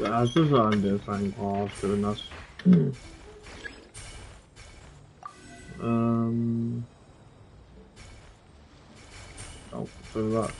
Ja, es ist an der sein. Oh, schön das. Oh, so that.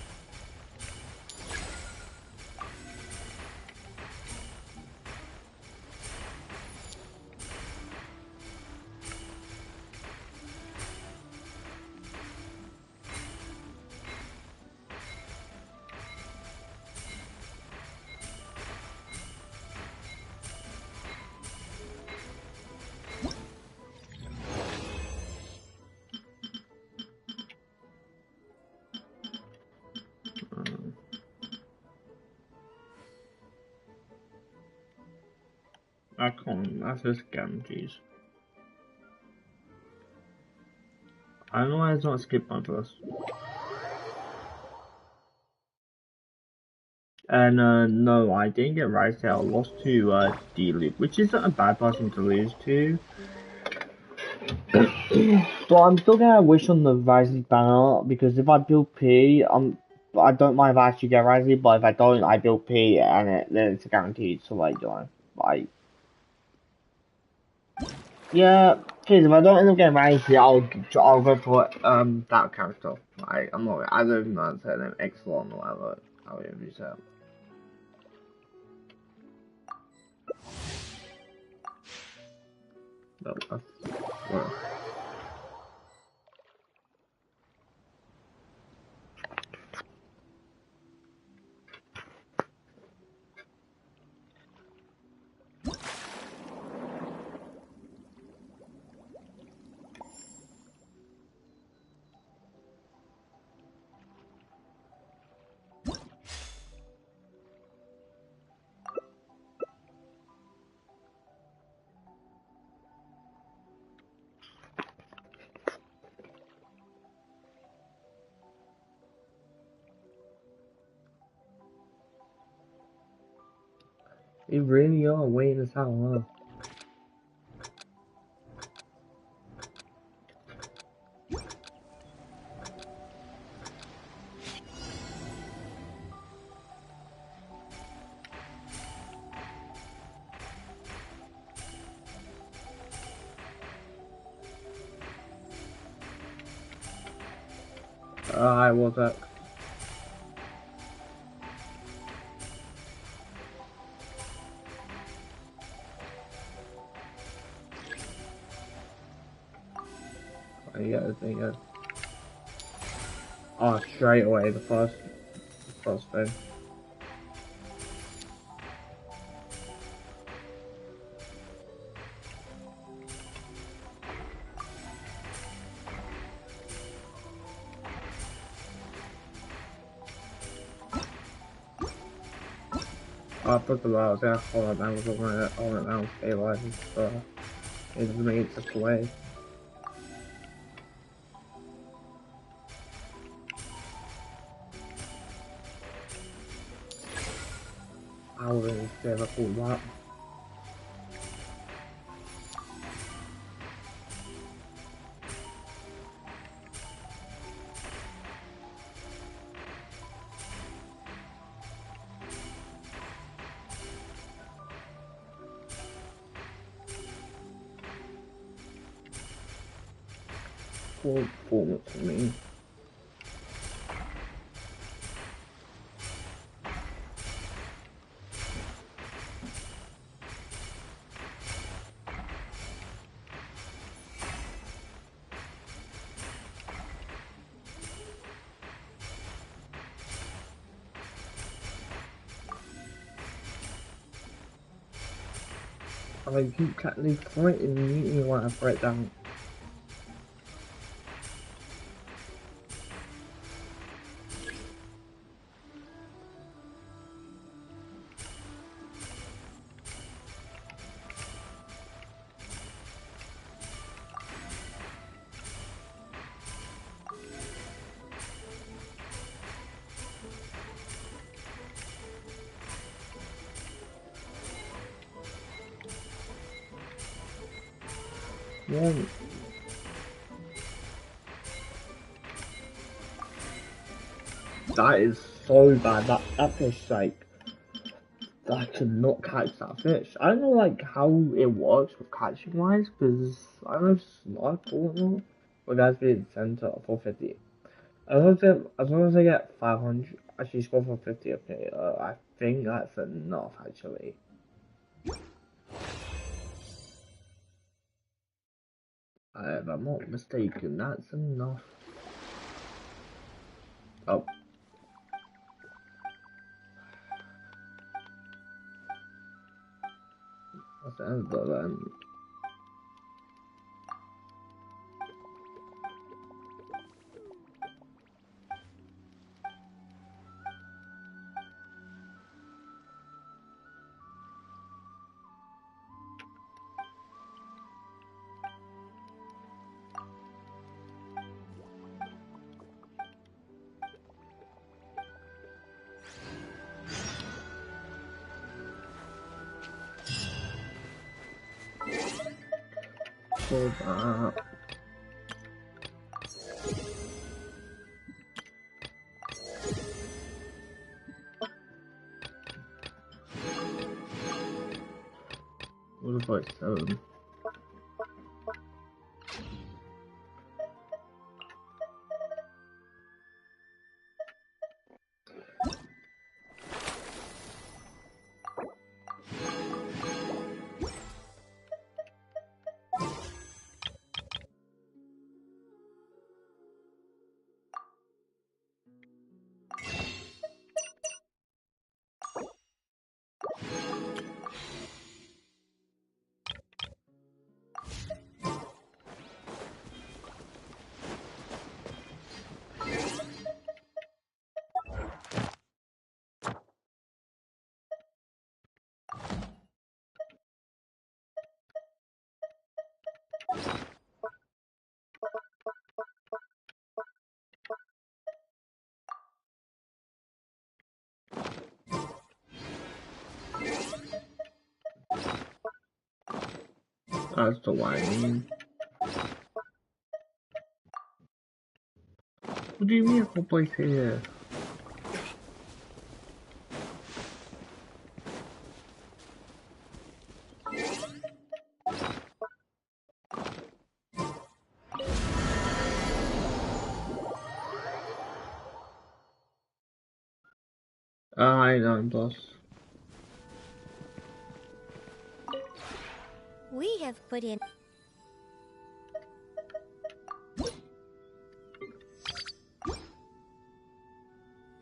I can't. That's just guarantees. I don't know why it's not skip my first. And no, I didn't get right there. I lost to D-Loop, which isn't a bad person to lose to. But I'm still gonna wish on the Rising banner because if I build P, I don't mind if I actually get Rising, but if I don't, I build P and then it's guaranteed. So like, like, yeah, please. If I don't end up getting Rising, I'll go for that character. I'm not. I don't know say them Excellent or whatever. However you say it. No, that's well. You really are waiting this out, huh? I was at. Yeah, yeah. Oh, straight away the first thing. I put the miles there. All that man was over it. All that man was stabilizing. So it just made it just away. I wouldn't say a whole lot. Poor performance for me. I keep cutting fighting me when I break down. Yeah. That is so bad. That fish like I cannot catch that fish. I don't know like how it works with catching wise because I don't know if it's not cool or not. But guys be in the center 450. As long as I get 500, actually score for 50. Okay, I think that's enough actually. If I'm not mistaken, that's enough. Oh. That's the end of that. for that. What if I sell them? That's the lining. What do you mean whole place here? I know, boss. We have put in.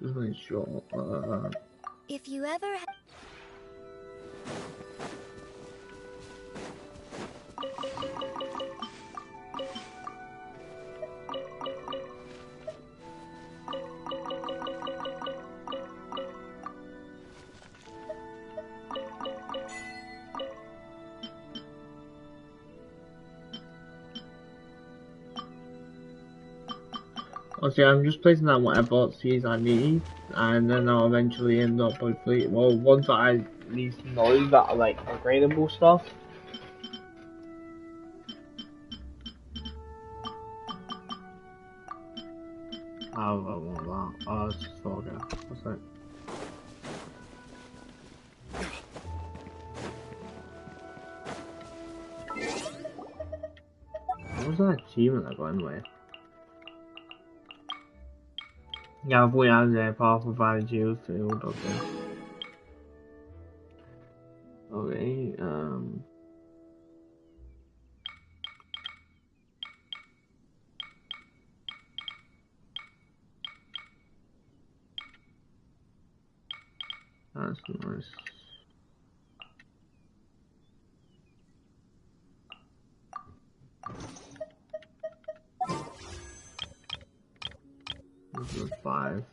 Just make sure. If you ever. Okay, I'm just placing down whatever seeds I need, and then I'll eventually end up hopefully, well, ones that I at least know that are like upgradable stuff. I want that. Oh, it's just okay. What's that? What was that achievement I got anyway? Yeah, we have the path of value field, okay. Okay, that's nice. This is 5.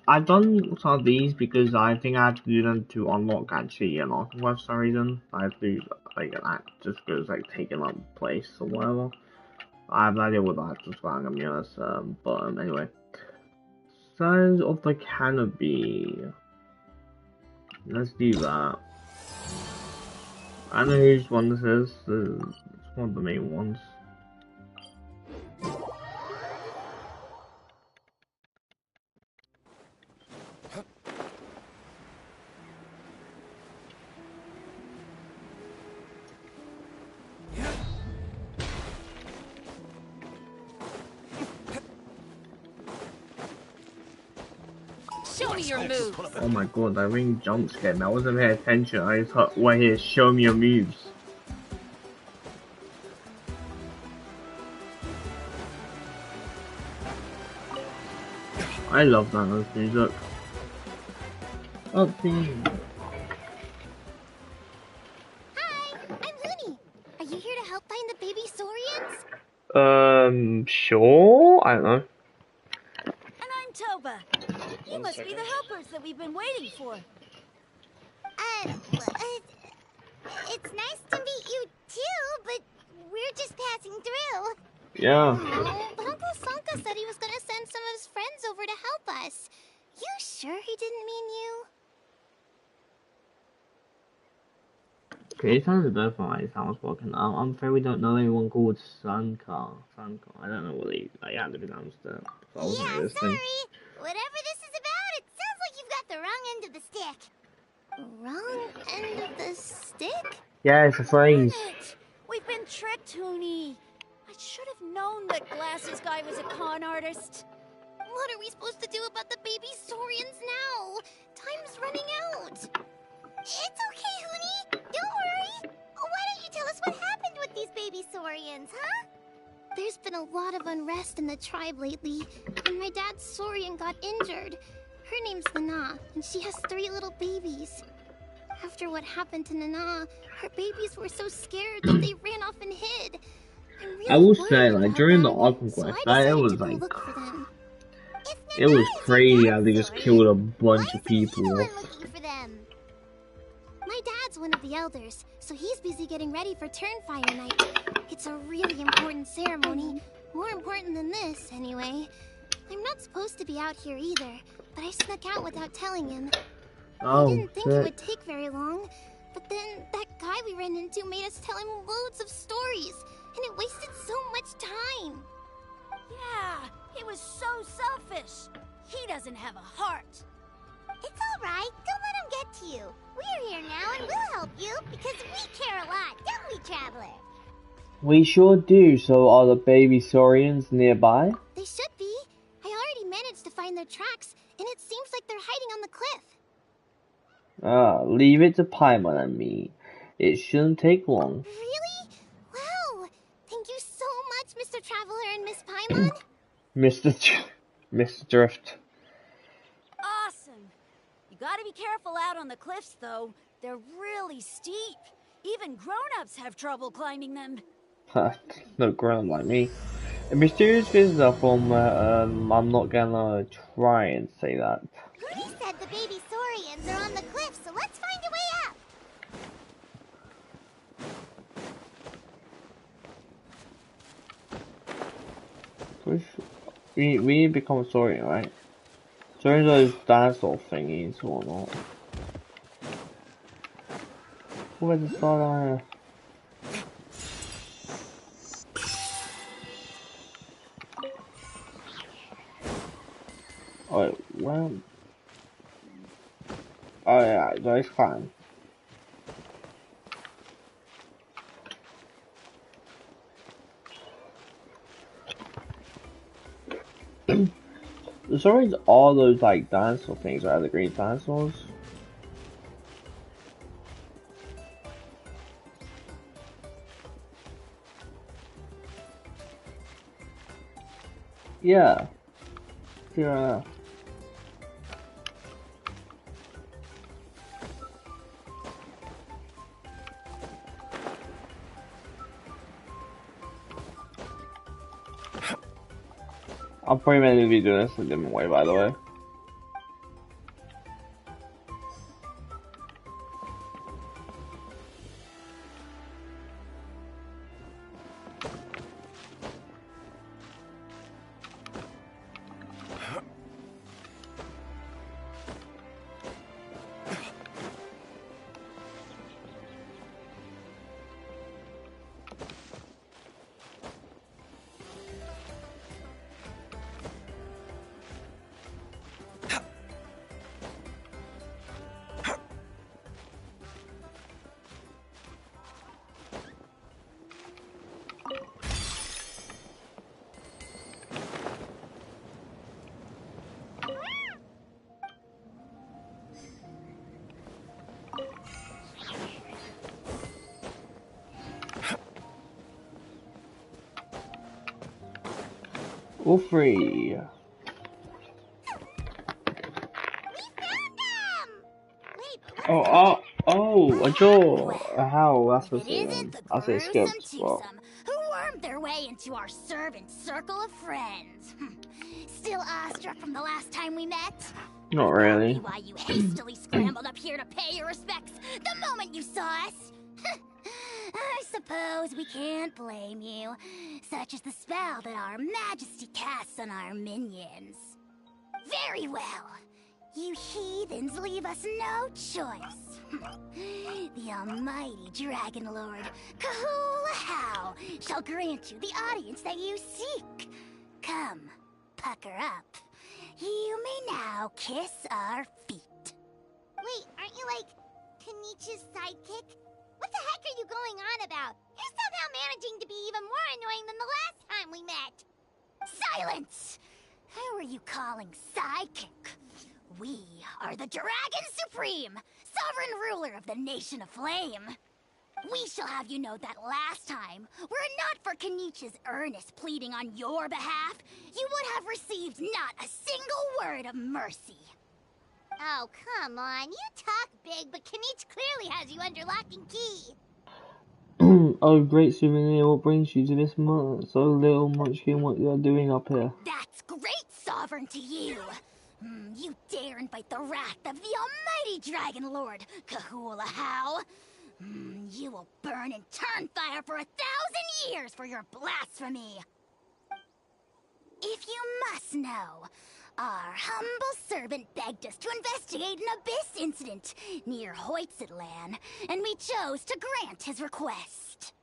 I've done some of these because I think I had to do them to unlock actually unlock for some reason. I have to like that just because like taking up place or whatever. I have no idea what that's just going on, be honest. But anyway, size of the canopy. Let's do that. I know whose one this is. It's one of the main ones. Show me your moves. Oh my god, that ring jump scared me. I wasn't paying attention. I just thought, we're here, show me your moves. I love that music. Oh, thing. Hi, I'm Looney. Are you here to help find the baby Saurians? Sure. I don't know. And I'm Toba. You One must be second. the helpers that we've been waiting for. It's nice to meet you too, but we're just passing through. Yeah. Oh, but Uncle Sanka said he was gonna send some of his friends over to help us. You sure he didn't mean you? Okay, it sounds both like it sounds spoken. I'm afraid we don't know anyone called Sanka. Sanka. I don't know what they had to pronounce that. So I wasn't Yeah, listening. sorry. Whatever this is about, it sounds like you've got the wrong end of the stick. Wrong end of the stick? Yeah, it's a phrase. Darn it! We've been tricked, Hooney. I should have known that Glasses guy was a con artist. What are we supposed to do about the baby Saurians now? Time's running out. It's okay, Hooney. Don't worry. Why don't you tell us what happened with these baby Saurians, huh? There's been a lot of unrest in the tribe lately, and my dad's Saurian got injured. Her name's Nana, and she has 3 little babies. After what happened to Nana, her babies were so scared that they ran off and hid. I'm really I will worried say, like, about during the them, Arkham so Quest, I it decided was to go like, look for them. it was crazy how they just killed a bunch of people Why off. isn't he the one looking for them? My dad's one of the elders, so he's busy getting ready for Turnfire Night. It's a really important ceremony. More important than this, anyway. I'm not supposed to be out here either, but I snuck out without telling him. I Oh, didn't think it shit. would take very long, but then that guy we ran into made us tell him loads of stories, and it wasted so much time. Yeah, he was so selfish. He doesn't have a heart. It's all right. Don't let him get to you. We're here now, and we'll help you because we care a lot, don't we, Traveler? We sure do. So are the baby Saurians nearby? They should be. I already managed to find their tracks, and it seems like they're hiding on the cliff. Leave it to Paimon and me. It shouldn't take long. Really? Wow! Thank you so much, Mr. Traveler and Miss Paimon. Mr. Drift. Awesome. You gotta be careful out on the cliffs, though. They're really steep. Even grown-ups have trouble climbing them. No ground like me. A mysterious visitor from, I'm not gonna try and say that. Rudy said the baby Saurians are on the cliff, so let's find a way up. We need to become a Saurian, right? Saurians are those dinosaur thingies or not. Where's the start? Oh, well. Oh yeah, that's fine. The stories all those like dinosaur things, right? The green dinosaurs. Yeah. Yeah. I'll probably mainly do this a different way, by the way. All free. We found them! A jaw, a howl, that's If what's it it isn't the I'll say gruesome skips, well, twosome who wormed their way into our servant circle of friends. Still awestruck from the last time we met? not Would that be really. why you hastily scrambled up here to pay your respects the moment you saw us? I suppose we can't blame you. Such is the spell that our majesty casts on our minions. Very well. You heathens leave us no choice. The almighty Dragon Lord, Kahula shall grant you the audience that you seek. Come, pucker up. You may now kiss our feet. Wait, aren't you like Kenichi's sidekick? What the heck are you going on about? You're somehow managing to be even more annoying than the last time we met. Silence! Who are you calling sidekick? We are the Dragon Supreme, sovereign ruler of the Nation of Flame. We shall have you know that last time, were it not for Kenichi's earnest pleading on your behalf, you would have received not a single word of mercy. Oh, come on. You talk big, but Kenichi clearly has you under lock and key. Oh, great souvenir, what brings you to this so little munchkin, what you're doing up here? That's great, sovereign to you. You dare invite the wrath of the almighty Dragon Lord, Kahula How. You will burn in turn fire for 1,000 years for your blasphemy. If you must know, our humble servant begged us to investigate an abyss incident near Hoytzitlan, and we chose to grant his request.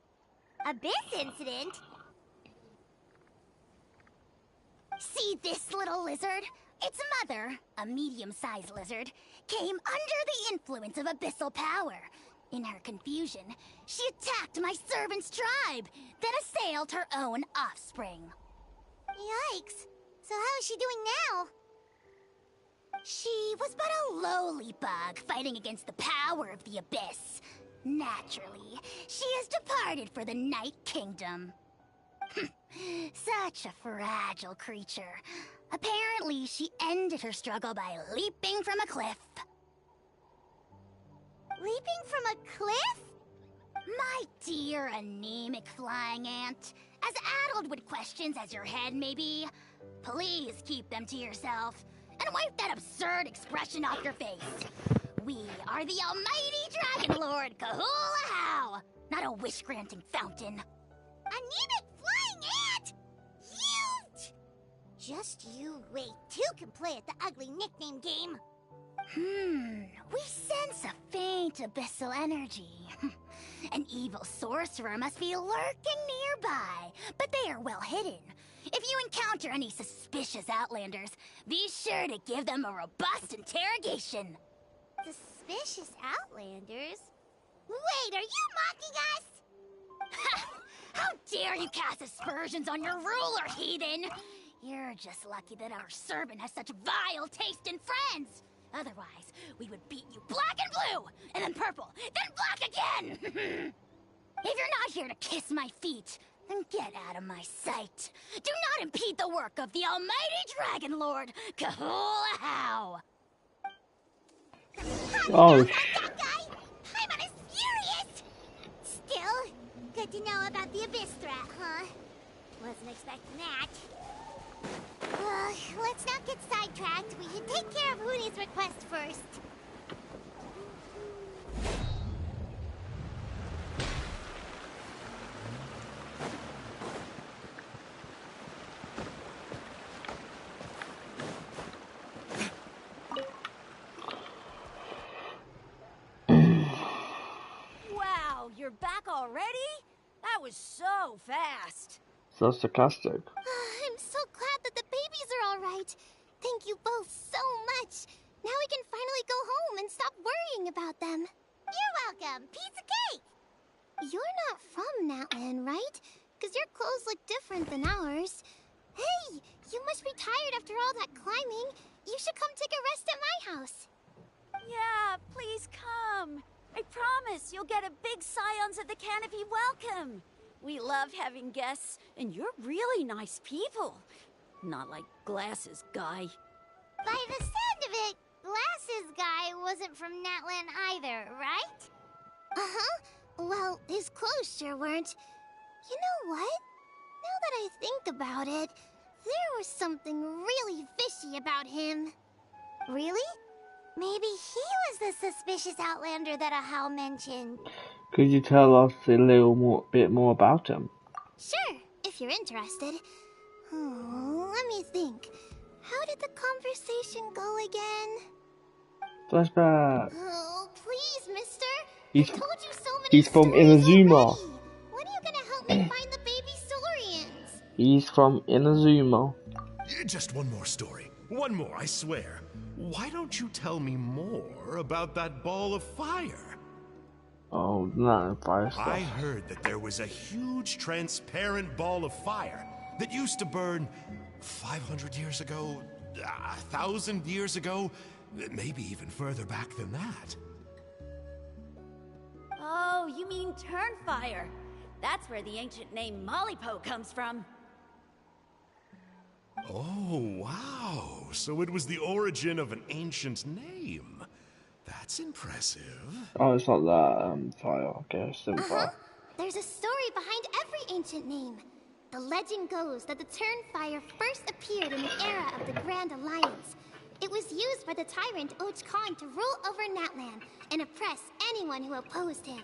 Abyss incident? See this little lizard? Its mother, a medium-sized lizard, came under the influence of abyssal power. In her confusion, she attacked my servant's tribe, then assailed her own offspring. Yikes. So how is she doing now? She was but a lowly bug fighting against the power of the abyss. Naturally, she has departed for the Night Kingdom. Such a fragile creature. Apparently, she ended her struggle by leaping from a cliff. Leaping from a cliff? My dear anemic flying ant, as addled with questions as your head may be, please keep them to yourself and wipe that absurd expression off your face. We are the almighty Dragon Lord Kahula How, not a wish-granting fountain. Anemic flying ant? Huge! Just you wait. Two can play at the ugly nickname game. We sense a faint abyssal energy. An evil sorcerer must be lurking nearby, but they are well hidden. If you encounter any suspicious outlanders, be sure to give them a robust interrogation. Suspicious outlanders? Wait, are you mocking us? Ha! How dare you cast aspersions on your ruler, heathen! You're just lucky that our servant has such vile taste in friends. Otherwise, we would beat you black and blue, and then purple, then black again! If you're not here to kiss my feet, then get out of my sight. Do not impede the work of the almighty Dragon Lord, Kahula How! Oh, That guy? I'm on his furious! Still, good to know about the abyss threat, huh? Wasn't expecting that. Let's not get sidetracked. We should take care of Hoonie's request first. Wow, you're back already? That was so fast. so sarcastic. I'm so glad that the babies are all right. Thank you both so much. Now we can finally go home and stop worrying about them. You're welcome. Piece of cake. You're not from Natlan, right? Because your clothes look different than ours. Hey, you must be tired after all that climbing. You should come take a rest at my house. Yeah, please come. I promise you'll get a big Scions of the Canopy welcome. We love having guests, and you're really nice people. Not like glasses, guy. By the sound of it, glasses guy wasn't from Natlan either, right? Uh-huh. Well, his clothes sure weren't. You know what? Now that I think about it, there was something really fishy about him. Really? Maybe he was the suspicious outlander that Ahau mentioned. Could you tell us a bit more about him? Sure, if you're interested. Let me think. How did the conversation go again? Flashback. Oh, please, mister. He's- I told you so many he's from stories Inazuma. already. When are you gonna help me find the baby Saurians? He's from Inazuma. Just one more story. One more, I swear. Why don't you tell me more about that ball of fire? Oh, no, fire stuff. I heard that there was a huge transparent ball of fire that used to burn 500 years ago, 1,000 years ago, maybe even further back than that. Oh, you mean Turnfire. That's where the ancient name Malipo comes from. Oh, wow. So it was the origin of an ancient name. That's impressive. Oh, it's not that, fire, I guess. Fire. There's a story behind every ancient name. The legend goes that the Turnfire first appeared in the era of the Grand Alliance. It was used by the tyrant Och Khan to rule over Natlan and oppress anyone who opposed him.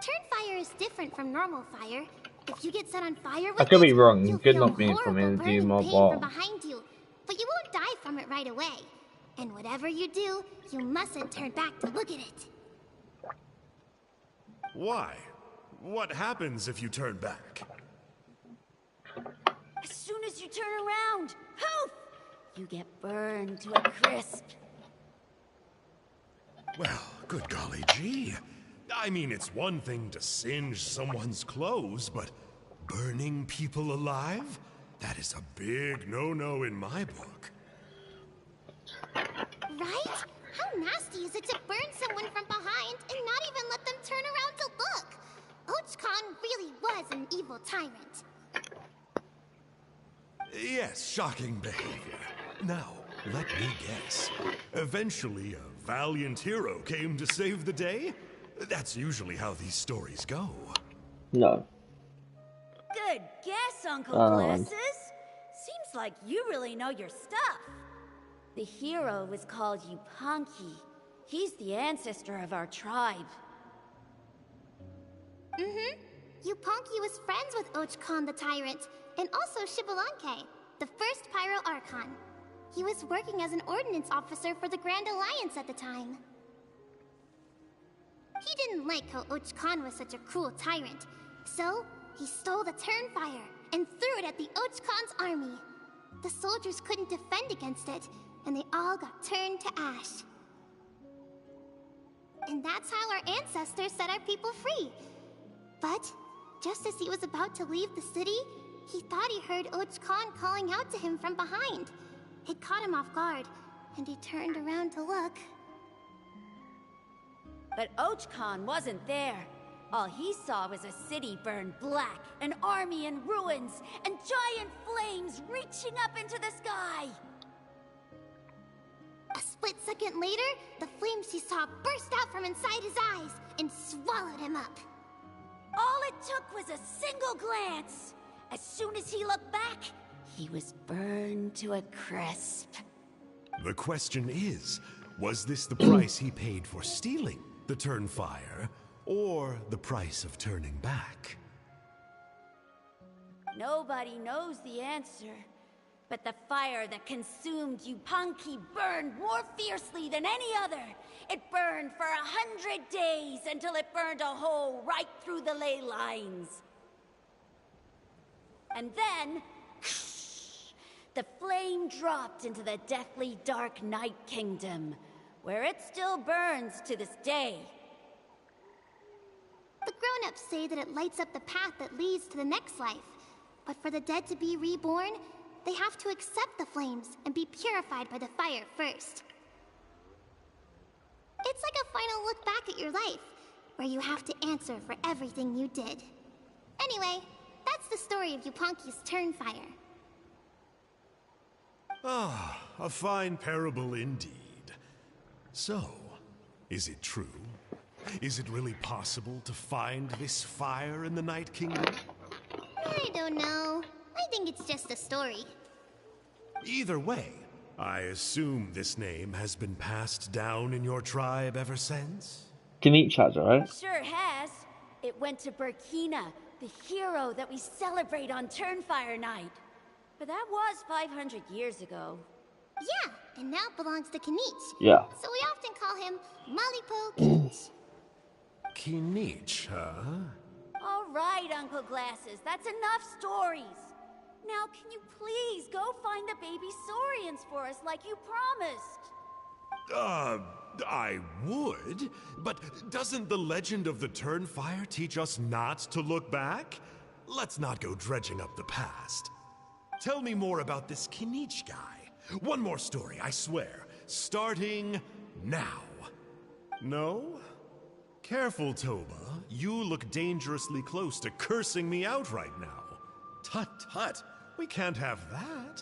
Turnfire is different from normal fire. If you get set on fire with I could be it, wrong. you'll It could feel not be from horrible burning Inazuma, pain but from behind you, but you won't die from it right away. And whatever you do, you mustn't turn back to look at it. Why? What happens if you turn back? As soon as you turn around, poof! You get burned to a crisp. Well, good golly gee. I mean, it's one thing to singe someone's clothes, but burning people alive? That is a big no-no in my book. Right? How nasty is it to burn someone from behind and not even let them turn around to look? Och Khan really was an evil tyrant. Yes, shocking behavior. Now, let me guess. Eventually, a valiant hero came to save the day? That's usually how these stories go. no. Good guess, Uncle Oh. Glasses. Seems like you really know your stuff. The hero was called Yupanqui. He's the ancestor of our tribe. Yupanqui was friends with Och Khan the tyrant, and also Shibalanke, the first Pyro Archon. He was working as an ordnance officer for the Grand Alliance at the time. He didn't like how Och Khan was such a cruel tyrant, so he stole the Turnfire and threw it at the Och Khan's army. The soldiers couldn't defend against it, and they all got turned to ash. And that's how our ancestors set our people free. But just as he was about to leave the city, he thought he heard Och Khan calling out to him from behind. It caught him off guard, and he turned around to look. But Och Khan wasn't there. All he saw was a city burned black, an army in ruins, and giant flames reaching up into the sky. A split second later, the flames he saw burst out from inside his eyes and swallowed him up. All it took was a single glance. As soon as he looked back, he was burned to a crisp. The question is, was this the price he paid for stealing the Turnfire, or the price of turning back? Nobody knows the answer. But the fire that consumed Yupanqui burned more fiercely than any other. It burned for 100 days until it burned a hole right through the ley lines. And then, the flame dropped into the deathly dark Night Kingdom, where it still burns to this day. The grown-ups say that it lights up the path that leads to the next life. But for the dead to be reborn, they have to accept the flames and be purified by the fire first. It's like a final look back at your life, where you have to answer for everything you did. Anyway, that's the story of Yupanqui's Turnfire. Ah, a fine parable indeed. So, is it true? Is it really possible to find this fire in the Night Kingdom? I don't know. I think it's just a story. Either way, I assume this name has been passed down in your tribe ever since? Genshin has it, right? Sure has. It went to Burkina, the hero that we celebrate on Turnfire Night. But that was 500 years ago. Yeah, and now it belongs to Kanich. Yeah. So we often call him Malipo Kanich. Kinich, huh? All right, Uncle Glasses, that's enough stories. Now, can you please go find the baby Saurians for us like you promised? I would, but doesn't the legend of the Turnfire teach us not to look back? Let's not go dredging up the past. Tell me more about this Kinich guy. One more story, I swear. Starting now. No? Careful, Toba. You look dangerously close to cursing me out right now. Tut tut. We can't have that.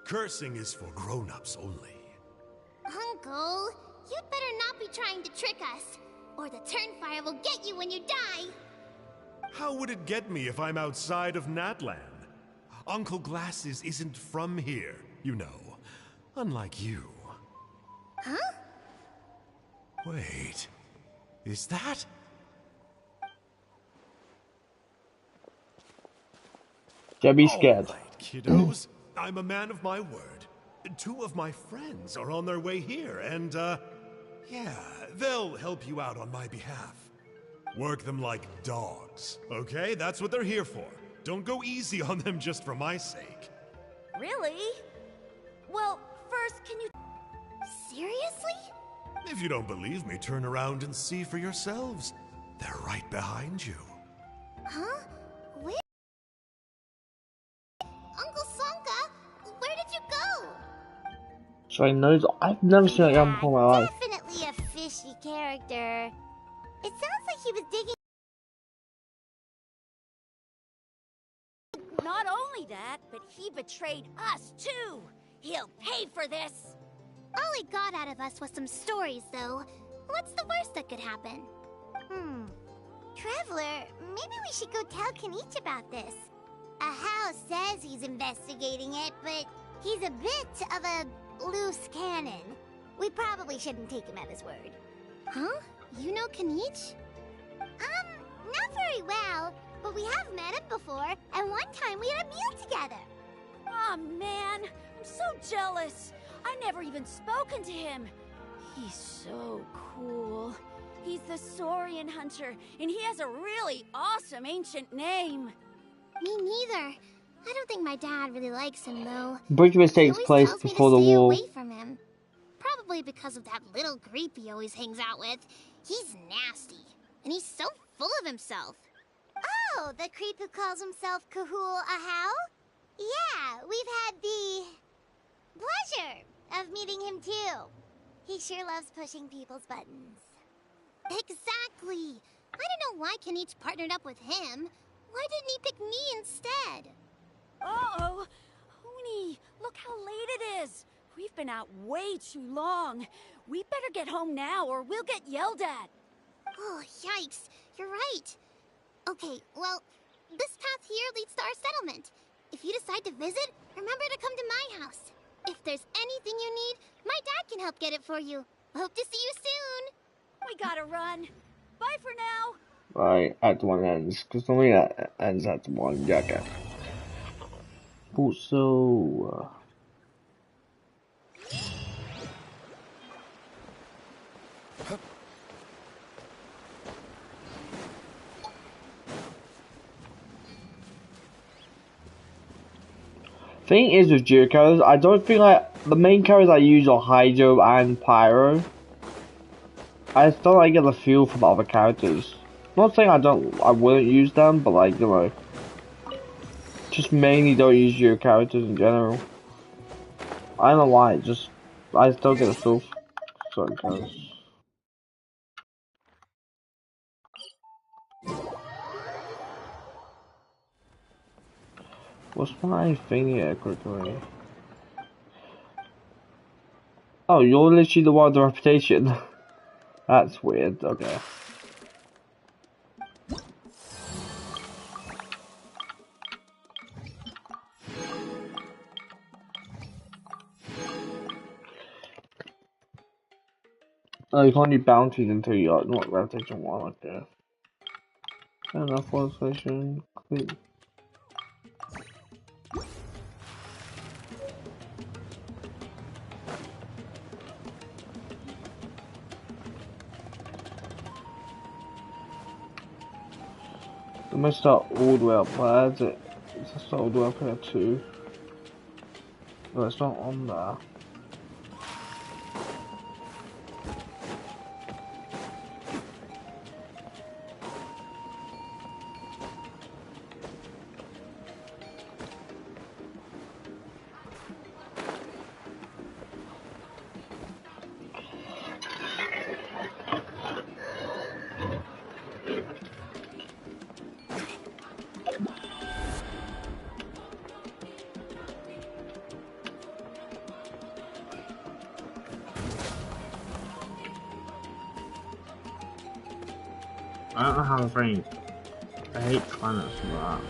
Cursing is for grown-ups only. Uncle, you'd better not be trying to trick us, or the Turnfire will get you when you die. How would it get me if I'm outside of Natlan? Uncle Glasses isn't from here, you know. Unlike you. Huh? Wait. Is that? Don't be scared. All right, kiddos. I'm a man of my word. 2 of my friends are on their way here, and, yeah, they'll help you out on my behalf. Work them like dogs, okay? That's what they're here for. Don't go easy on them just for my sake. Really? Well, first, can you... Seriously? If you don't believe me, turn around and see for yourselves. They're right behind you. Huh? Where? Uncle Sonka, where did you go? So I know I've never seen that guy before in my life. Definitely a fishy character. It sounds like he was digging. Not only that, but he betrayed us, too. He'll pay for this. All he got out of us was some stories, though. What's the worst that could happen? Traveler, maybe we should go tell Kanich about this. Ahau says he's investigating it, but he's a bit of a loose cannon. We probably shouldn't take him at his word. Huh? You know Kanich? Not very well, but we have met him before, and one time we had a meal together. Aw, man, I'm so jealous. I never even spoken to him. He's so cool. He's the Saurian hunter, and he has a really awesome ancient name. Me neither. I don't think my dad really likes him, though. Breakfast He takes always place tells me to before the stay war. away from him. Probably because of that little creep he always hangs out with. He's nasty, and he's so full of himself. Oh, the creep who calls himself Kahul Ahau? Yeah, we've had the pleasure of meeting him too. He sure loves pushing people's buttons. Exactly. I don't know why Kanich partnered up with him. Why didn't he pick me instead? Uh-oh. Hoonie, look how late it is. We've been out way too long. We better get home now or we'll get yelled at. Oh, yikes. You're right. Okay, well, this path here leads to our settlement. If you decide to visit, remember to come to my house. If there's anything you need, my dad can help get it for you. Hope to see you soon. We gotta run. Bye for now. Right, Act 1 ends. Because normally that ends Act 1. Yeah, okay. Also, thing is with Geo characters, I don't think the main characters I use are Hydro and Pyro. I still like get the feel from other characters. Not saying I wouldn't use them, but like, you know, just mainly don't use Geo characters in general. I don't know why, I still get a feel for certain characters. What's my thing here quickly? Oh, you're literally the one with the reputation. That's weird. Okay. Oh, you can't do bounties until you're not reputation 1. Okay. Fair enough. One station. Complete. I must start all the way up. Where is it? Let's start all the way up here too. No, it's not on there. I don't know how to frame. I hate planets for that.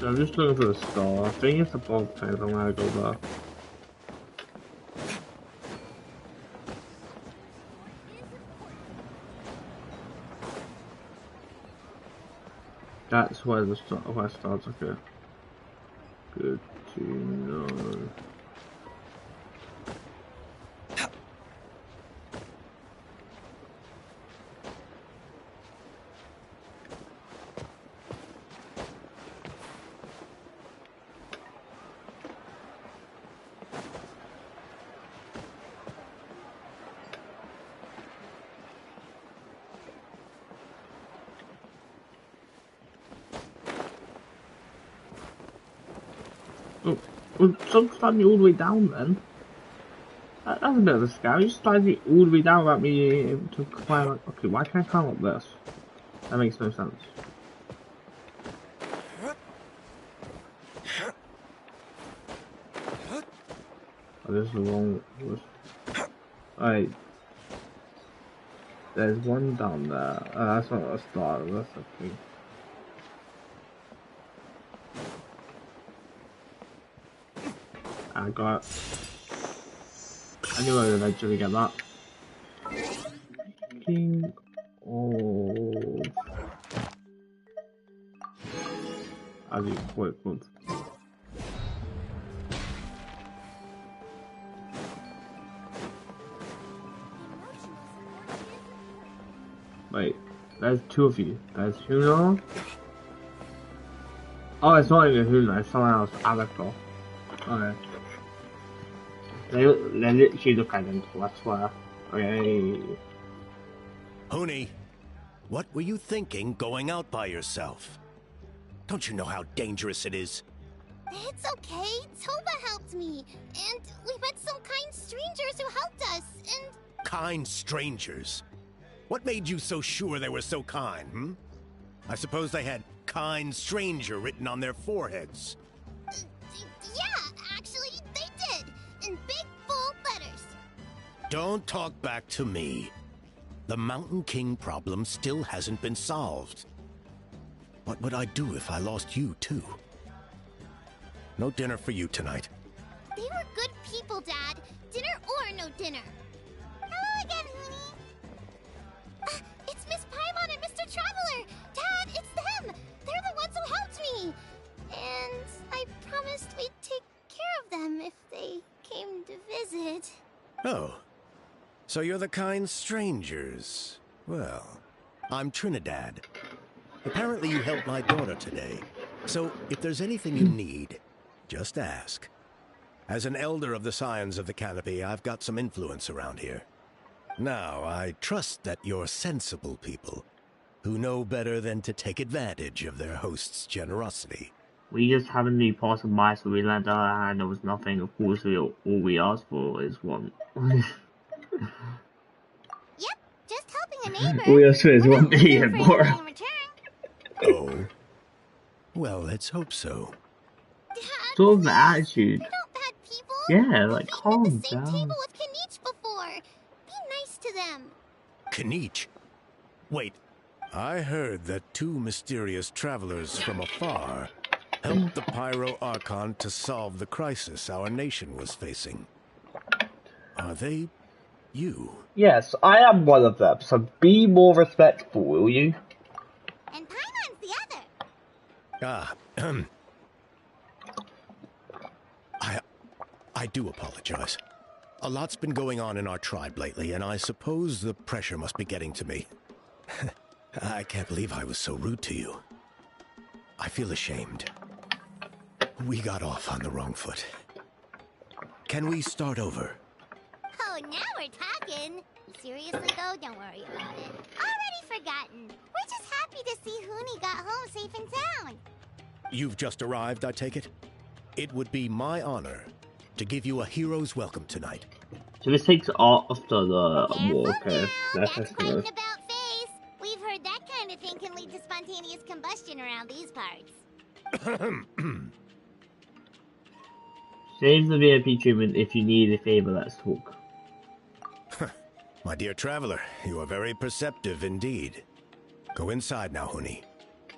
I'm just looking for the star. I think it's above 10, so I'm gonna go there. That's where the star, where it starts. Okay. Good to know. Oh, well, some slide me all the way down then. That's a bit of a scam. You slide me all the way down without me able to climb up. Okay, why can't I climb up this? That makes no sense. Oh, this is the wrong. Alright. There's one down there. That's not a star, that's a thing. I got it. I knew I would eventually get that. King of... As you wait, wait. Wait, there's two of you. There's Huno. Oh, it's not even Huno, it's someone else. Avatar. Okay. They literally look identical, I swear. Okay. Huni, what were you thinking going out by yourself? Don't you know how dangerous it is? It's okay. Toba helped me. And we met some kind strangers who helped us. And... Kind strangers? What made you so sure they were so kind, hmm? I suppose they had kind stranger written on their foreheads. Yeah, actually, they did. In big, bold letters. Don't talk back to me. The Mountain King problem still hasn't been solved. What would I do if I lost you, too? No dinner for you tonight. They were good people, Dad. Dinner or no dinner. Hello again, Huni. It's Miss Paimon and Mr. Traveler. Dad, it's them. They're the ones who helped me. And I promised we'd take care of them if they came to visit. Oh. So you're the kind strangers. Well, I'm Trinidad. Apparently you helped my daughter today. So if there's anything you need, just ask. As an elder of the Scions of the Canopy, I've got some influence around here. Now, I trust that you're sensible people who know better than to take advantage of their host's generosity. We just happened to be part of mice, so we lent our hand, there was nothing. Of course, all we asked for is one. Yep, just helping a neighbor. We are supposed We're to not be losing here for more. anything in return. Oh? Well, let's hope so. Dad, Sort of please. attitude. We're not bad people. Yeah, We've like eaten calm at the same down. table with Kanich before. Be nice to them. Kanich? Wait, I heard that two mysterious travelers from afar helped the Pyro Archon to solve the crisis our nation was facing. Are they you? Yes, I am one of them, so be more respectful, will you? And Paimon's the other. Ah, I do apologize. A lot's been going on in our tribe lately, and I suppose the pressure must be getting to me. I can't believe I was so rude to you. I feel ashamed. We got off on the wrong foot. Can we start over? Oh, now we're talking. Seriously, though, don't worry about it. Already forgotten. We're just happy to see Huni got home safe and sound. You've just arrived, I take it? It would be my honor to give you a hero's welcome tonight. So this takes after the Careful war, okay? now. That's That's quite an estimated. about face. We've heard that kind of thing can lead to spontaneous combustion around these parts. Save the VIP treatment if you need a favor, let's talk. My dear traveler, you are very perceptive indeed. Go inside now, Huni.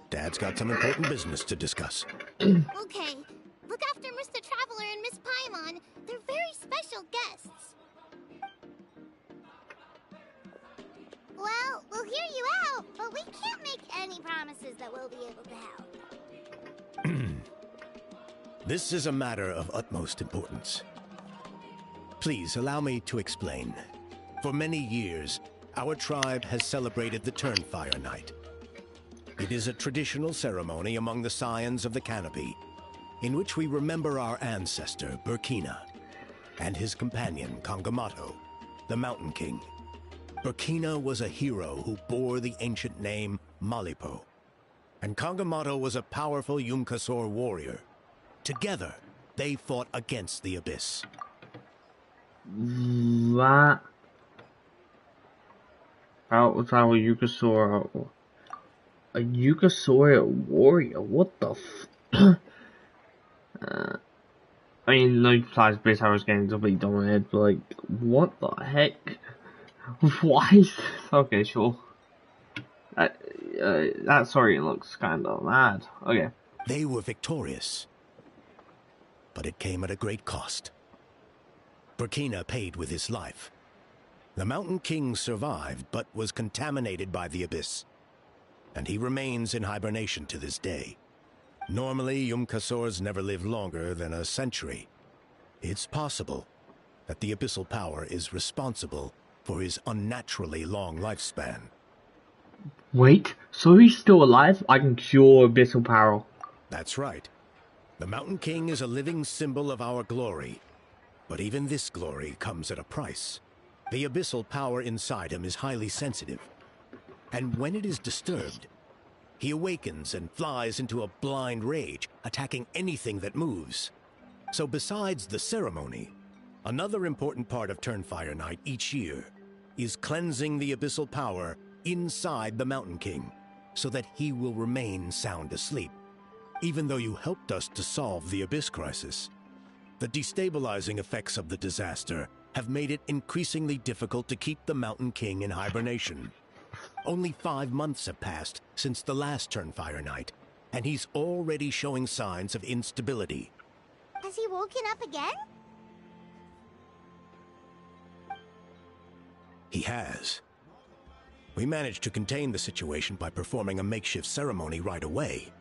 Dad's got some important business to discuss. Okay. Look after Mr. Traveler and Miss Paimon. They're very special guests. Well, we'll hear you out, but we can't make any promises that we'll be able to help. This is a matter of utmost importance. Please allow me to explain. For many years, our tribe has celebrated the Turnfire Night. It is a traditional ceremony among the Scions of the Canopy, in which we remember our ancestor, Burkina, and his companion, Kangamato, the Mountain King. Burkina was a hero who bore the ancient name Malipo, and Kangamato was a powerful Yumkasor warrior. Together, they fought against the Abyss. That was our Yugosaur. A Yugosaur warrior? What the I mean, no surprise based how I was getting completely dominated, but like, what the heck? Why is this? Okay, sure. That story looks kinda mad. Okay. They were victorious, but it came at a great cost. Burkina paid with his life. The Mountain King survived, but was contaminated by the Abyss, and he remains in hibernation to this day. Normally, Yumkasors never live longer than a century. It's possible that the Abyssal power is responsible for his unnaturally long lifespan. Wait, so he's still alive? I can cure abyssal power. That's right. The Mountain King is a living symbol of our glory, but even this glory comes at a price. The abyssal power inside him is highly sensitive, and when it is disturbed, he awakens and flies into a blind rage, attacking anything that moves. So besides the ceremony, another important part of Turnfire Night each year is cleansing the abyssal power inside the Mountain King, so that he will remain sound asleep. Even though you helped us to solve the Abyss crisis, the destabilizing effects of the disaster have made it increasingly difficult to keep the Mountain King in hibernation. Only 5 months have passed since the last Turnfire Night, and he's already showing signs of instability. Has he woken up again? He has. We managed to contain the situation by performing a makeshift ceremony right away,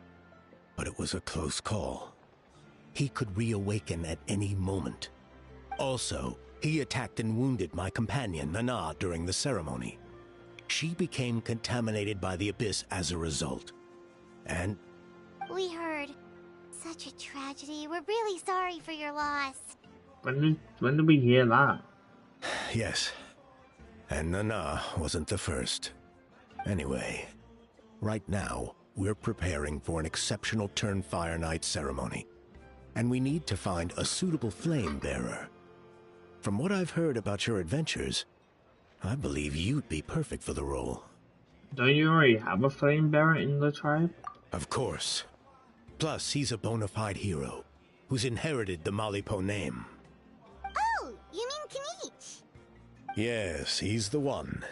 but it was a close call. He could reawaken at any moment. Also, he attacked and wounded my companion, Nana, during the ceremony. She became contaminated by the Abyss as a result. And We heard. Such a tragedy. We're really sorry for your loss. When did we hear that? yes, and Nana wasn't the first. Anyway, right now, we're preparing for an exceptional Turnfire Night ceremony, and we need to find a suitable flame bearer. From what I've heard about your adventures, I believe you'd be perfect for the role. Don't you already have a flame bearer in the tribe? Of course. Plus, he's a bona fide hero who's inherited the Malipo name. Oh, you mean Kinich? Yes, he's the one.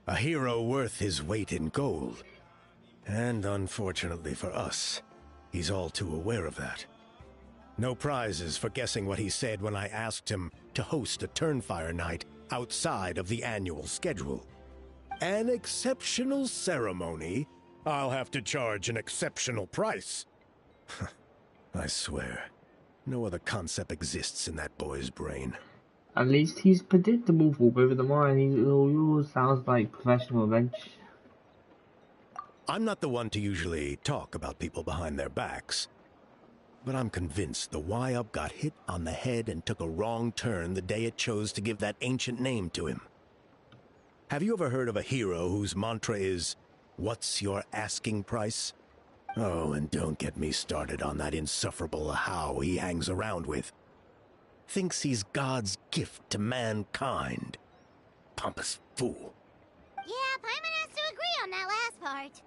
A hero worth his weight in gold. And unfortunately for us, he's all too aware of that. No prizes for guessing what he said when I asked him to host a Turnfire night outside of the annual schedule. An exceptional ceremony? I'll have to charge an exceptional price. I swear, no other concept exists in that boy's brain. At least he's predictable for both of them are, and he always sounds like professional bench. I'm not the one to usually talk about people behind their backs, but I'm convinced the Y-Up got hit on the head and took a wrong turn the day it chose to give that ancient name to him. Have you ever heard of a hero whose mantra is, "What's your asking price?" Oh, and don't get me started on that insufferable How he hangs around with. Thinks he's God's gift to mankind. Pompous fool. Yeah, Paimon has to agree on that last part.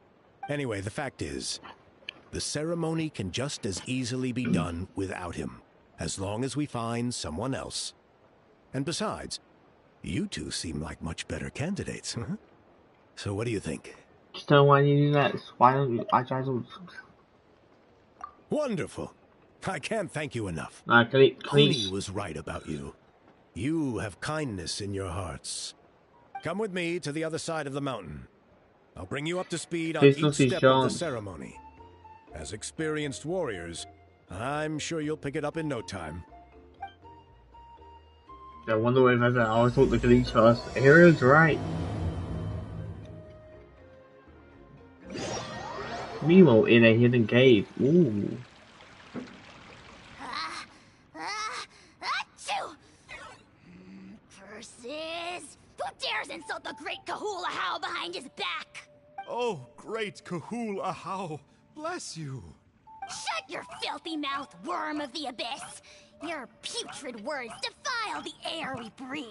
Anyway, the fact is, the ceremony can just as easily be done without him, as long as we find someone else. And besides, you two seem like much better candidates, huh? So what do you think? Just don't want you to do that. Why don't you? I try to. Wonderful. I can't thank you enough. Honey Honey was right about you. You have kindness in your hearts. Come with me to the other side of the mountain. I'll bring you up to speed on each step of the ceremony. As experienced warriors, I'm sure you'll pick it up in no time. I wonder if I always thought the Gleech first. Hero's right. Meanwhile, in a hidden cave. Ooh. Achoo! Curses! Who dares insult the great Kahula How behind his back? Oh, great Kahul Ahau, bless you. Shut your filthy mouth, worm of the abyss! Your putrid words defile the air we breathe.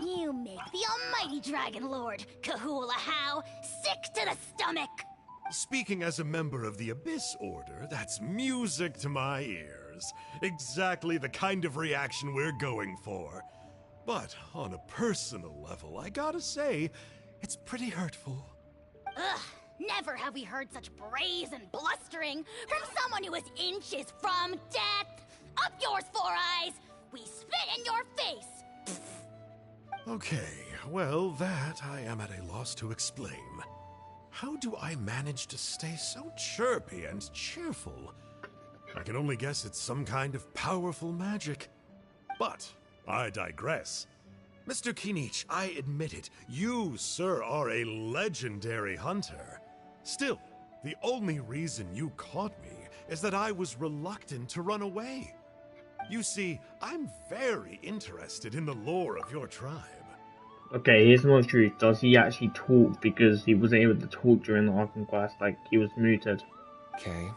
You make the almighty Dragon Lord, Kahula How, sick to the stomach. Speaking as a member of the Abyss Order, that's music to my ears. Exactly the kind of reaction we're going for. But on a personal level, I gotta say, it's pretty hurtful. Ugh, never have we heard such brazen blustering from someone who is inches from death. Up yours, Four Eyes! We spit in your face! Okay, well, that I am at a loss to explain. How do I manage to stay so chirpy and cheerful? I can only guess it's some kind of powerful magic. But I digress. Mr. Kinich, I admit it, you, sir, are a legendary hunter. Still, the only reason you caught me is that I was reluctant to run away. You see, I'm very interested in the lore of your tribe. Okay, here's more truth. Does he actually talk? Because he wasn't able to talk during the Arkham Quest, like, he was muted. Okay.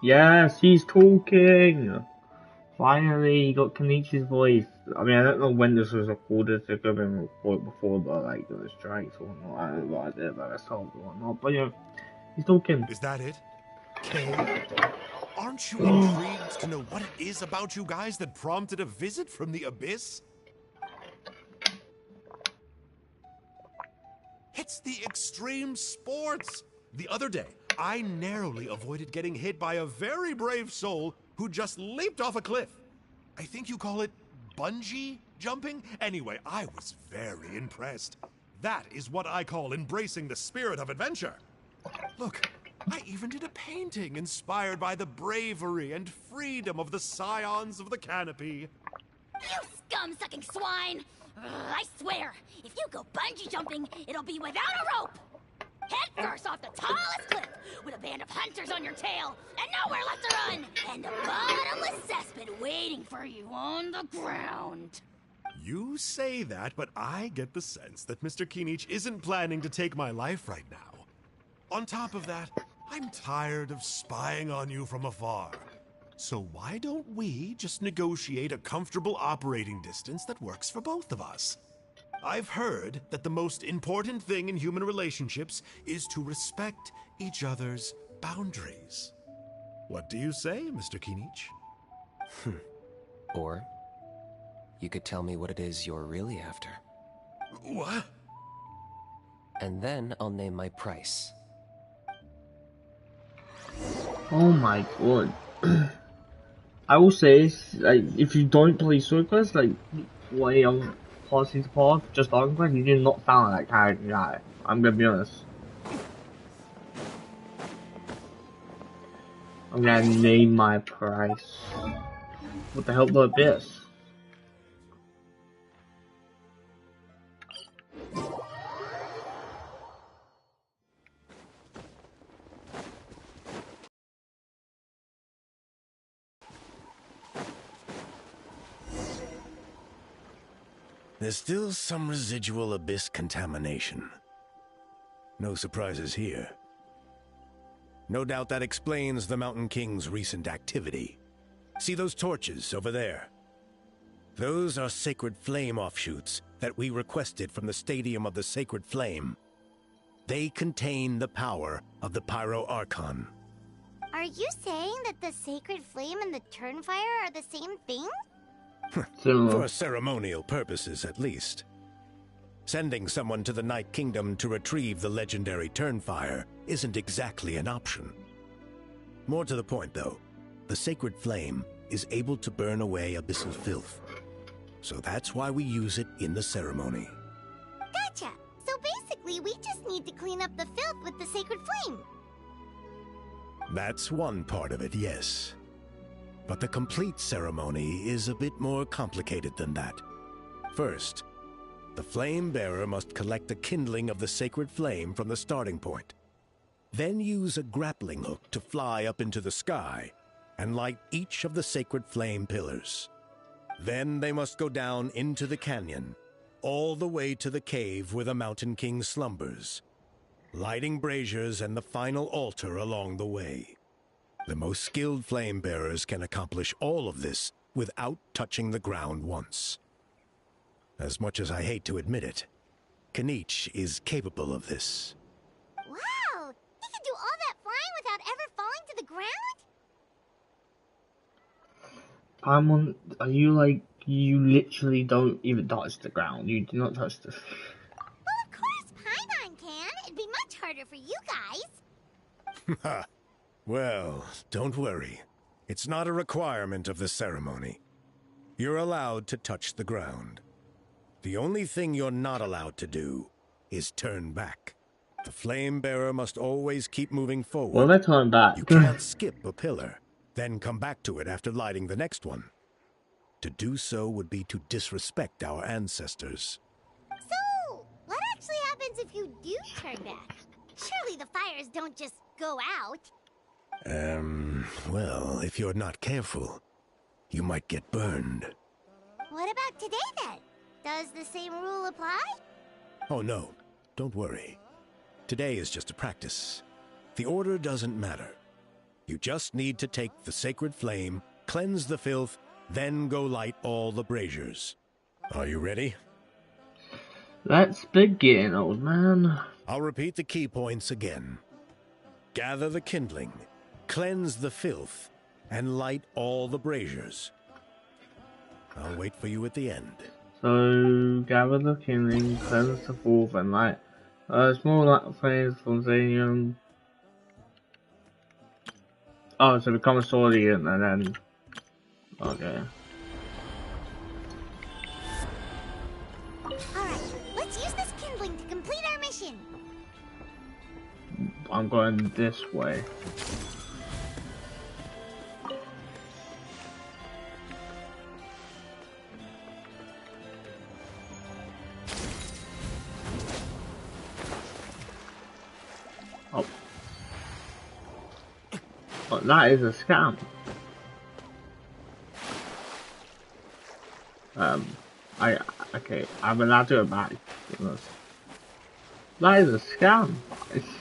Yes, he's talking! Finally, he got Kenichi's voice. I mean, I don't know when this was recorded, so it could have been recorded before the strikes or whatnot. I don't know what I did about assault or whatnot, but yeah, he's talking. Is that it? Kay? Aren't you intrigued to know what it is about you guys that prompted a visit from the Abyss? It's the extreme sports! The other day, I narrowly avoided getting hit by a very brave soul who just leaped off a cliff. I think you call it bungee jumping? Anyway, I was very impressed. That is what I call embracing the spirit of adventure. Look, I even did a painting inspired by the bravery and freedom of the scions of the canopy. You scum-sucking swine! I swear, if you go bungee jumping, it'll be without a rope! Head first off the tallest cliff, with a band of hunters on your tail, and nowhere left to run, and a bottomless cesspit waiting for you on the ground. You say that, but I get the sense that Mr. Kinich isn't planning to take my life right now. On top of that, I'm tired of spying on you from afar. So why don't we just negotiate a comfortable operating distance that works for both of us? I've heard that the most important thing in human relationships is to respect each other's boundaries. What do you say, Mr. Kinich? Or you could tell me what it is you're really after. What? And then I'll name my price. Oh my god. I will say, like, if you don't play Sword Quest, like, way on Policy to Path, just Dragon Quest, you do not sound like that character guy. I'm gonna be honest. I'm gonna name my price. What the hell the abyss? There's still some residual abyss contamination. No surprises here. No doubt that explains the Mountain King's recent activity. See those torches over there? Those are sacred flame offshoots that we requested from the Stadium of the Sacred Flame. They contain the power of the Pyro Archon. Are you saying that the sacred flame and the turnfire are the same thing? For ceremonial purposes, at least. Sending someone to the Night Kingdom to retrieve the legendary Turnfire isn't exactly an option. More to the point, though, the Sacred Flame is able to burn away abyssal filth. So that's why we use it in the ceremony. Gotcha! So basically, we just need to clean up the filth with the sacred flame. That's one part of it, yes. But the complete ceremony is a bit more complicated than that. First, the flame bearer must collect the kindling of the sacred flame from the starting point. Then use a grappling hook to fly up into the sky and light each of the sacred flame pillars. Then they must go down into the canyon, all the way to the cave where the Mountain King slumbers, lighting braziers and the final altar along the way. The most skilled flame bearers can accomplish all of this without touching the ground once. As much as I hate to admit it, Kinich is capable of this. Wow! He can do all that flying without ever falling to the ground? Are you like, you literally don't even touch the ground? You do not touch the... Well, of course Paimon can. It'd be much harder for you guys. Ha! Well, don't worry. It's not a requirement of the ceremony. You're allowed to touch the ground. The only thing you're not allowed to do is turn back. The flame bearer must always keep moving forward. Well, let's turn back. You can't skip a pillar, then come back to it after lighting the next one. To do so would be to disrespect our ancestors. So, what actually happens if you do turn back? Surely the fires don't just go out. Well, if you're not careful, you might get burned. What about today then? Does the same rule apply? Oh no, don't worry. Today is just a practice. The order doesn't matter. You just need to take the sacred flame, cleanse the filth, then go light all the braziers. Are you ready? Let's begin, old man. I'll repeat the key points again. Gather the kindling, cleanse the filth, and light all the braziers. I'll wait for you at the end. So, gather the kindling, cleanse the fourth, and light. Small light flames from Zanium. Oh, so become a swordian and then... Okay. Alright, let's use this kindling to complete our mission. I'm going this way. Oh. Oh, that is a scam. Okay, I'm allowed to go back. That is a scam.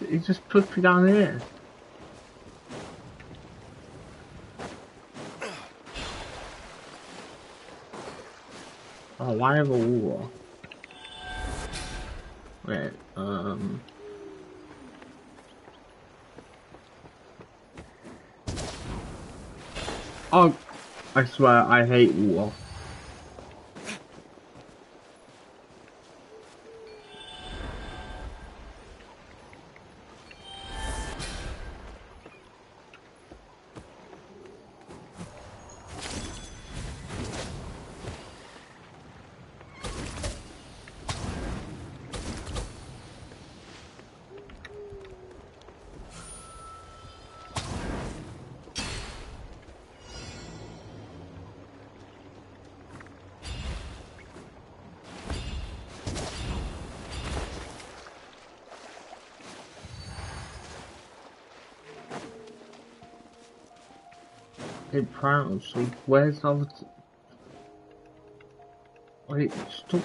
It just puts me down here. Oh, why have a war? Wait, oh, I swear I hate water. Hey, proud, so where's the other wait, stop.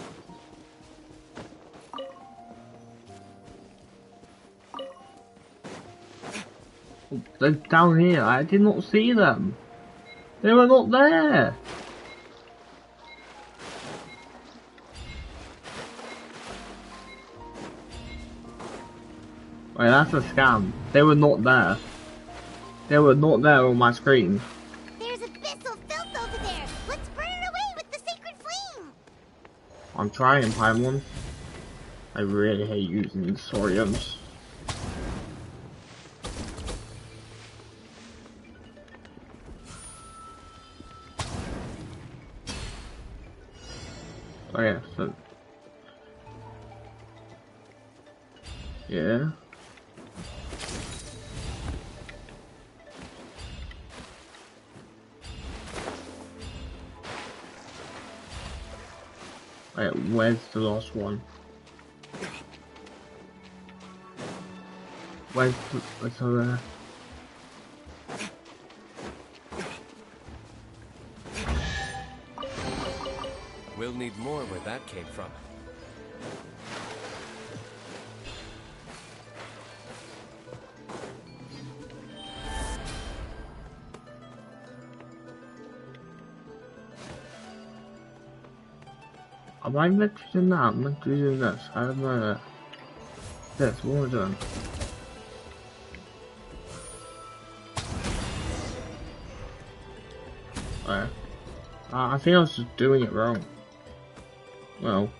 They're down here, I did not see them. They were not there. Wait, that's a scam. They were not there. They were not there on my screen. There's abyssal filth over there. Let's burn it away with the sacred flame. I'm trying, Paimon. I really hate using these saurians. Oh yeah, so... yeah. Wait, where's the last one? What's over there? We'll need more where that came from. Am I meant to do that? I'm meant to do this. I don't know that. This, what am I doing? Alright. I think I was just doing it wrong. Well.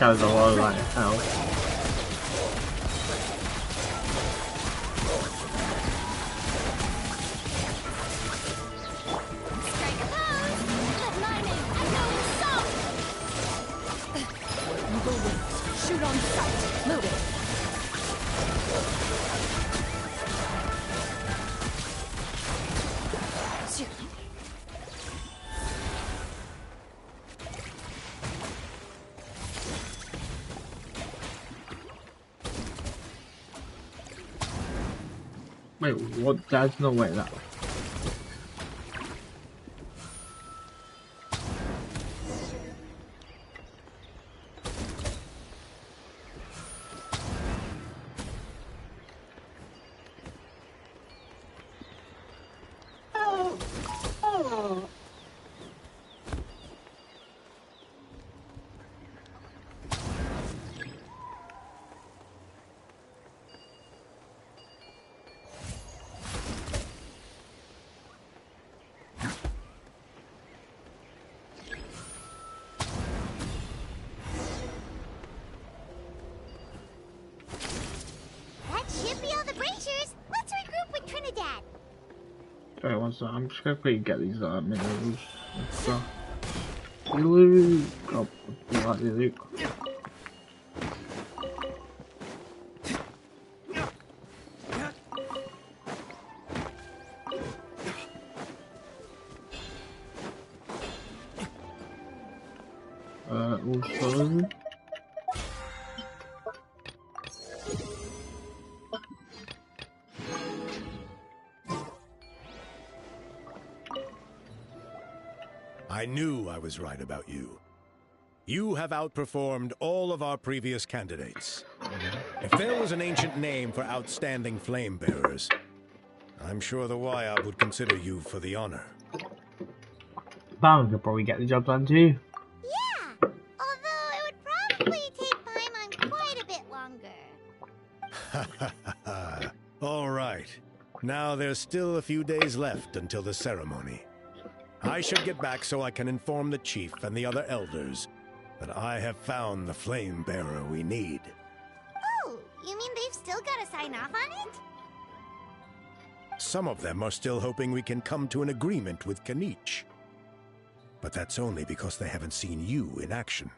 That was a lot of like hell. Strike a pose! Let mine in! I know it's so! Eagle wings. Shoot on sight. Loaded. Wait, what? There's no way that way. Wait, one second. I'm just gonna quickly get these minerals and stuff. Luke! Oh, bloody Luke. Also... I knew I was right about you. You have outperformed all of our previous candidates. If there was an ancient name for outstanding flame bearers, I'm sure the Wyab would consider you for the honor. Baron could probably get the job done too. Yeah, although it would probably take Paimon quite a bit longer. All right. Now there's still a few days left until the ceremony. I should get back so I can inform the chief and the other elders that I have found the flame bearer we need. Oh, you mean they've still got to sign off on it? Some of them are still hoping we can come to an agreement with Kanich. But that's only because they haven't seen you in action.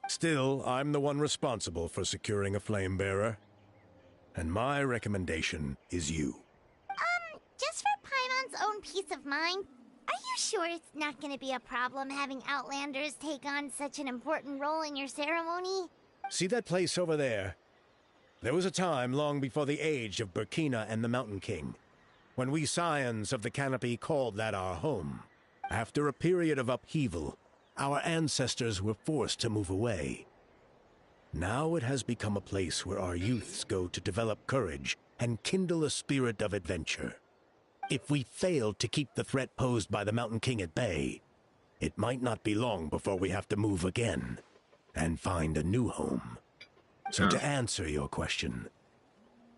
Still, I'm the one responsible for securing a flame bearer. And my recommendation is you. Just for Paimon's own peace of mind, are you sure it's not going to be a problem having Outlanders take on such an important role in your ceremony? See that place over there? There was a time long before the age of Burkina and the Mountain King, when we Scions of the Canopy called that our home. After a period of upheaval, our ancestors were forced to move away. Now it has become a place where our youths go to develop courage and kindle a spirit of adventure. If we failed to keep the threat posed by the Mountain King at bay, it might not be long before we have to move again and find a new home. So to answer your question,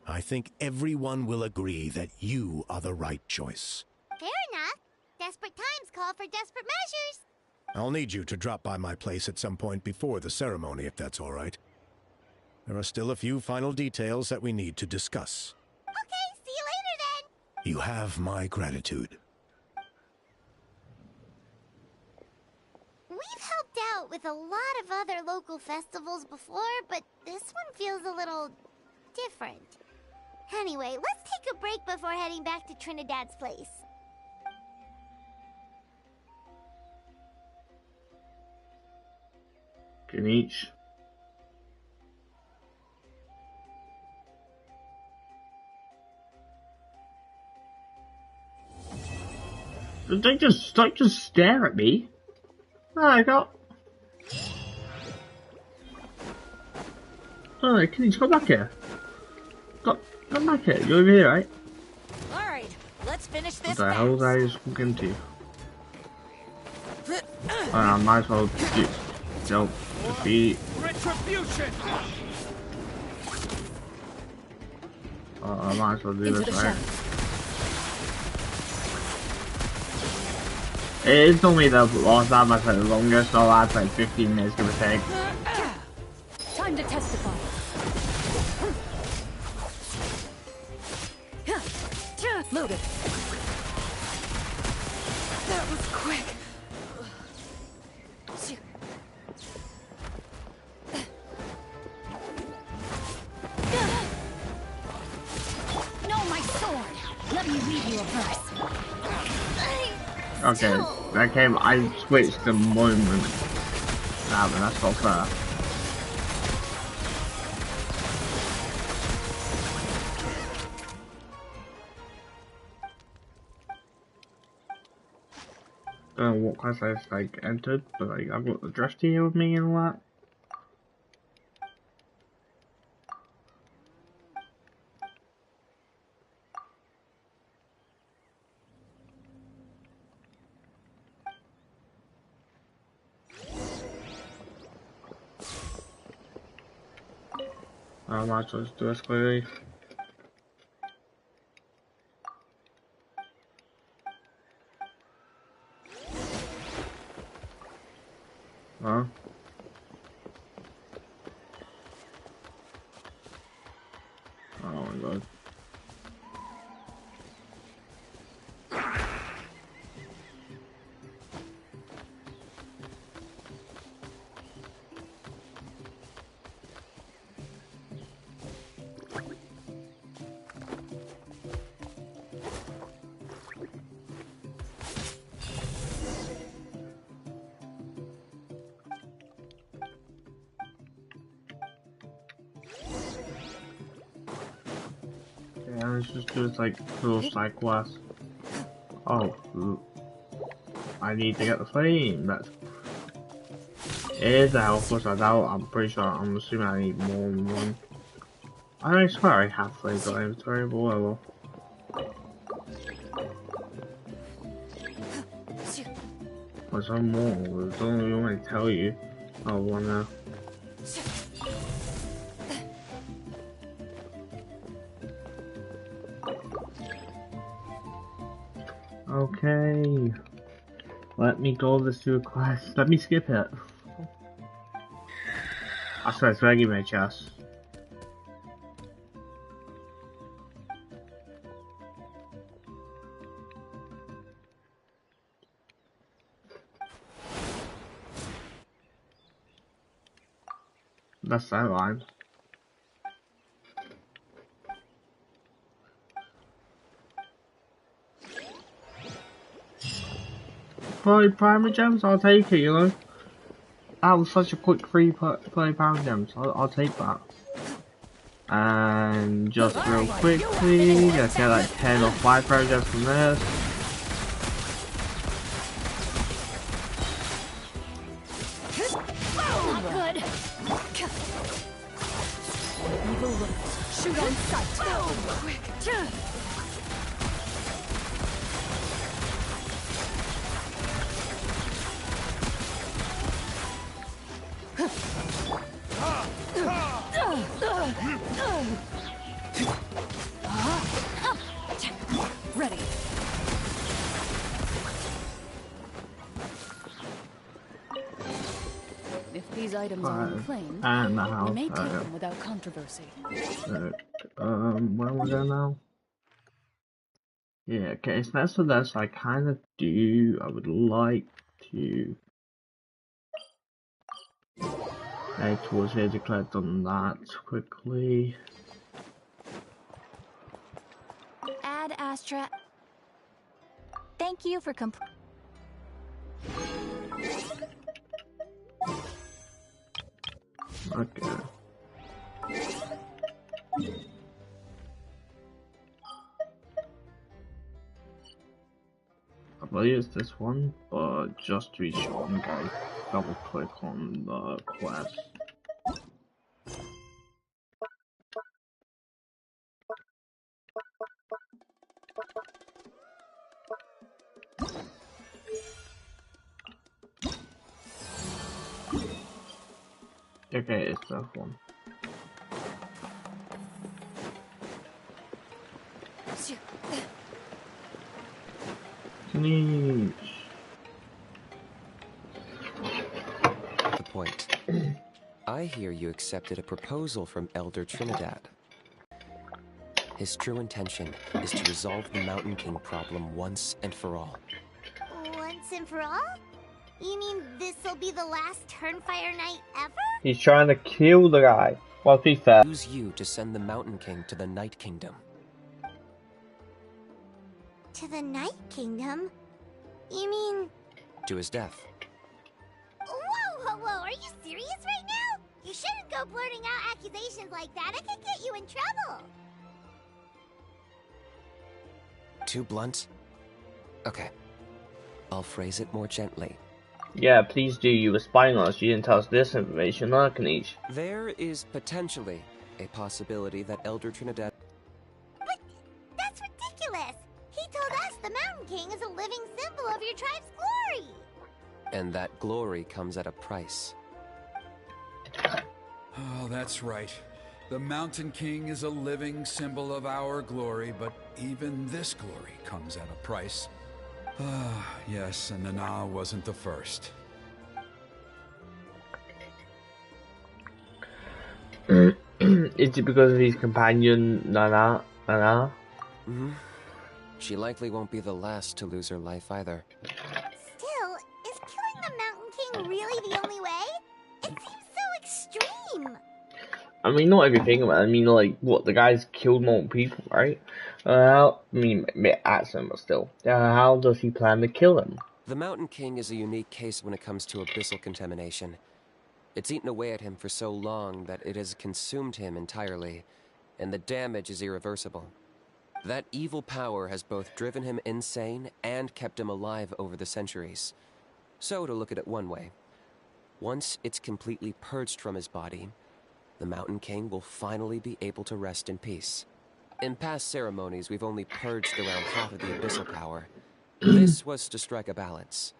I think everyone will agree that you are the right choice. Fair enough. Desperate times call for desperate measures. I'll need you to drop by my place at some point before the ceremony, if that's all right. There are still a few final details that we need to discuss. Okay, see you later then. You have my gratitude. We've helped out with a lot of other local festivals before, but this one feels a little different. Anyway, let's take a break before heading back to Trinidad's place. Kanich. They just stare at me. Oh, I got. Oh, Kanich, come back here. Come back here. You're over here, right? Alright, let's finish this. What the hell was I just walking into? I might as well just jump. Defeat. Retribution. I might as well do this, right? It told me the last time I said longer, so that's like 15 minutes give or take. Time to testify. Loaded. That was quick. No, my sword. Let me read you a verse. Okay, that came. I switched the moment. Nah, but that's not fair. Don't know what class I like entered, but like I've got the dress here with me and all that. I might as well just do this quickly. Huh? Oh my god. Yeah, let's just do this like little side quest. Oh, I need to get the flame. That's it is a health plus I doubt. I'm pretty sure. I'm assuming I need more than one. I swear I have flames on inventory, but whatever. There's some more. I don't even want to tell you. Oh, one there. Okay. Let me go over this to a quest. Let me skip it. I swear it's ready, my chest. That's that line. Play primer gems, I'll take it, you know. That was such a quick free play pound gems. I'll take that. And just real quickly, let's get like 10 or 5 pound gems from this. Not good. Evil looks. Shoot on sight. Quick. Ready. If these items are unclaimed, And the you house. may take them without controversy. Where am I going now? Yeah, okay, so that's for this. I kind of do. I would like to head towards here to collect on that quickly. Add Astra. Thank you for Okay. I believe it's this one, but just to be sure, I'm gonna double click on the quest. Okay, it's that one. Neat. The point. I hear you accepted a proposal from Elder Trinidad. His true intention is to resolve the Mountain King problem once and for all. Once and for all? You mean this'll be the last Turnfire night ever? He's trying to kill the guy. Well, to be fair. Use you to send the Mountain King to the Night Kingdom. To the Night Kingdom? You mean... To his death. Whoa, are you serious right now? You shouldn't go blurting out accusations like that. It could get you in trouble. Too blunt? Okay. I'll phrase it more gently. Yeah, please do. You were spying on us. You didn't tell us this information, Arcanish. There is potentially a possibility that Elder Trinidad... But that's ridiculous. He told us the Mountain King is a living symbol of your tribe's glory. And that glory comes at a price. Oh, that's right. The Mountain King is a living symbol of our glory, but even this glory comes at a price. Ah, yes, and Nana wasn't the first. Is it because of his companion, Nana? Mm-hmm. She likely won't be the last to lose her life either. Still, is killing the Mountain King really the only way? It seems so extreme. I mean, not everything, but I mean, like, what, the guy's killed more people, right? I mean, at some, but still. How does he plan to kill him? The Mountain King is a unique case when it comes to abyssal contamination. It's eaten away at him for so long that it has consumed him entirely, and the damage is irreversible. That evil power has both driven him insane and kept him alive over the centuries. So, to look at it one way, once it's completely purged from his body, the Mountain King will finally be able to rest in peace. In past ceremonies, we've only purged around half of the abyssal power. This was to strike a balance.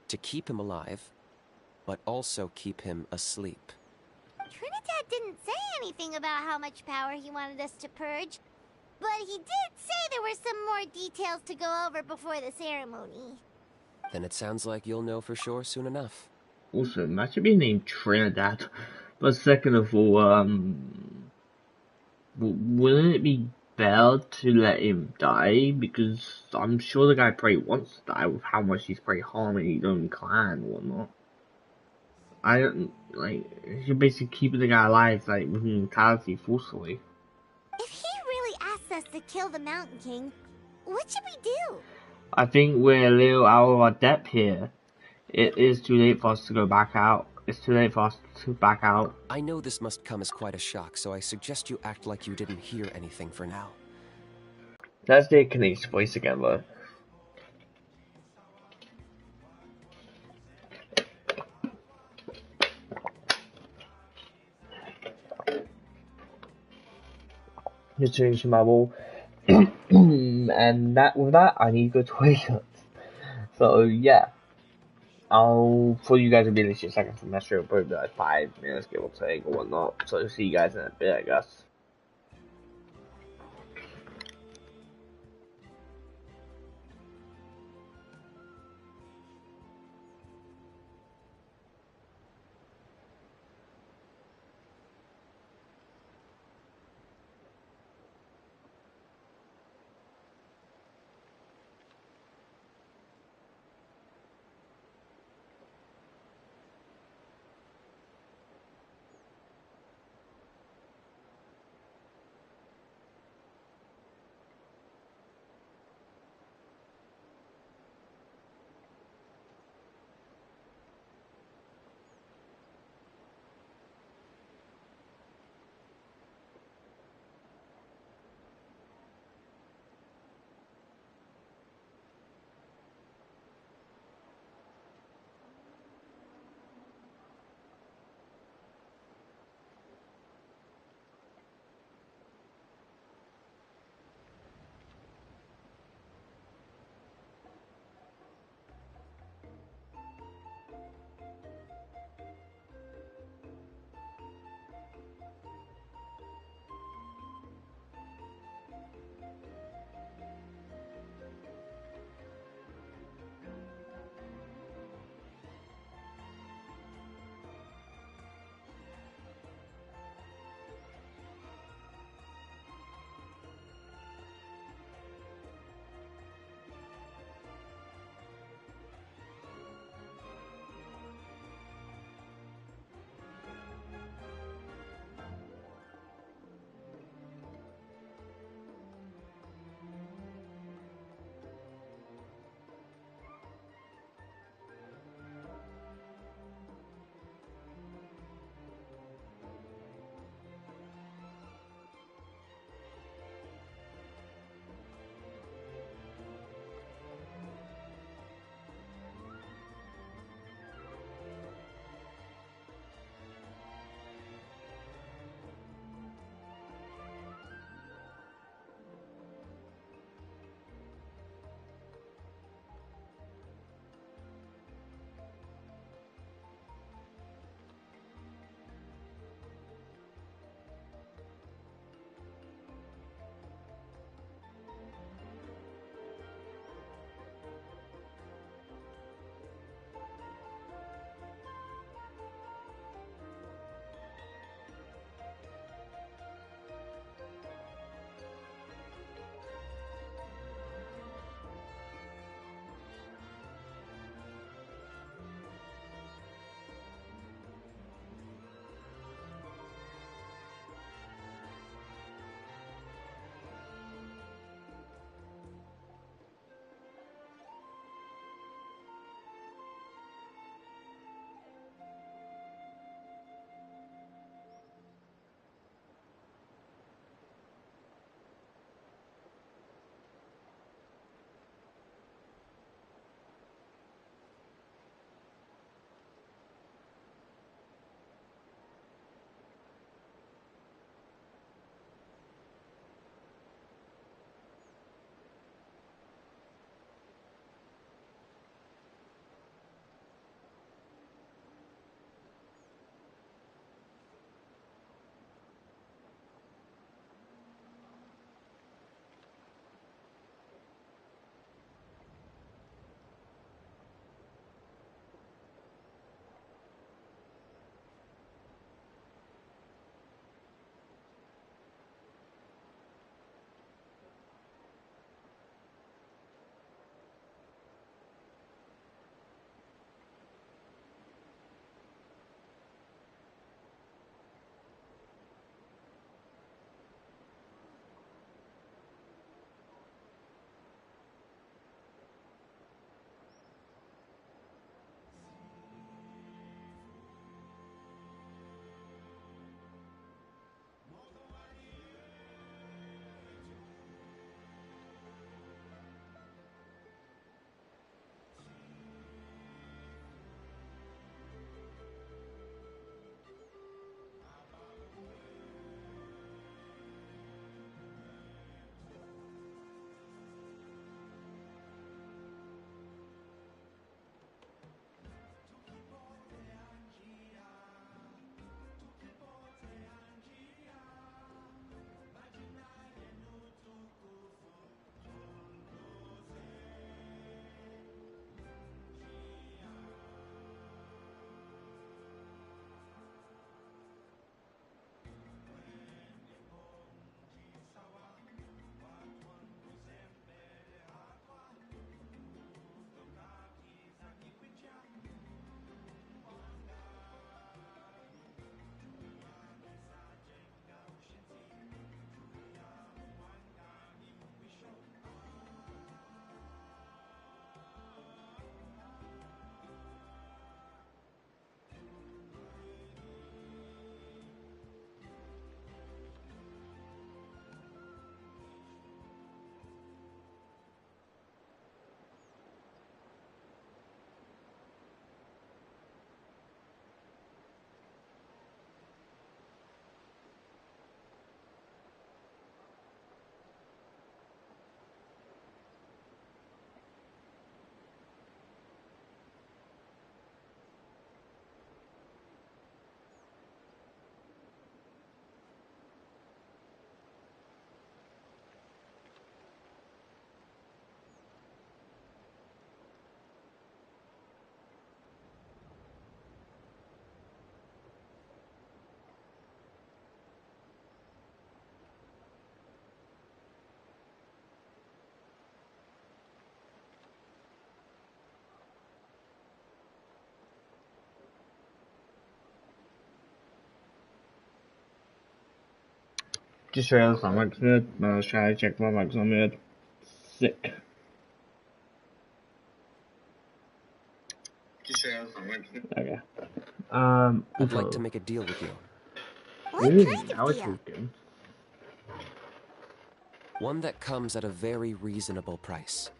To keep him alive, but also keep him asleep. Trinidad didn't say anything about how much power he wanted us to purge, but he did say there were some more details to go over before the ceremony. Then it sounds like you'll know for sure soon enough. Also, imagine being named Trinidad. But second of all, wouldn't it be better to let him die? Because I'm sure the guy probably wants to die with how much he's probably harming his own clan or whatnot. I don't, like, you're basically keeping the guy alive, like, with mentality forcefully. If he really asks us to kill the Mountain King, what should we do? I think we're a little out of our depth here. It is too late for us to go back out. It's too late for us to back out. I know this must come as quite a shock, so I suggest you act like you didn't hear anything for now. Let's do a Canadian voice again, though. Just changing my wall. And with that, I need to go to toilet. So, yeah. For you guys to be in a second from that show, probably like 5 minutes, give or take, or whatnot. So, see you guys in a bit, I guess. Just realized my mic's muted. I was trying to check my mic's not muted. Sick. Okay. I'd like to make a deal with you. What Ooh, kind now of we're deal? talking. One that comes at a very reasonable price.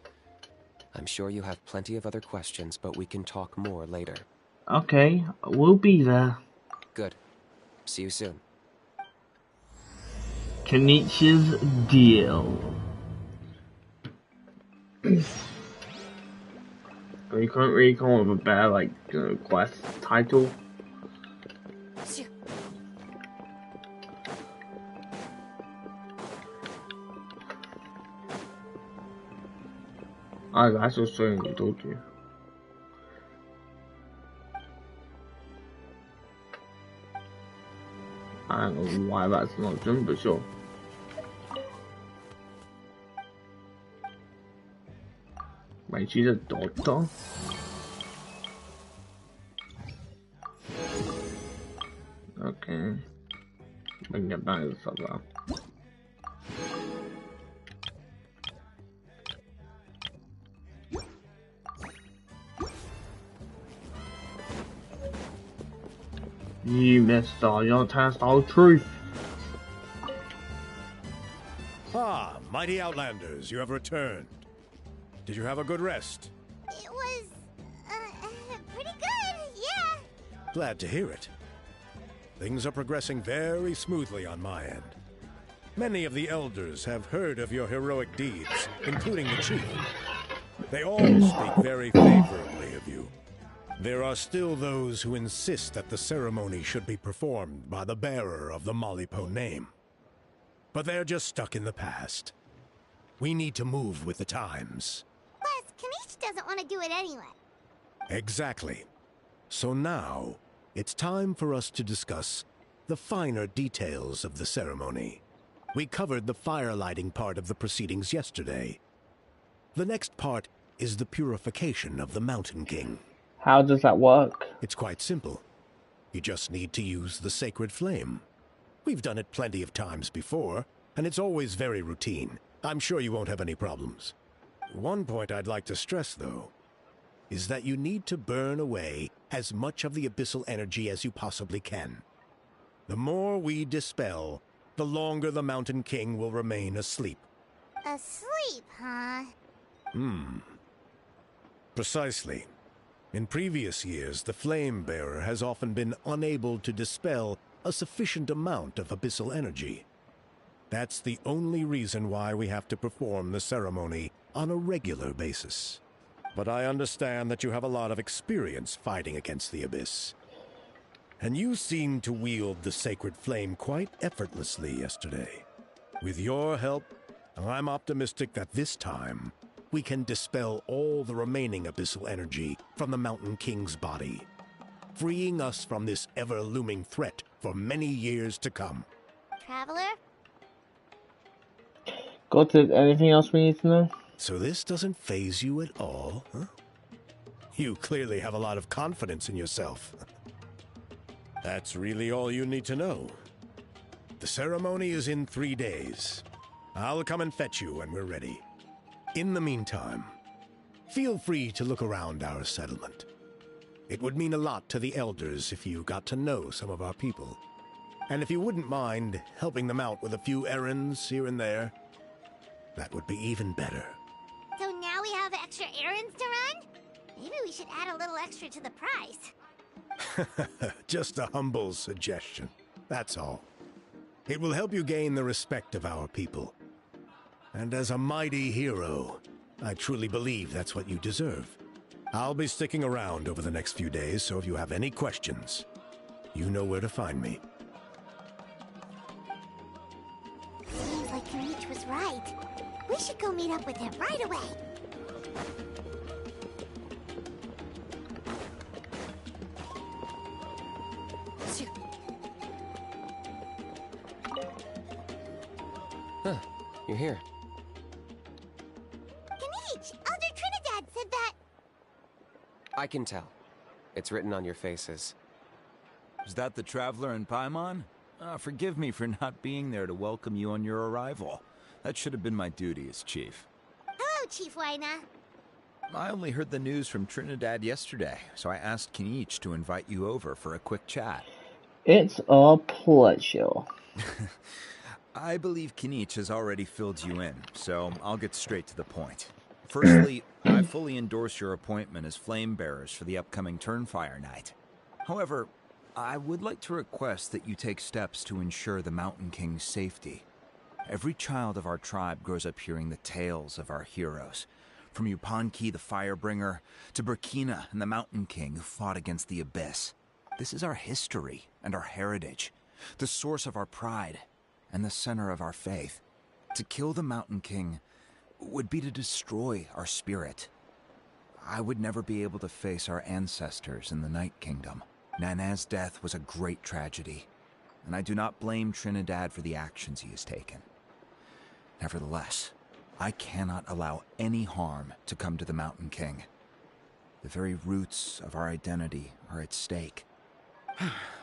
I'm sure you have plenty of other questions, but we can talk more later. Okay, we'll be there. Good. See you soon. Kenichi's deal. You can't really come up with a better, like, quest title. Oh, that's what I told you. I don't know why that's not done, but sure. Wait, she's a doctor? Okay. I can get back to the subway. You missed all your test all truth. Ah, mighty Outlanders, you have returned. Did you have a good rest? It was, pretty good, yeah. Glad to hear it. Things are progressing very smoothly on my end. Many of the elders have heard of your heroic deeds, including the chief. They all speak very favorably of you. There are still those who insist that the ceremony should be performed by the bearer of the Malipo name. But they're just stuck in the past. We need to move with the times. Plus, Kanish doesn't want to do it anyway. Exactly. So now, it's time for us to discuss the finer details of the ceremony. We covered the fire lighting part of the proceedings yesterday. The next part is the purification of the Mountain King. How does that work? It's quite simple. You just need to use the sacred flame. We've done it plenty of times before, and it's always very routine. I'm sure you won't have any problems. One point I'd like to stress, though, is that you need to burn away as much of the abyssal energy as you possibly can. The more we dispel, the longer the Mountain King will remain asleep. Asleep, huh? Precisely. In previous years, the Flame Bearer has often been unable to dispel a sufficient amount of abyssal energy. That's the only reason why we have to perform the ceremony on a regular basis. But I understand that you have a lot of experience fighting against the Abyss. And you seemed to wield the sacred flame quite effortlessly yesterday. With your help, I'm optimistic that this time we can dispel all the remaining abyssal energy from the Mountain King's body, freeing us from this ever-looming threat for many years to come. Traveler? Got it? Anything else we need to know? So this doesn't faze you at all, huh? You clearly have a lot of confidence in yourself. That's really all you need to know. The ceremony is in 3 days. I'll come and fetch you when we're ready. In the meantime, feel free to look around our settlement. It would mean a lot to the elders if you got to know some of our people. And if you wouldn't mind helping them out with a few errands here and there, that would be even better. So now we have extra errands to run? Maybe we should add a little extra to the price. Just a humble suggestion, that's all. It will help you gain the respect of our people. And as a mighty hero, I truly believe that's what you deserve. I'll be sticking around over the next few days, so if you have any questions, you know where to find me. Seems like Kamich was right. We should go meet up with him right away. Huh, you're here. Kamich, Elder Trinidad said that... I can tell. It's written on your faces. Is that the Traveler and Paimon? Forgive me for not being there to welcome you on your arrival. That should have been my duty as chief. Hello, Chief Waina. I only heard the news from Trinidad yesterday, so I asked Kenichi to invite you over for a quick chat. It's a pleasure. I believe Kenichi has already filled you in, so I'll get straight to the point. Firstly, I fully endorse your appointment as flame bearers for the upcoming Turnfire Night. However, I would like to request that you take steps to ensure the Mountain King's safety. Every child of our tribe grows up hearing the tales of our heroes, from Yupanqui the Firebringer to Burkina and the Mountain King who fought against the Abyss. This is our history and our heritage, the source of our pride and the center of our faith. To kill the Mountain King would be to destroy our spirit. I would never be able to face our ancestors in the Night Kingdom. Nana's death was a great tragedy, and I do not blame Trinidad for the actions he has taken. Nevertheless, I cannot allow any harm to come to the Mountain King. The very roots of our identity are at stake.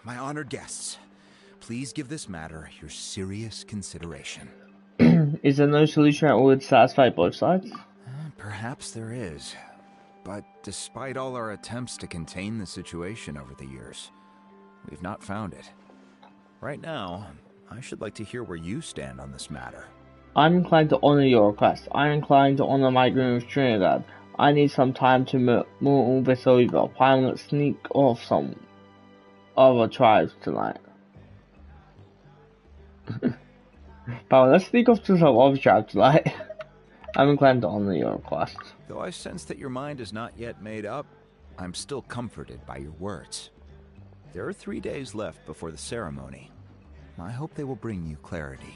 My honored guests, please give this matter your serious consideration. Is there no solution that would satisfy both sides? Perhaps there is. But despite all our attempts to contain the situation over the years, we've not found it. Right now, I should like to hear where you stand on this matter. I'm inclined to honor your request. I'm inclined to honor my agreement with Trinidad. I need some time to mull all this over. Plan to sneak off some other tribes tonight. But let's sneak off to some other tribes tonight. I'm inclined to honor your request. Though I sense that your mind is not yet made up, I'm still comforted by your words. There are 3 days left before the ceremony. I hope they will bring you clarity.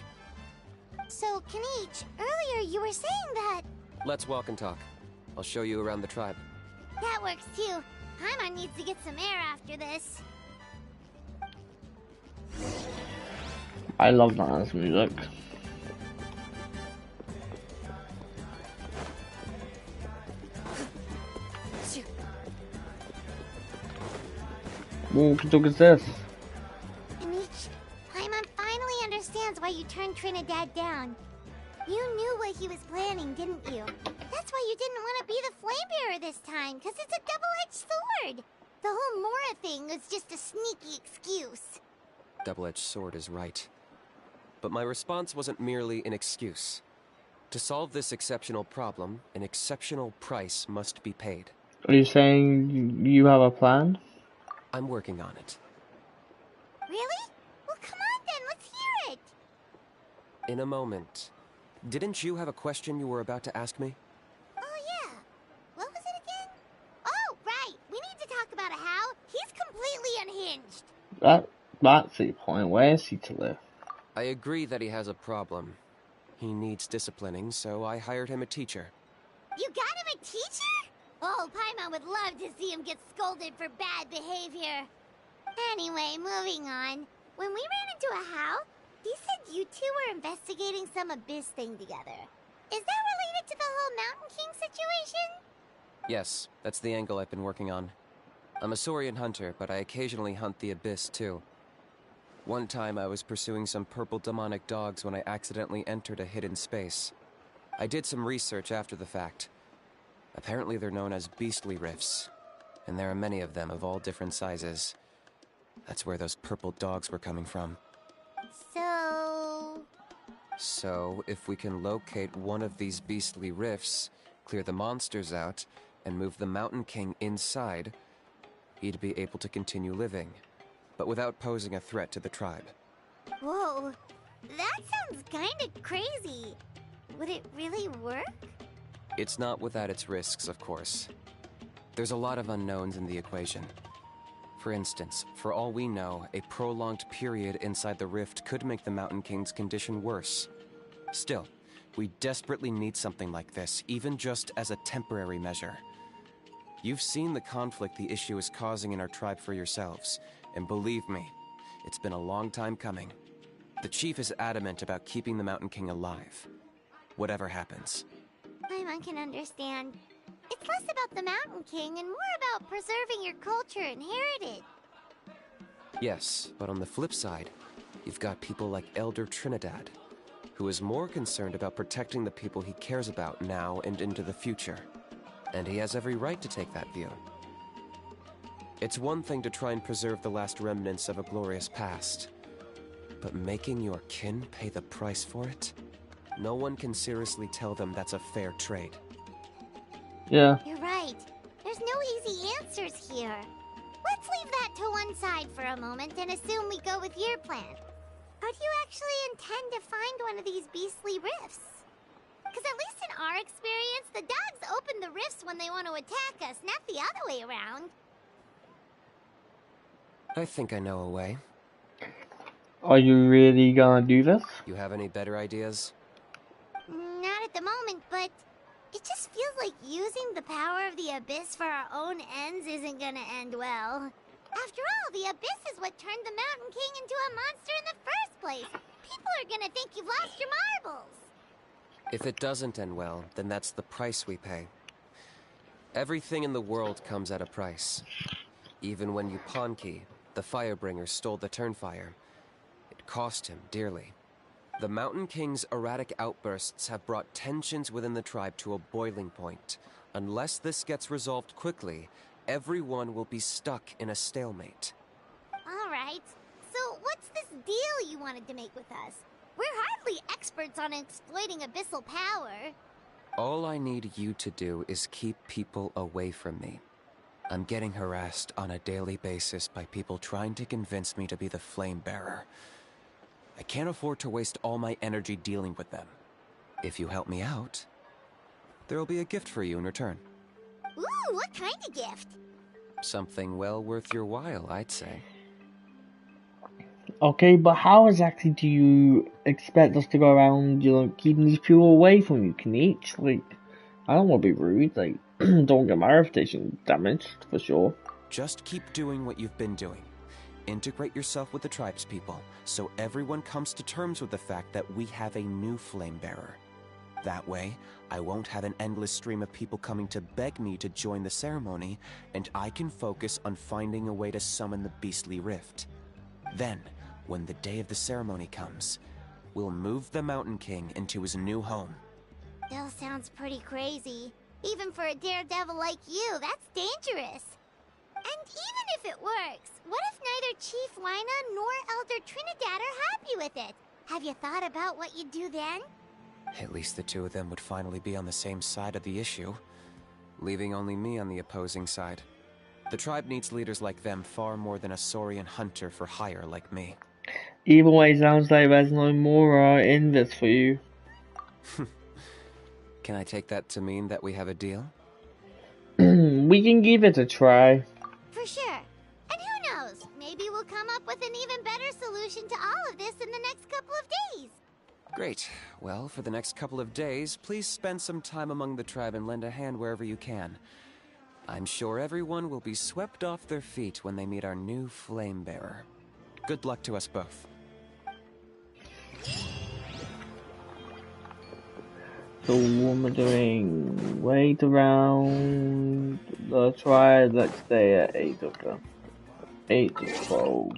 So, Kenichi, earlier you were saying that... Let's walk and talk. I'll show you around the tribe. That works too. Paimon needs to get some air after this. I love dance music. What talk is this? Kenichi, Paimon finally understands why you turned Trinidad down. You knew what he was planning, didn't you? That's why you didn't want to be the flame bearer this time, because it's a double-edged sword. The whole Mora thing was just a sneaky excuse. Double-edged sword is right. But my response wasn't merely an excuse. To solve this exceptional problem, an exceptional price must be paid. Are you saying you have a plan? I'm working on it. Really? Well, come on then, let's hear it! In a moment. Didn't you have a question you were about to ask me? Oh yeah. What was it again? Oh, right! We need to talk about Hal. He's completely unhinged. That's the point. Where is he to live? I agree that he has a problem. He needs disciplining, so I hired him a teacher. You got him a teacher? Oh, Paimon would love to see him get scolded for bad behavior. Anyway, moving on. When we ran into a Hal, he said you two were investigating some Abyss thing together. Is that related to the whole Mountain King situation? Yes, that's the angle I've been working on. I'm a Saurian hunter, but I occasionally hunt the Abyss too. One time I was pursuing some purple demonic dogs when I accidentally entered a hidden space. I did some research after the fact. Apparently they're known as beastly rifts, and there are many of them of all different sizes. That's where those purple dogs were coming from. So, if we can locate one of these beastly rifts, clear the monsters out, and move the Mountain King inside, he'd be able to continue living, but without posing a threat to the tribe. Whoa, that sounds kinda crazy. Would it really work? It's not without its risks, of course. There's a lot of unknowns in the equation. For instance, for all we know, a prolonged period inside the rift could make the Mountain King's condition worse. Still, we desperately need something like this, even just as a temporary measure. You've seen the conflict the issue is causing in our tribe for yourselves, and believe me, it's been a long time coming. The chief is adamant about keeping the Mountain King alive, whatever happens. Paimon can understand. It's less about the Mountain King and more about preserving your culture and heritage. Yes, but on the flip side, You've got people like Elder Trinidad, who is more concerned about protecting the people he cares about now and into the future. And he has every right to take that view. It's one thing to try and preserve the last remnants of a glorious past, but making your kin pay the price for it? No one can seriously tell them that's a fair trade. Yeah. You're right. There's no easy answers here. Let's leave that to one side for a moment and assume we go with your plan. How do you actually intend to find one of these beastly rifts? Because at least in our experience, the dogs open the rifts when they want to attack us, not the other way around. I think I know a way. Are you really gonna do this? You have any better ideas? Not at the moment, but it just feels like using the power of the Abyss for our own ends isn't gonna end well. After all, the Abyss is what turned the Mountain King into a monster in the first place. People are gonna think you've lost your marbles. If it doesn't end well, then that's the price we pay. Everything in the world comes at a price. Even when Yupanqui, the Firebringer, stole the Turnfire, it cost him dearly. The Mountain King's erratic outbursts have brought tensions within the tribe to a boiling point. Unless this gets resolved quickly, everyone will be stuck in a stalemate. Alright, so what's this deal you wanted to make with us? We're hardly experts on exploiting abyssal power. All I need you to do is keep people away from me. I'm getting harassed on a daily basis by people trying to convince me to be the Flame Bearer. I can't afford to waste all my energy dealing with them. If you help me out, there'll be a gift for you in return. Ooh, what kind of gift? Something well worth your while, I'd say. Okay, but how exactly do you expect us to go around, keeping these people away from you, Kenichi? Like, I don't want to be rude, like, don't get my reputation damaged, for sure. Just keep doing what you've been doing. Integrate yourself with the tribespeople, so everyone comes to terms with the fact that we have a new Flame Bearer. That way, I won't have an endless stream of people coming to beg me to join the ceremony, and I can focus on finding a way to summon the Beastly Rift. Then, when the day of the ceremony comes, we'll move the Mountain King into his new home. Still sounds pretty crazy. Even for a daredevil like you, that's dangerous. And even if it works, what if neither Chief Lina nor Elder Trinidad are happy with it? Have you thought about what you'd do then? At least the two of them would finally be on the same side of the issue, leaving only me on the opposing side. The tribe needs leaders like them far more than a Saurian hunter for hire like me. Either way, sounds like there's no more in this for you. Can I take that to mean that we have a deal? We can give it a try. For sure. And who knows, maybe we'll come up with an even better solution to all of this in the next couple of days. Great. Well, for the next couple of days, please spend some time among the tribe and lend a hand wherever you can. I'm sure everyone will be swept off their feet when they meet our new Flame Bearer. Good luck to us both. So what am I doing? Wait around the tribe. Let's stay at 8 of them. 8 to 12.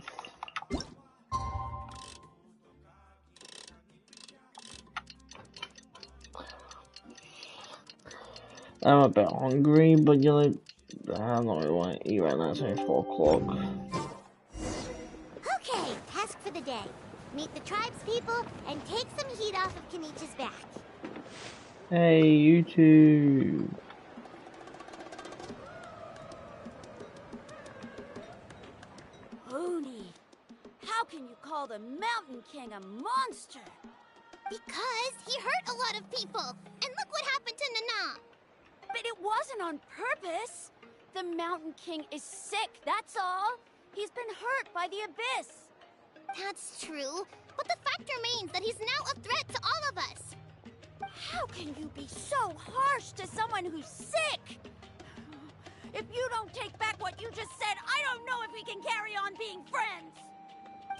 I'm a bit hungry, but I don't really want to eat right now. It's only 4 o'clock. Okay, task for the day. Meet the tribespeople and take some heat off of Kenichi's back. Hey, you two. Oni, how can you call the Mountain King a monster? Because he hurt a lot of people. And look what happened to Nana. But it wasn't on purpose. The Mountain King is sick, that's all. He's been hurt by the Abyss. That's true. But the fact remains that he's now a threat to all of us. How can you be so harsh to someone who's sick? If you don't take back what you just said, I don't know if we can carry on being friends.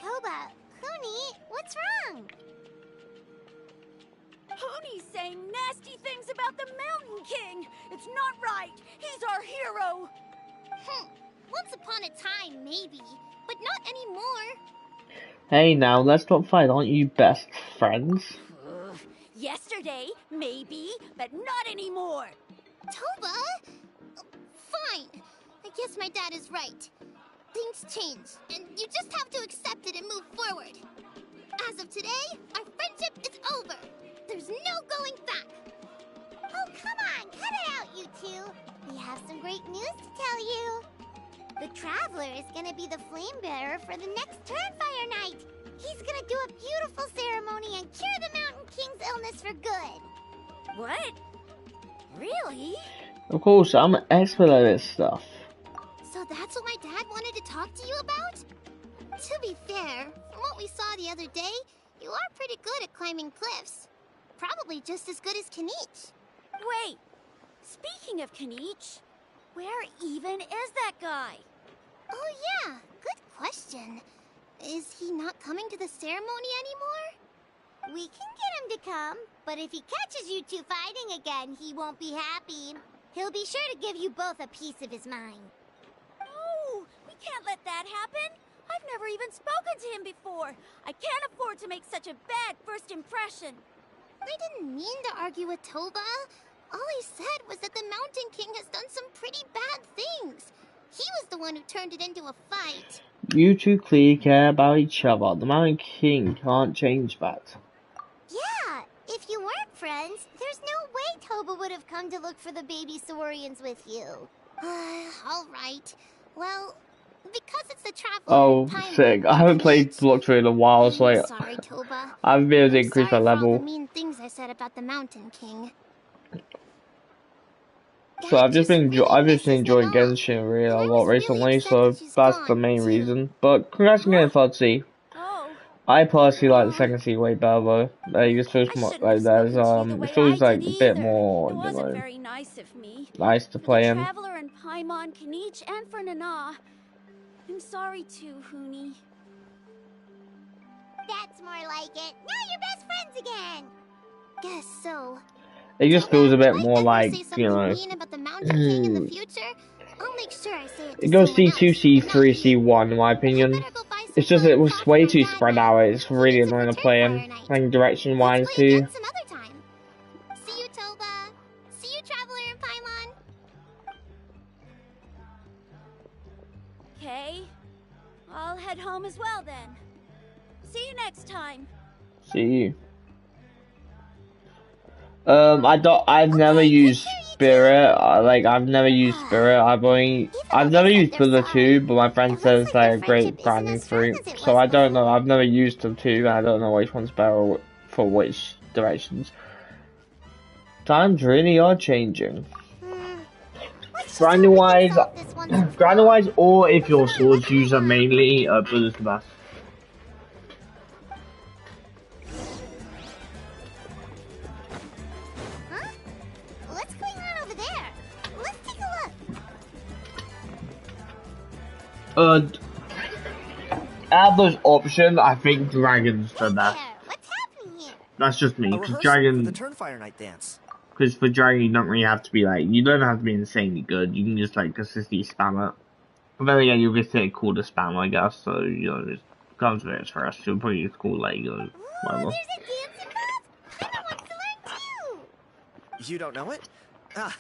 Toba, Kuni, what's wrong? Huni's saying nasty things about the Mountain King. It's not right. He's our hero. Once upon a time, maybe. But not anymore. Hey now, let's not fight. Aren't you best friends? Ugh. Yesterday, maybe, but not anymore. Toba? Fine. I guess my dad is right. Things change, and you just have to accept it and move forward. As of today, our friendship is over. There's no going back. Oh, come on, cut it out, you two. We have some great news to tell you. The Traveler is gonna be the flame bearer for the next Turnfire Night. He's gonna do a beautiful ceremony and cure the Mountain King's illness for good. What? Really? Of course, I'm an expert at this stuff. So that's what my dad wanted to talk to you about? To be fair, from what we saw the other day, you are pretty good at climbing cliffs. Probably just as good as Kanich. Wait. Speaking of Kanich, where even is that guy? Oh yeah, good question. Is he not coming to the ceremony anymore? We can get him to come, but if he catches you two fighting again, he won't be happy. He'll be sure to give you both a piece of his mind. No, we can't let that happen. I've never even spoken to him before. I can't afford to make such a bad first impression. I didn't mean to argue with Toba. All I said was that the Mountain King has done some pretty bad things. He was the one who turned it into a fight. You two clearly care about each other. The Mountain King can't change that. Yeah, if you weren't friends, there's no way Toba would have come to look for the baby Saurians with you. All right. Well, because it's the Traveler Oh, time sick. I haven't played Block 3 in a while, so I'm sorry, Toba. I haven't been able to I'm increase my sorry for all level. the mean things I said about the Mountain King. So I've just been enjoying Nana. Genshin really a And I lot was really recently, upset so that she's that's the gone, main too. reason. But congrats on getting Fudsy. Oh, I personally like the second sequel way better though. It just feels I more shouldn't like have spoken to you the it way I feels like did a bit either. more, It you wasn't know, very nice of me. nice to For play the in. Traveler and Paimon, Kanich, and for Nana. I'm sorry too, Huni. That's more like it. Now you're best friends again. Guess so. It just Toba, feels a bit if I more ever like, say you something know, mean about the Mountain King in the future, I'll make sure I say it to it goes someone C2, else, C3, not you. C1 in my I opinion. better go buy some It's just food it and was coffee way for too Dad spread now. out. It's He really needs it annoying for to play in, Turnfire Night. like direction Let's wise play too. again some other time. See you, Toba. See you, Traveler and Paimon. Okay. I'll head home as well then. See you next time. See you. I've never used Spirit. I've never used Spirit. I've never used Builder 2, but my friend says they're a great branding fruit. So I don't know. I've never used them too, and I don't know which one's better for which directions. Times really are changing. Grinding wise, or if your swords user mainly, Builder's the best. What's going on over there? Let's take a look. Out of those options, I think Dragon's the best. What's happening here? That's just me, A because rehearsal for the Dragon, Turnfire Night dance. because for Dragon you don't really have to be you don't have to be insanely good, you can just consistently spam it. But then again, you'll just say cool to spam, I guess, so, you know, it comes with it first, you'll probably just cool, whatever. Ooh, there's a dance involved? Paimon wants to learn too! You don't know it? Ah,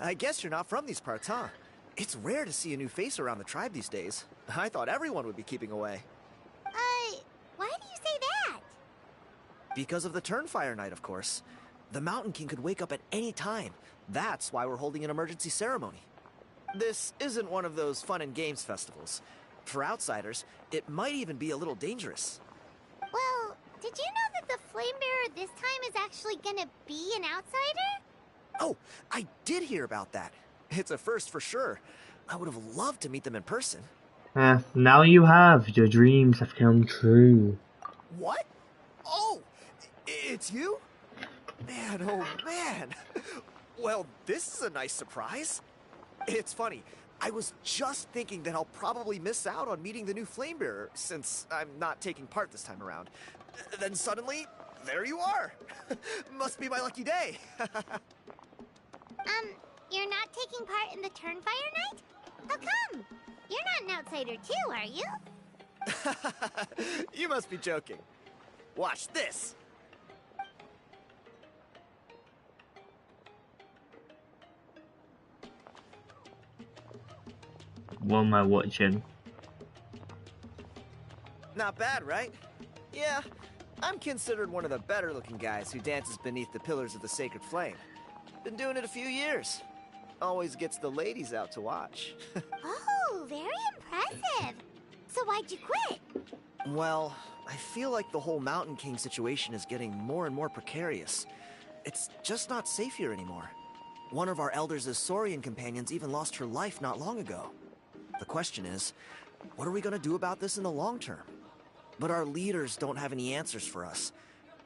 I guess you're not from these parts, huh? It's rare to see a new face around the tribe these days. I thought everyone would be keeping away. Why do you say that? Because of the Turnfire Night, of course. The Mountain King could wake up at any time. That's why we're holding an emergency ceremony. This isn't one of those fun and games festivals. For outsiders, it might even be a little dangerous. Well, did you know that the Flame Bearer this time is actually gonna be an outsider? Oh, I did hear about that. It's a first for sure. I would have loved to meet them in person. Now you have, your dreams have come true. What? Oh, it's you? Man, oh man. Well, this is a nice surprise. It's funny, I was just thinking that I'll probably miss out on meeting the new Flamebearer since I'm not taking part this time around. Then suddenly, there you are. Must be my lucky day. You're not taking part in the Turnfire Night? How come? You're not an outsider too, are you? You must be joking. Watch this. What am I watching? Not bad, right? Yeah, I'm considered one of the better looking guys who dances beneath the pillars of the sacred flame. Been doing it a few years. Always gets the ladies out to watch. Oh, very impressive. So why'd you quit? Well, I feel like the whole Mountain King situation is getting more and more precarious. It's just not safe here anymore. One of our elders' Saurian companions even lost her life not long ago. The question is, what are we gonna do about this in the long term? But our leaders don't have any answers for us.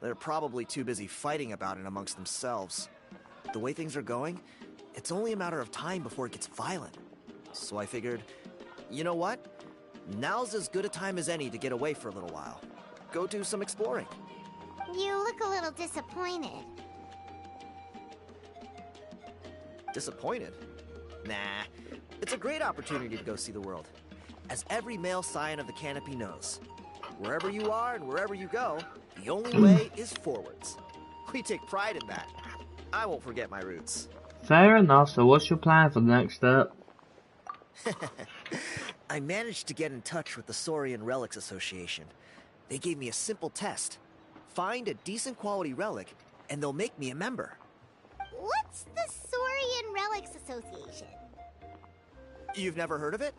They're probably too busy fighting about it amongst themselves. The way things are going, it's only a matter of time before it gets violent. So I figured, you know what? Now's as good a time as any to get away for a little while. Go do some exploring. You look a little disappointed. Disappointed? Nah, it's a great opportunity to go see the world. As every male scion of the canopy knows, wherever you are and wherever you go, the only way is forwards. We take pride in that. I won't forget my roots. Fair enough, so what's your plan for the next step? I managed to get in touch with the Saurian Relics Association. They gave me a simple test. Find a decent quality relic, and they'll make me a member. What's the Saurian Relics Association? You've never heard of it?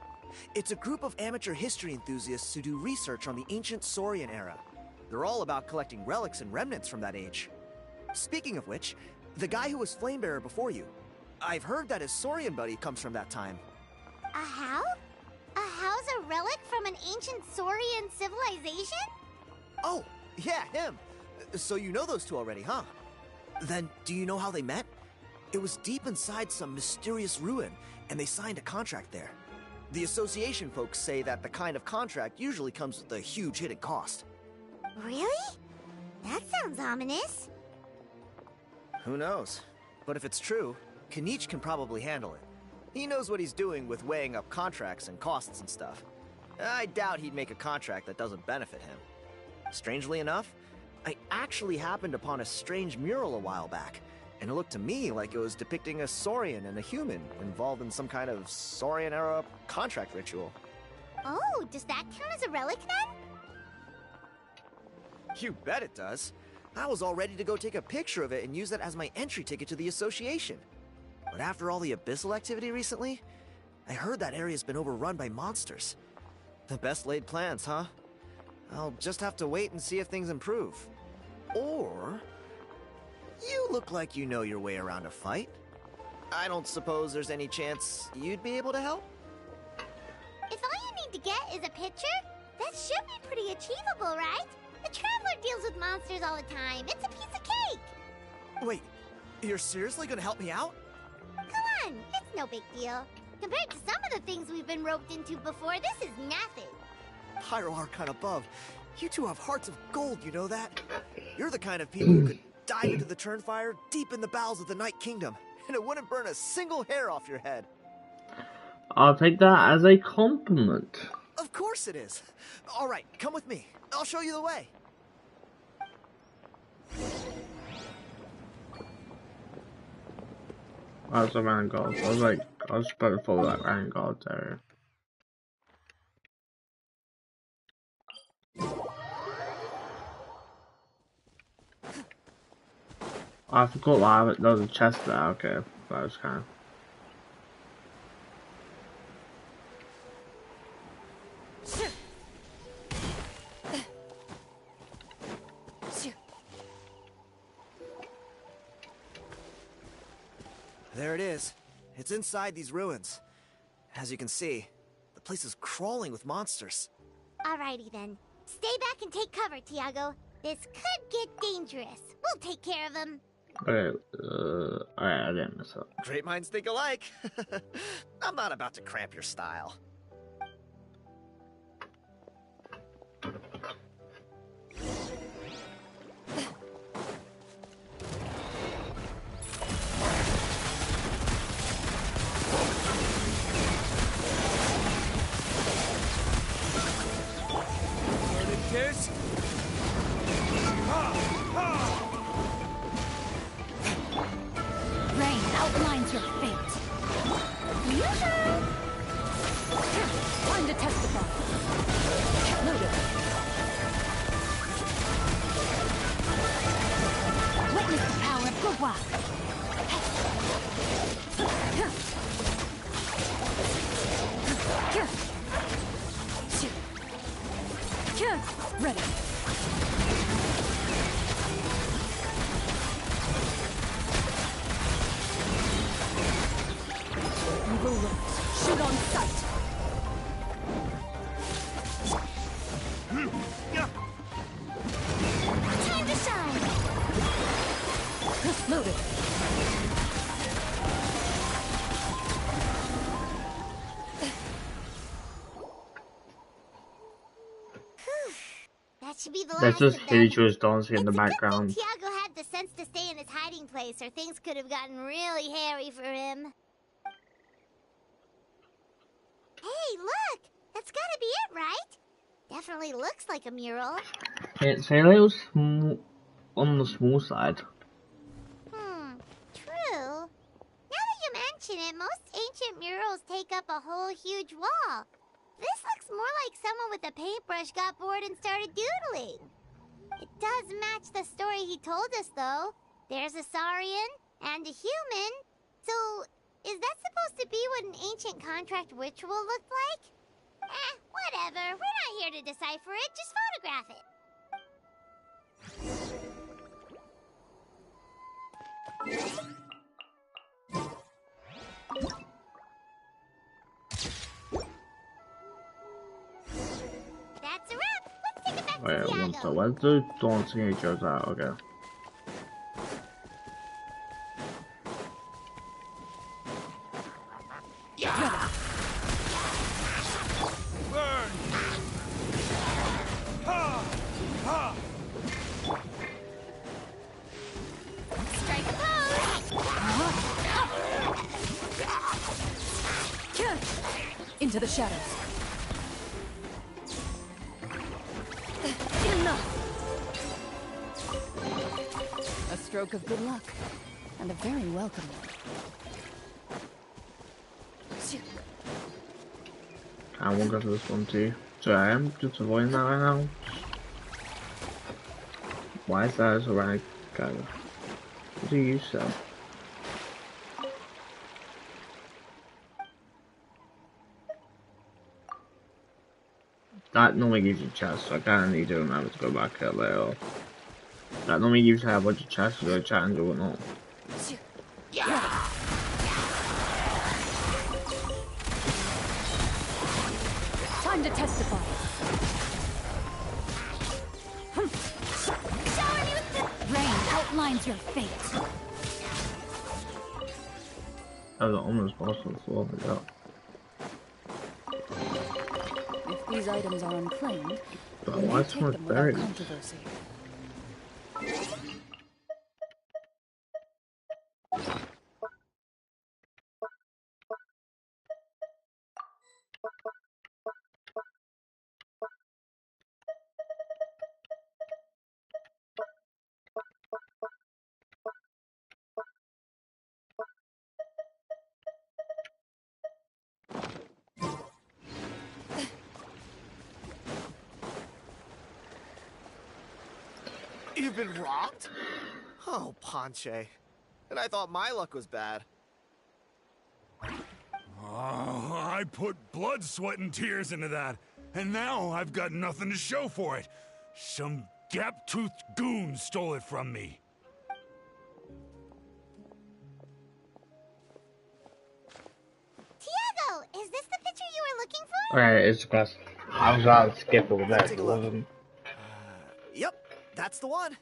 It's a group of amateur history enthusiasts who do research on the ancient Saurian era. They're all about collecting relics and remnants from that age. Speaking of which, the guy who was Flamebearer before you, I've heard that his Saurian buddy comes from that time. A how? A how's a relic from an ancient Saurian civilization? Oh, yeah, him. So you know those two already, huh? Then, do you know how they met? It was deep inside some mysterious ruin, and they signed a contract there. The association folks say that the kind of contract usually comes with a huge hidden cost. Really? That sounds ominous. Who knows? But if it's true, Kanich can probably handle it. He knows what he's doing with weighing up contracts and costs and stuff. I doubt he'd make a contract that doesn't benefit him. Strangely enough, I actually happened upon a strange mural a while back, and it looked to me like it was depicting a Saurian and a human involved in some kind of Saurian-era contract ritual. Oh, does that count as a relic then? You bet it does. I was all ready to go take a picture of it and use that as my entry ticket to the association. But after all the abyssal activity recently, I heard that area's been overrun by monsters. The best laid plans, huh? I'll just have to wait and see if things improve. Or... you look like you know your way around a fight. I don't suppose there's any chance you'd be able to help? If all you need to get is a picture, that should be pretty achievable, right? The Traveler deals with monsters all the time. It's a piece of cake. Wait, you're seriously gonna help me out? Come on, it's no big deal. Compared to some of the things we've been roped into before, this is nothing. Pyro Archon above, you two have hearts of gold, you know that? You're the kind of people who could dive into the Turnfire deep in the bowels of the Night Kingdom, and it wouldn't burn a single hair off your head. I'll take that as a compliment. Of course it is. All right, come with me. I'll show you the way. That's a vanguard. I was supposed to follow that vanguard area. I forgot that there was a chest there. Okay, that was kind of. There it is. It's inside these ruins. As you can see, the place is crawling with monsters. Alrighty then. Stay back and take cover, Tiago. This could get dangerous. We'll take care of him. Okay, alright, I didn't mess up. Great minds think alike. I'm not about to cramp your style. Ready. Evil looks. Shoot on sight. Time to shine! Loaded. That should be the There's last just of them. villagers dancing in the It's a good background. thing Tiago had the sense to stay in his hiding place, or things could have gotten really hairy for him. Hey, look! That's gotta be it, right? Definitely looks like a mural. It's a little small on the small side. True. Now that you mention it, most ancient murals take up a whole huge wall. This looks more like someone with a paintbrush got bored and started doodling. It does match the story he told us, though. There's a Saurian and a human. So, is that supposed to be what an ancient contract ritual looked like? Whatever. We're not here to decipher it. Just photograph it. That's a wrap. Let's take it back Wait, to one Tiago. sec. Let's do dancing each other out. Okay. Strike a pose. Into the shadows. Enough. A stroke of good luck, and a very welcome one. I won't go to this one too. So I am just avoiding that right now. Why is that as a rag? What do you say? That normally gives you chats, so I kinda need to remember to go back at later. That normally gives you a bunch of chats to go chat and do whatnot. Time to testify. Rain outlines your fate. That was almost possible to solve it up. If these items are unclaimed, But we why may so take much them without berries? controversy. You've been robbed? Oh, Ponche. And I thought my luck was bad. Oh, I put blood, sweat, and tears into that, and now I've got nothing to show for it. Some gap-toothed goon stole it from me. Tiago, is this the picture you were looking for? Alright, it's class. I was about to skip over that. Take a look. Yep, that's the one.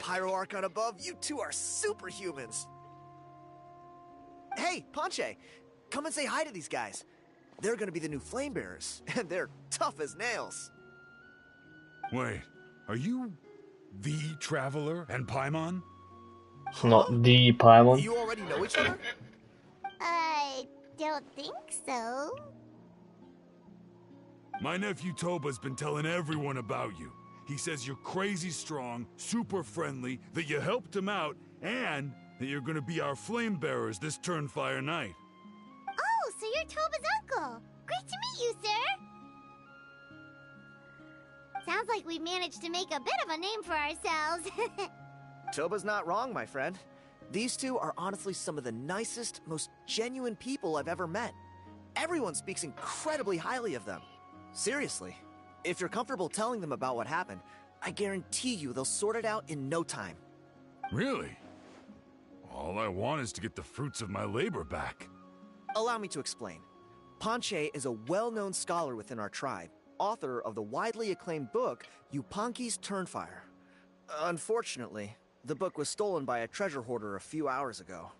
Pyro Archon above, you two are superhumans. Hey, Ponche, come and say hi to these guys. They're gonna be the new flame bearers, and they're tough as nails. Wait, are you the Traveler and Paimon? Not the pylon. You already know each other? I don't think so. My nephew Toba's been telling everyone about you. He says you're crazy strong, super friendly, that you helped him out, and that you're gonna be our flame bearers this Turnfire night. Oh, so you're Toba's uncle. Great to meet you, sir. Sounds like we managed to make a bit of a name for ourselves. Toba's not wrong, my friend. These two are honestly some of the nicest, most genuine people I've ever met. Everyone speaks incredibly highly of them. Seriously, if you're comfortable telling them about what happened, I guarantee you they'll sort it out in no time. Really? All I want is to get the fruits of my labor back. Allow me to explain. Panche is a well-known scholar within our tribe, author of the widely acclaimed book, Yupanqui's Turnfire. Unfortunately, the book was stolen by a treasure hoarder a few hours ago.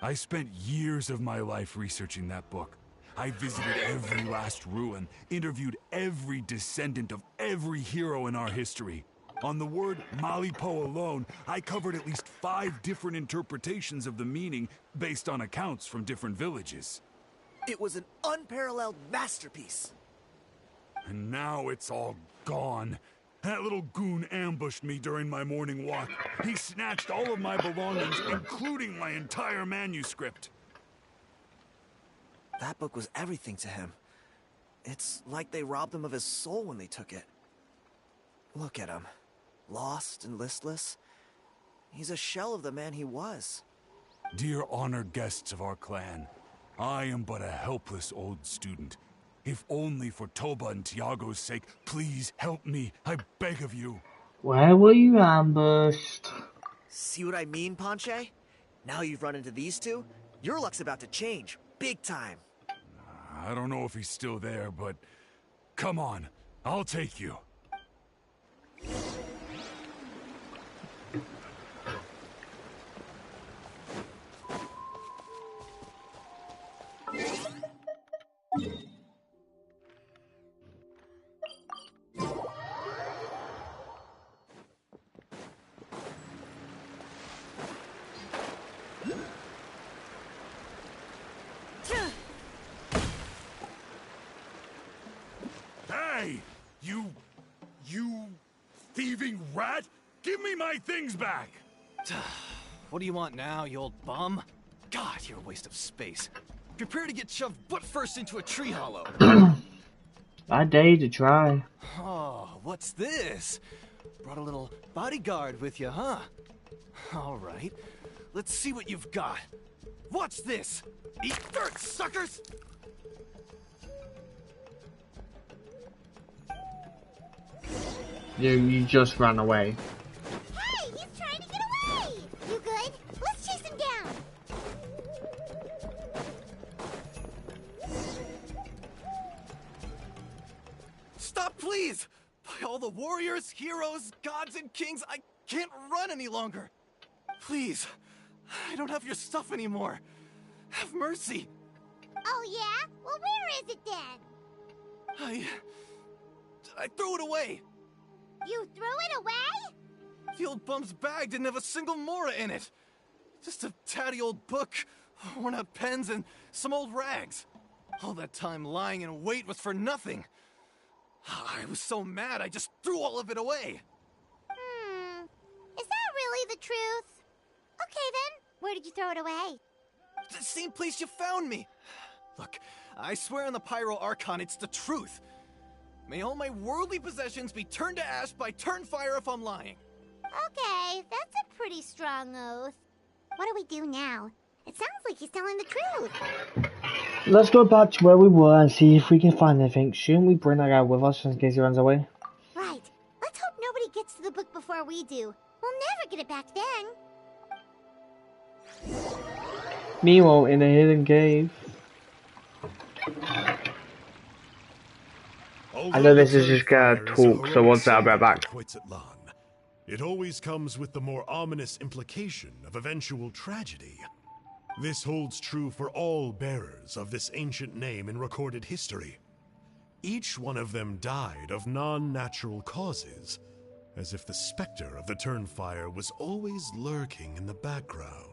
I spent years of my life researching that book. I visited every last ruin, interviewed every descendant of every hero in our history. On the word Malipo alone, I covered at least 5 different interpretations of the meaning based on accounts from different villages. It was an unparalleled masterpiece. And now it's all gone. That little goon ambushed me during my morning walk. He snatched all of my belongings, including my entire manuscript. That book was everything to him. It's like they robbed him of his soul when they took it. Look at him. Lost and listless. He's a shell of the man he was. Dear honored guests of our clan, I am but a helpless old student. If only for Toba and Tiago's sake, please help me. I beg of you. Where were you ambushed? See what I mean, Panche? Now you've run into these two, your luck's about to change. Big time. I don't know if he's still there, but come on, I'll take you. Hey! You thieving rat! Give me my things back! What do you want now, you old bum? God, you're a waste of space. Prepare to get shoved butt first into a tree hollow. I dare you to try. Oh, what's this? Brought a little bodyguard with you, huh? All right, let's see what you've got. Watch this! Eat dirt, suckers! You just ran away. Hey, he's trying to get away! You good? Let's chase him down! Stop, please! By all the warriors, heroes, gods, and kings, I can't run any longer! Please, I don't have your stuff anymore. Have mercy! Oh yeah? Well, where is it then? I threw it away! You threw it away? The old bum's bag didn't have a single mora in it. Just a tatty old book, worn out pens, and some old rags. All that time lying in wait was for nothing. I was so mad, I just threw all of it away. Is that really the truth? Okay then, where did you throw it away? The same place you found me. Look, I swear on the Pyro Archon it's the truth. May all my worldly possessions be turned to ash by Turnfire if I'm lying. Okay, that's a pretty strong oath. What do we do now? It sounds like he's telling the truth. Let's go back to where we were and see if we can find anything. Shouldn't we bring that guy with us in case he runs away? Right. Let's hope nobody gets to the book before we do. We'll never get it back then. Meanwhile, in a hidden cave. I know this is just gonna talk, so once I'll be right back. It always comes with the more ominous implication of eventual tragedy. This holds true for all bearers of this ancient name in recorded history. Each one of them died of non-natural causes, as if the specter of the Turnfire was always lurking in the background.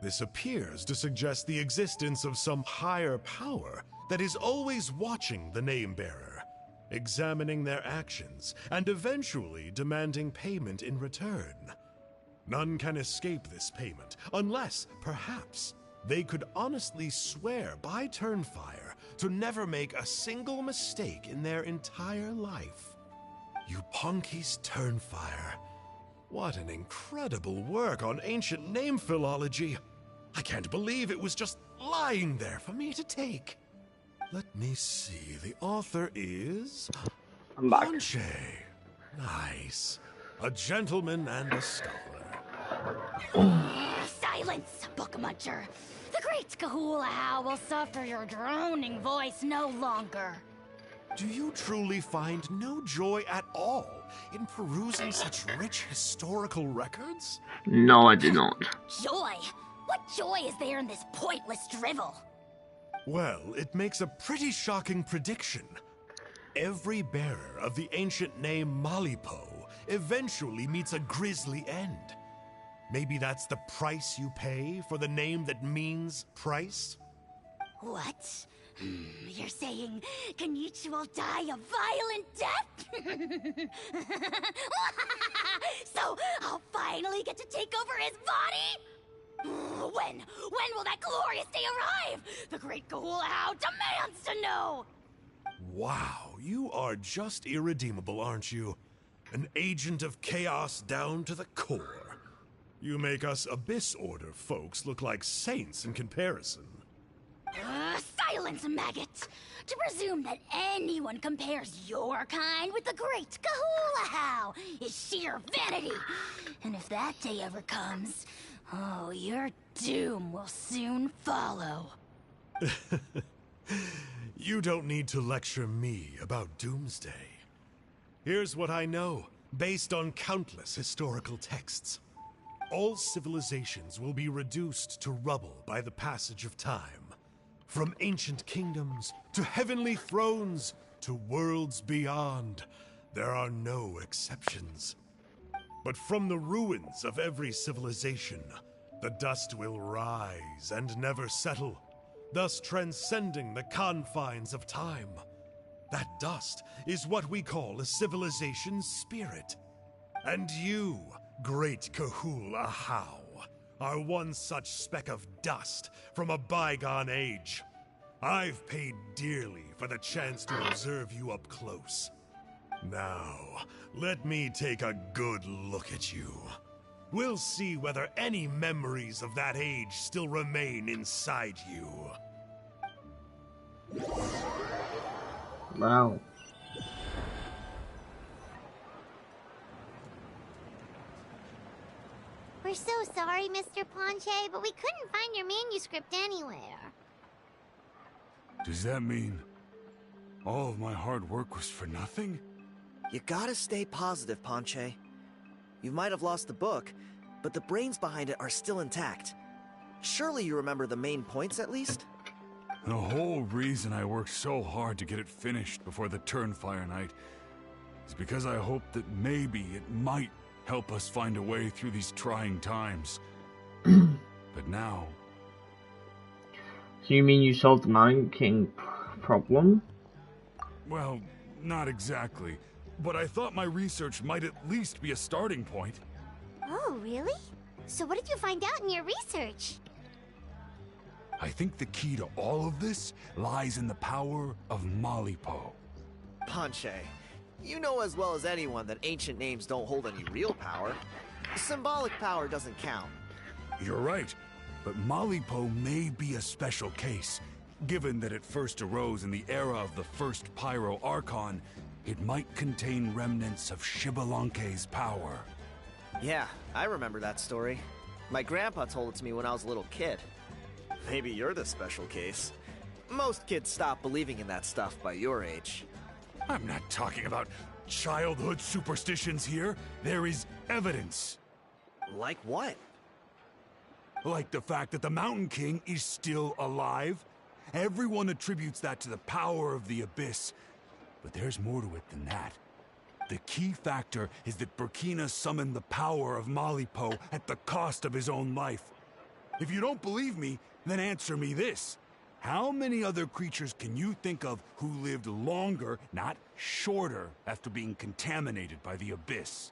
This appears to suggest the existence of some higher power that is always watching the name-bearer, examining their actions, and eventually demanding payment in return. None can escape this payment, unless, perhaps, they could honestly swear by Turnfire to never make a single mistake in their entire life. Yupanqui's Turnfire. What an incredible work on ancient name philology. I can't believe it was just lying there for me to take. Let me see. The author is... I'm back. Ponche. Nice. A gentleman and a scholar. Silence, book muncher. The great Kahulahow will suffer your droning voice no longer. Do you truly find no joy at all in perusing such rich historical records? No, I do not. Joy? What joy is there in this pointless drivel? Well, it makes a pretty shocking prediction. Every bearer of the ancient name Malipo eventually meets a grisly end. Maybe that's the price you pay for the name that means price? What? You're saying Kenichi will die a violent death? So I'll finally get to take over his body? When will that glorious day arrive? The great Kahulahow demands to know! Wow, you are just irredeemable, aren't you? An agent of chaos down to the core. You make us Abyss Order folks look like saints in comparison. Silence, maggot! To presume that anyone compares your kind with the great Kahulahow is sheer vanity. And if that day ever comes, oh, your doom will soon follow. You don't need to lecture me about Doomsday. Here's what I know, based on countless historical texts. All civilizations will be reduced to rubble by the passage of time. From ancient kingdoms, to heavenly thrones, to worlds beyond, there are no exceptions. But from the ruins of every civilization, the dust will rise and never settle, thus transcending the confines of time. That dust is what we call a civilization's spirit. And you, great Kahulahow, are one such speck of dust from a bygone age. I've paid dearly for the chance to observe you up close. Now, let me take a good look at you. We'll see whether any memories of that age still remain inside you. Wow. We're so sorry, Mr. Ponche, but we couldn't find your manuscript anywhere. Does that mean all of my hard work was for nothing? You gotta stay positive, Ponche. You might have lost the book, but the brains behind it are still intact. Surely you remember the main points at least? The whole reason I worked so hard to get it finished before the Turnfire Night is because I hoped that maybe it might help us find a way through these trying times. But now... So you mean you solved the Mountain King problem? Well, not exactly. But I thought my research might at least be a starting point. Oh, really? So what did you find out in your research? I think the key to all of this lies in the power of Malipo. Ponche, you know as well as anyone that ancient names don't hold any real power. Symbolic power doesn't count. You're right, but Malipo may be a special case. Given that it first arose in the era of the first Pyro Archon, it might contain remnants of Shibalanke's power. Yeah, I remember that story. My grandpa told it to me when I was a little kid. Maybe you're the special case. Most kids stop believing in that stuff by your age. I'm not talking about childhood superstitions here. There is evidence. Like what? Like the fact that the Mountain King is still alive. Everyone attributes that to the power of the Abyss. But there's more to it than that. The key factor is that Burkina summoned the power of Malipo at the cost of his own life. If you don't believe me, then answer me this. How many other creatures can you think of who lived longer, not shorter, after being contaminated by the Abyss?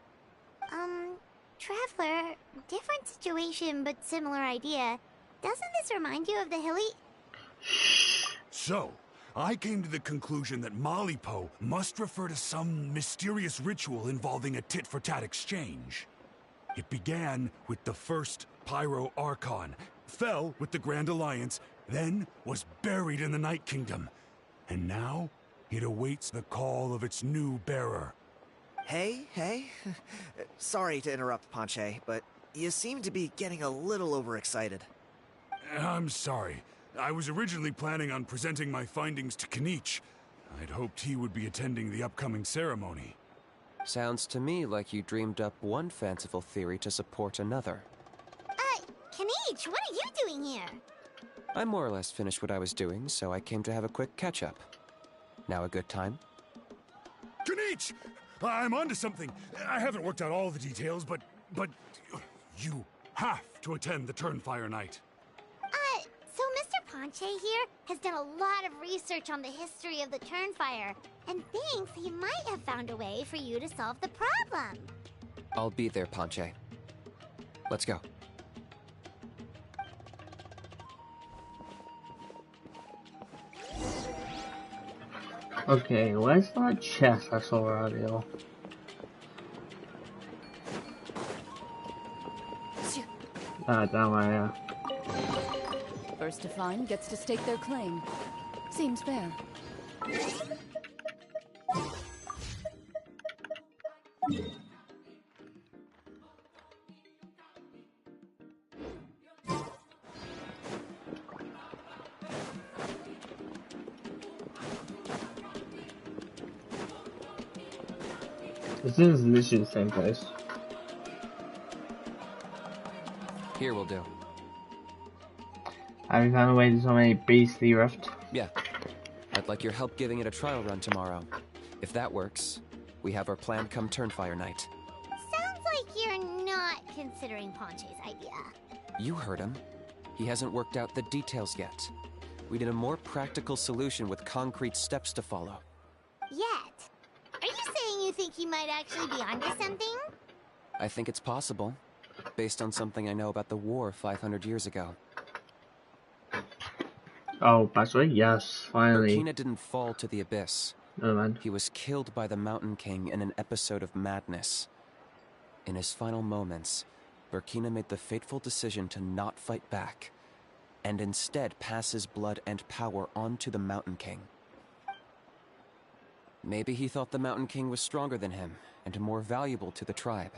Traveler, different situation but similar idea. Doesn't this remind you of the hilly... So, I came to the conclusion that Malipo must refer to some mysterious ritual involving a tit-for-tat exchange. It began with the first Pyro Archon, fell with the Grand Alliance, then was buried in the Night Kingdom. And now, it awaits the call of its new bearer. Hey. Sorry to interrupt, Ponche, but you seem to be getting a little overexcited. I'm sorry. I was originally planning on presenting my findings to Kinich. I'd hoped he would be attending the upcoming ceremony. Sounds to me like you dreamed up one fanciful theory to support another. Kinich, what are you doing here? I more or less finished what I was doing, so I came to have a quick catch-up. Now a good time? Kinich! I'm onto something. I haven't worked out all the details, but you have to attend the Turnfire Night. So Mr. Ponche here has done a lot of research on the history of the Turnfire, and thinks he might have found a way for you to solve the problem. I'll be there, Ponche. Let's go. Okay, where's that chest I saw earlier? Down right here. First to find gets to stake their claim. Seems fair. This is literally the same place. Here will do. Have you found a way to so many beastly rift? Yeah. I'd like your help giving it a trial run tomorrow. If that works, we have our plan come Turnfire Night. Sounds like you're not considering Ponche's idea. You heard him. He hasn't worked out the details yet. We need a more practical solution with concrete steps to follow. Yet? Are you saying you think he might actually be onto something? I think it's possible, based on something I know about the war 500 years ago. Oh, that's right, yes, finally. Burkina didn't fall to the abyss. Oh man. He was killed by the Mountain King in an episode of madness. In his final moments, Burkina made the fateful decision to not fight back, and instead pass his blood and power on to the Mountain King. Maybe he thought the Mountain King was stronger than him, and more valuable to the tribe.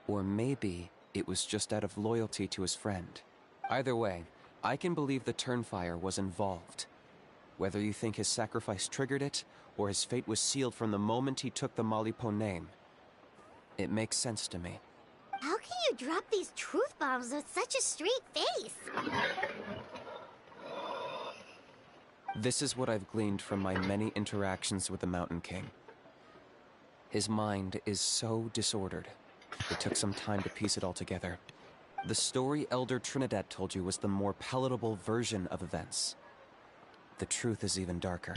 Or maybe it was just out of loyalty to his friend. Either way, I can believe the Turnfire was involved. Whether you think his sacrifice triggered it, or his fate was sealed from the moment he took the Malipo name, it makes sense to me. How can you drop these truth bombs with such a straight face? This is what I've gleaned from my many interactions with the Mountain King. His mind is so disordered. It took some time to piece it all together. The story Elder Trinidad told you was the more palatable version of events. The truth is even darker.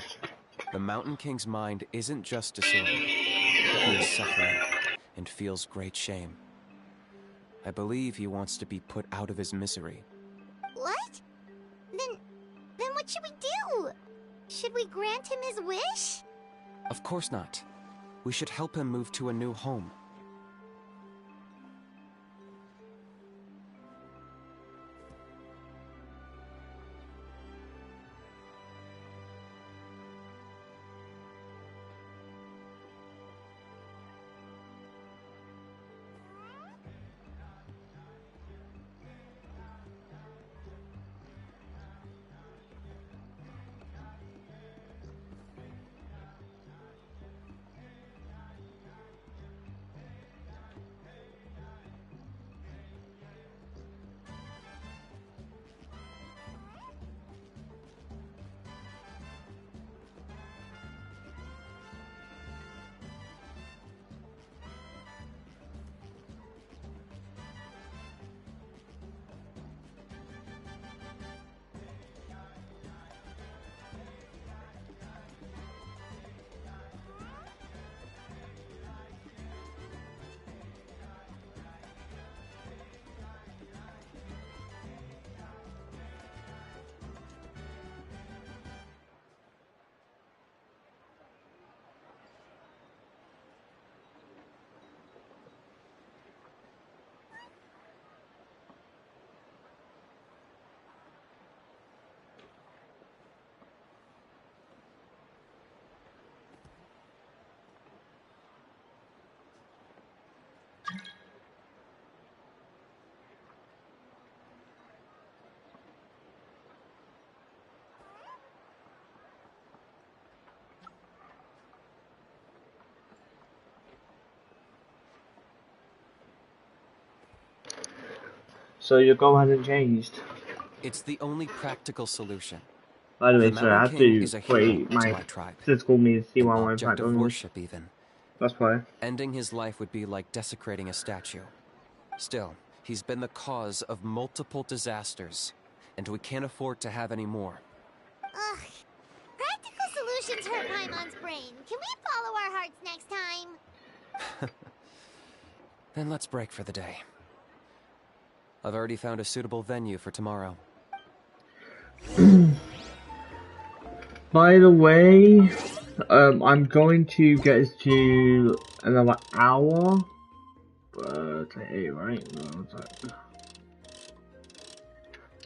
The Mountain King's mind isn't just disordered. He is suffering and feels great shame. I believe he wants to be put out of his misery. What? Then what should we do? Should we grant him his wish? Of course not. We should help him move to a new home. So your goal hasn't changed. It's the only practical solution. By the way, The sorry, I Mountain have King to is a hero wait to my my tribe. physical me to see An why my object of background. worship, even. That's why. Ending his life would be like desecrating a statue. Still, he's been the cause of multiple disasters, and we can't afford to have any more. Ugh. Practical solutions hurt Paimon's brain. Can we follow our hearts next time? Then let's break for the day. I've already found a suitable venue for tomorrow. By the way, I'm going to get us to another hour. Hey, right? No, it's like...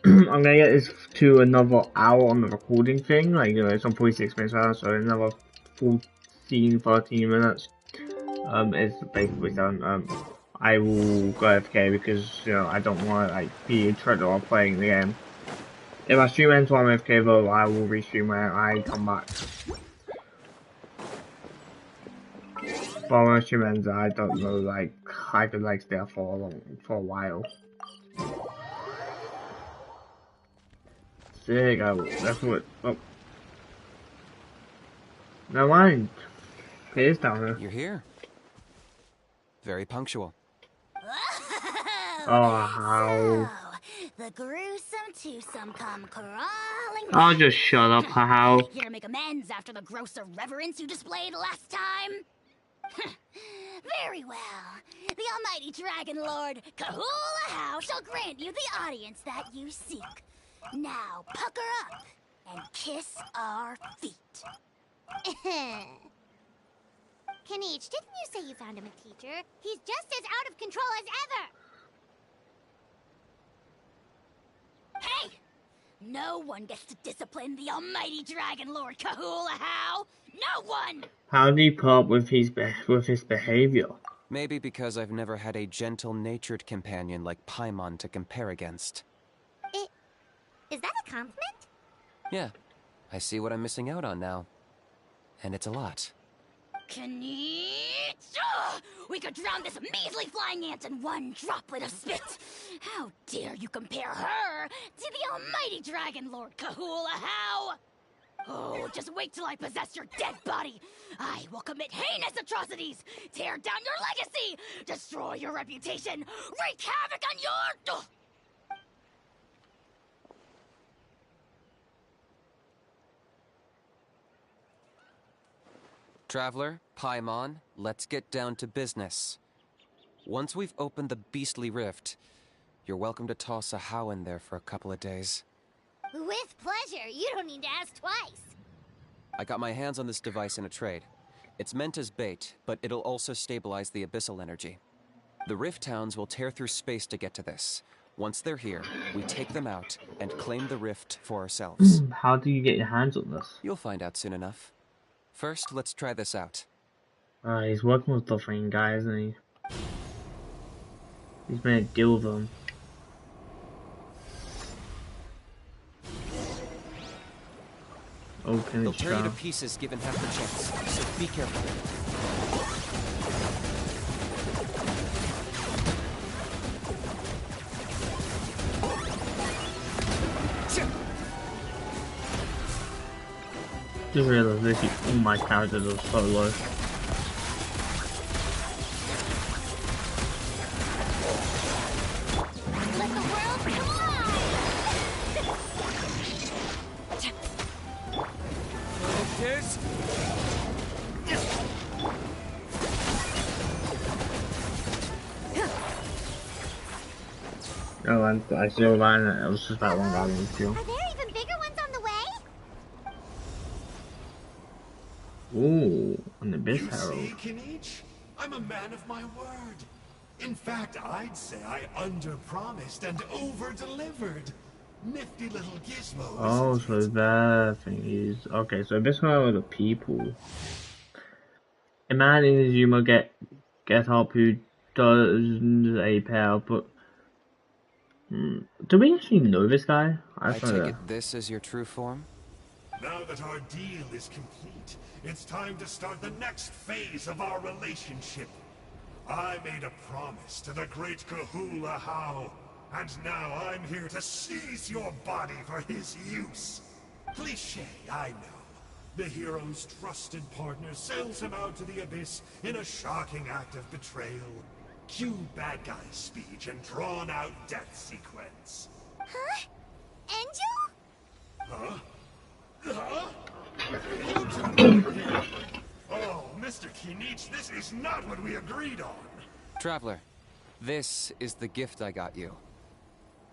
I'm gonna get this to another hour on the recording thing. Like, you know, it's on 46 minutes now, so another 14, 13 minutes. It's basically done. I will go AFK because, you know, I don't want to, like, be interrupted while playing the game. If I stream ends while I'm AFK though, I will restream when I come back. But when I stream ends, I don't know, like, I could, like, stay for a while. Sick, that's what, oh. Never mind. It is down here. You're here. Very punctual. Oh, how? The gruesome twosome come crawling. I'll just shut up, how? Here to make amends after the gross irreverence you displayed last time? Very well. The almighty Dragon Lord, Kahula How, shall grant you the audience that you seek. Now, pucker up and kiss our feet. Kenichi, didn't you say you found him a teacher? He's just as out of control as ever! Hey! No one gets to discipline the almighty Dragon Lord Kahula How! No one! How do you put up with his behavior? Maybe because I've never had a gentle-natured companion like Paimon to compare against. Is that a compliment? Yeah, I see what I'm missing out on now. And it's a lot. Kenichi! We could drown this measly flying ant in one droplet of spit! How dare you compare her to the almighty Dragon Lord Kahula How! Oh, just wait till I possess your dead body! I will commit heinous atrocities! Tear down your legacy! Destroy your reputation! Wreak havoc on your... Traveler, Paimon, let's get down to business. Once we've opened the beastly rift, you're welcome to toss a how in there for a couple of days. With pleasure. You don't need to ask twice. I got my hands on this device in a trade. It's meant as bait, but it'll also stabilize the abyssal energy. The rift towns will tear through space to get to this. Once they're here, we take them out and claim the rift for ourselves. How do you get your hands on this? You'll find out soon enough. First, let's try this out. He's working with the thing guy, isn't he? He's made a deal with them. Open They'll it, tear you to pieces given half the chance, so be careful. Just realized literally all my characters are so low. Let the world collide! Focus! Oh, I still line it. It was just that one guy in the field. Are there even bigger ones on the way? Ooh, an abyss You herald. see, Kenichi? I'm a man of my word. In fact, I'd say I under-promised and over-delivered. Nifty little gizmo. Oh, so that thing is okay. So abyss herald are the people. A man in his humor get up who does a pair, but do we actually know this guy? I take it this is your true form? Now that our deal is complete, it's time to start the next phase of our relationship. I made a promise to the great Kahula How, And now I'm here to seize your body for his use. Cliché, I know. The hero's trusted partner sells him out to the abyss in a shocking act of betrayal. Cue bad guy speech and drawn-out death sequence. Huh? Angel? Huh? Huh? You two here. Oh, Mr. Kinich, this is not what we agreed on. Traveler, this is the gift I got you.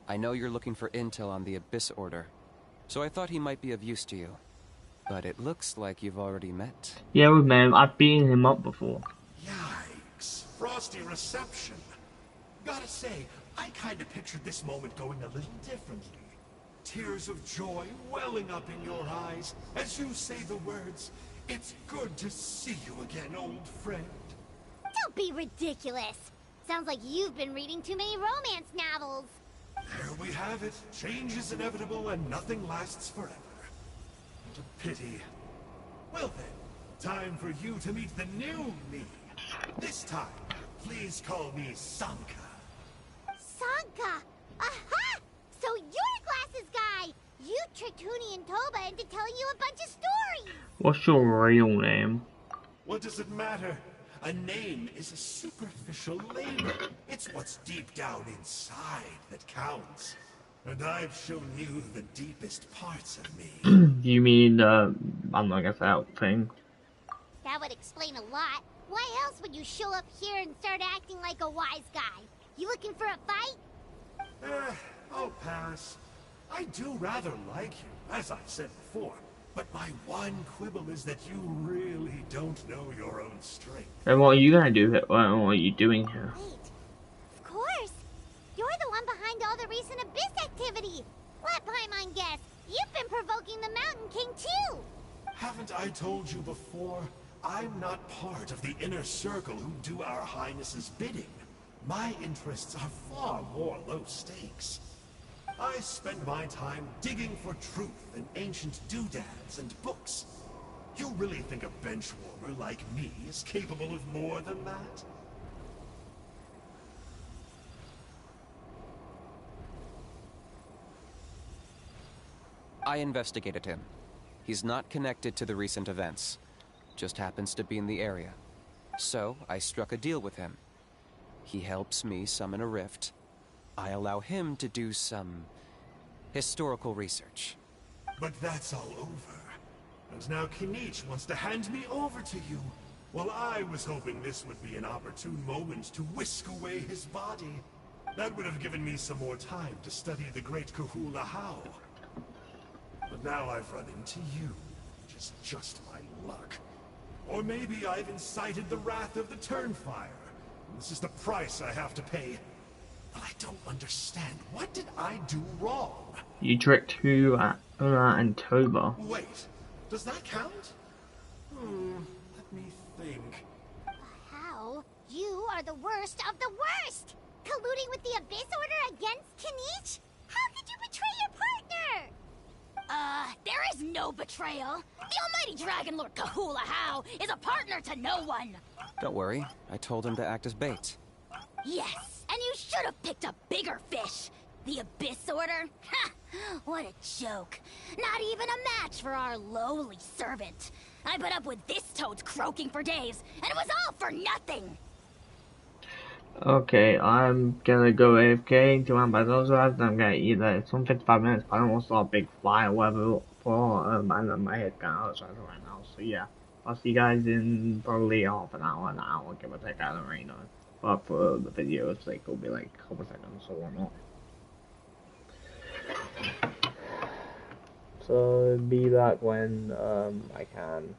I know you're looking for intel on the Abyss Order, so I thought he might be of use to you. But it looks like you've already met. Yeah, man, I've beaten him up before. Yikes. Frosty reception. Gotta say, I kinda pictured this moment going a little differently. Tears of joy welling up in your eyes as you say the words, "It's good to see you again, old friend." Don't be ridiculous. Sounds like you've been reading too many romance novels. There we have it. Change is inevitable and nothing lasts forever. What a pity. Well then, time for you to meet the new me. This time, please call me Sanka. Sanka! Aha! So you're Glasses Guy! You tricked Huni and Toba into telling you a bunch of stories! What's your real name? What does it matter? A name is a superficial label. It's what's deep down inside that counts. And I've shown you the deepest parts of me. You mean, I'm not gonna say that thing. That would explain a lot. Why else would you show up here and start acting like a wise guy? You looking for a fight? I'll pass. I do rather like you, as I've said before. But my one quibble is that you really don't know your own strength. And what are you gonna do here? What are you doing here? Wait. Of course. You're the one behind all the recent Abyss activity. Let Paimon guess. You've been provoking the Mountain King too. Haven't I told you before? I'm not part of the inner circle who do our Highness's bidding. My interests are far more low stakes. I spend my time digging for truth in ancient doodads and books. You really think a benchwarmer like me is capable of more than that? I investigated him. He's not connected to the recent events. Just happens to be in the area. So, I struck a deal with him. He helps me summon a rift. I allow him to do some historical research. But that's all over. And now Kinich wants to hand me over to you. Well, I was hoping this would be an opportune moment to whisk away his body. That would have given me some more time to study the great Kahula How. But now I've run into you, which is just my luck. Or maybe I've incited the wrath of the Turnfire. This is the price I have to pay. But I don't understand. What did I do wrong? You tricked Una and Toba. Wait, does that count? Let me think. How? You are the worst of the worst! Colluding with the Abyss Order against Kinich? How could you betray your partner? There is no betrayal. The almighty Dragon Lord Kahula How is a partner to no one. Don't worry, I told him to act as bait. Yes, and you should have picked a bigger fish. The Abyss Order? Ha! What a joke. Not even a match for our lowly servant. I put up with this toad's croaking for days, and it was all for nothing. Okay, I'm gonna go AFK to one by those guys, and I'm gonna eat that. It's on 55 minutes, but I almost saw a big fly or whatever for my head kind of hurts right now. So yeah, I'll see you guys in probably half an hour, give or take. I don't really know. But for the video, it's like it'll be like a couple seconds or whatnot. So be back when I can.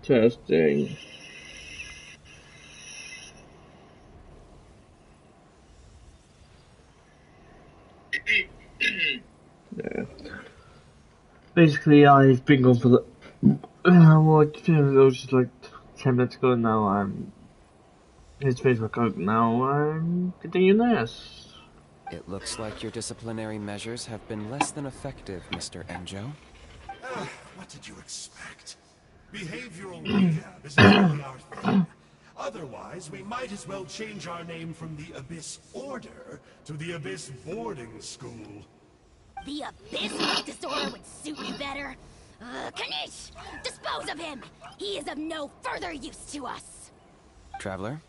Testing. Yeah. Basically, I've been gone for the. Well, it was just like 10 minutes ago now. It's finished my coke now. I'm continuing this. It looks like your disciplinary measures have been less than effective, Mr. Enjo. What did you expect? Behavioral rehab isn't really our thing. Otherwise, we might as well change our name from the Abyss Order to the Abyss Boarding School. The Abyss disorder would suit you better. Kanish! Dispose of him! He is of no further use to us! Traveler?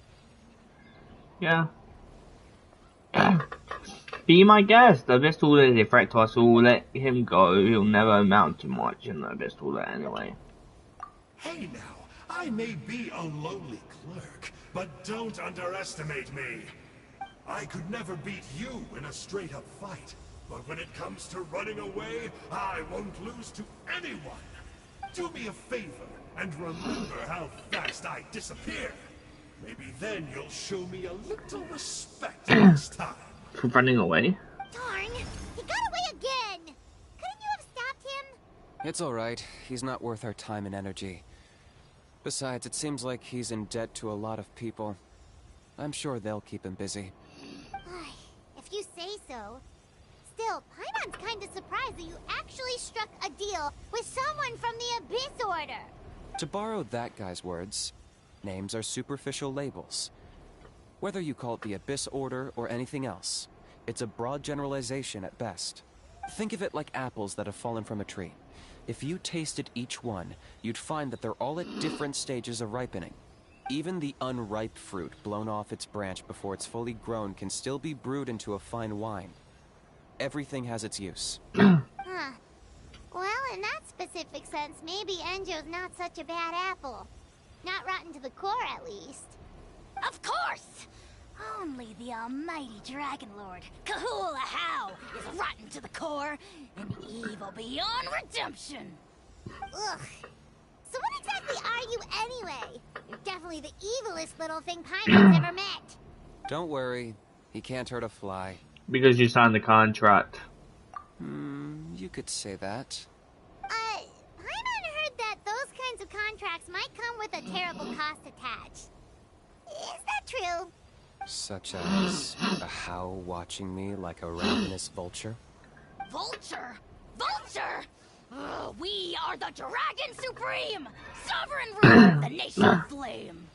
Yeah. Be my guest. The Abyss Order is a threat to us all. Let him go. He'll never amount to much in the Abyss Order anyway. Hey now, I may be a lowly clerk, but don't underestimate me. I could never beat you in a straight-up fight, but when it comes to running away, I won't lose to anyone. Do me a favor and remember how fast I disappear. Maybe then you'll show me a little respect next time. For running away? Darn! He got away again! Couldn't you have stopped him? It's alright. He's not worth our time and energy. Besides, it seems like he's in debt to a lot of people. I'm sure they'll keep him busy. If you say so. Still, Paimon's kinda surprised that you actually struck a deal with someone from the Abyss Order. To borrow that guy's words, names are superficial labels. Whether you call it the Abyss Order or anything else, it's a broad generalization at best. Think of it like apples that have fallen from a tree. If you tasted each one, you'd find that they're all at different stages of ripening. Even the unripe fruit blown off its branch before it's fully grown can still be brewed into a fine wine. Everything has its use. Huh. Well, in that specific sense, maybe Enjo's not such a bad apple. Not rotten to the core, at least. Of course! Only the almighty Dragon Lord, Kahul Ahau, is rotten to the core and evil beyond redemption. Ugh. So what exactly are you anyway? You're definitely the evilest little thing Paimon's ever met. Don't worry, he can't hurt a fly. Because you signed the contract. You could say that. Paimon heard that those kinds of contracts might come with a terrible cost attached. Is that true? Such as a how watching me like a ravenous vulture? Vulture? Vulture! We are the Dragon Supreme! Sovereign ruler of the Nation of Flame!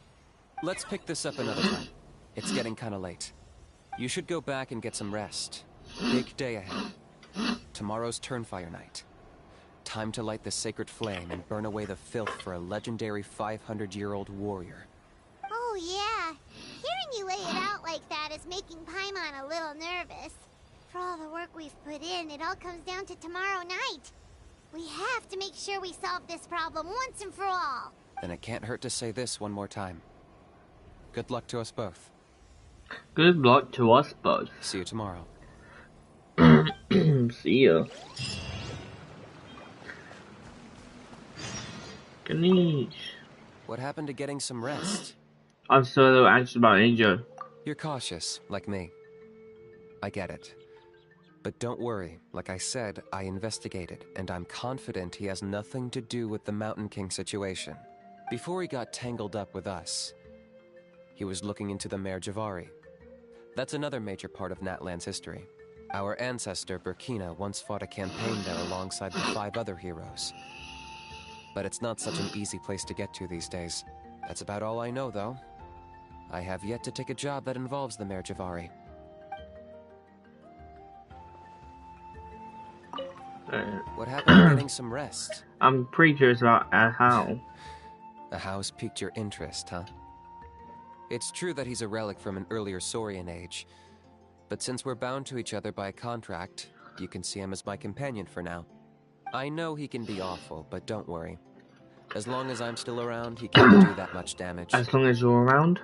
Let's pick this up another time. It's getting kinda late. You should go back and get some rest. Big day ahead. Tomorrow's Turnfire night. Time to light the sacred flame and burn away the filth for a legendary 500-year-old warrior. Oh yeah. Hearing you lay it out like that is making Paimon a little nervous. For all the work we've put in, it all comes down to tomorrow night. We have to make sure we solve this problem once and for all. Then it can't hurt to say this one more time. Good luck to us both. Good luck to us both. See you tomorrow. See ya. Ganesh. What happened to getting some rest? I'm so anxious about Angel. You're cautious, like me. I get it. But don't worry, like I said, I investigated, and I'm confident he has nothing to do with the Mountain King situation. Before he got tangled up with us, he was looking into the Mare Javari. That's another major part of Natlan's history. Our ancestor, Burkina, once fought a campaign there alongside the 5 other heroes. But it's not such an easy place to get to these days. That's about all I know, though. I have yet to take a job that involves the Mare Javari. What happened to getting some rest? I'm pretty curious about how. Ahau's piqued your interest, huh? It's true that he's a relic from an earlier Saurian age, but since we're bound to each other by a contract, you can see him as my companion for now. I know he can be awful, but don't worry. As long as I'm still around, he can't do that much damage. As long as you're around?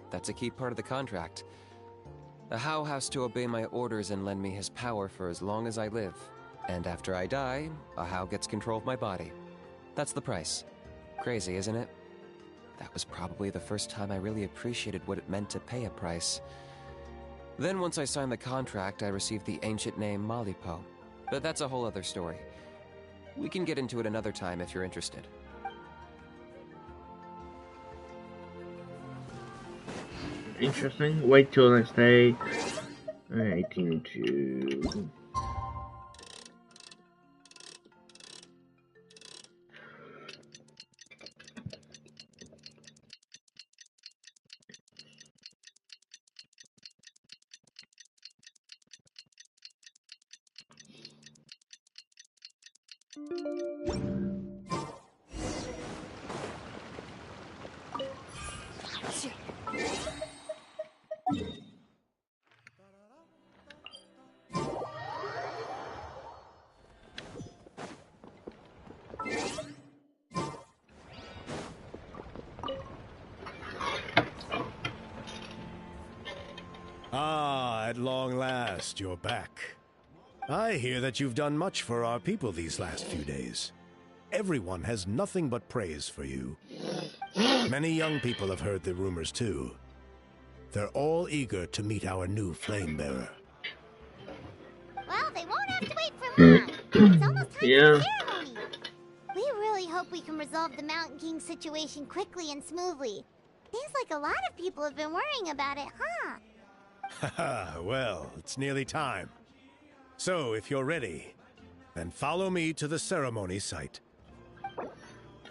That's a key part of the contract. Ahau has to obey my orders and lend me his power for as long as I live. And after I die, Ahau gets control of my body. That's the price. Crazy, isn't it? That was probably the first time I really appreciated what it meant to pay a price. Then once I signed the contract, I received the ancient name Malipo. But that's a whole other story. We can get into it another time if you're interested. Interesting. Wait till next day. 18 to... Ah, at long last, you're back. I hear that you've done much for our people these last few days. Everyone has nothing but praise for you. Many young people have heard the rumors too. They're all eager to meet our new flame bearer. Well, they won't have to wait for long. It's almost time for the ceremony. We really hope we can resolve the Mountain King situation quickly and smoothly. Seems like a lot of people have been worrying about it, huh? Haha, well, it's nearly time. So, if you're ready, then follow me to the ceremony site.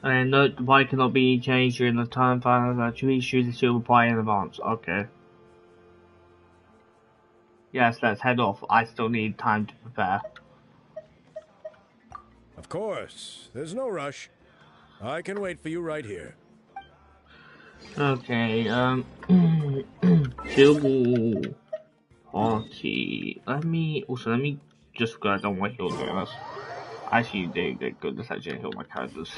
And note the pie cannot be changed during the time finals. Actually, choose the silver pie in advance. Okay. Yes, let's head off. I still need time to prepare. Of course, there's no rush. I can wait for you right here. Okay, silver party. Let me just go. I don't want to heal them. Actually, they're good. Let's actually heal my characters.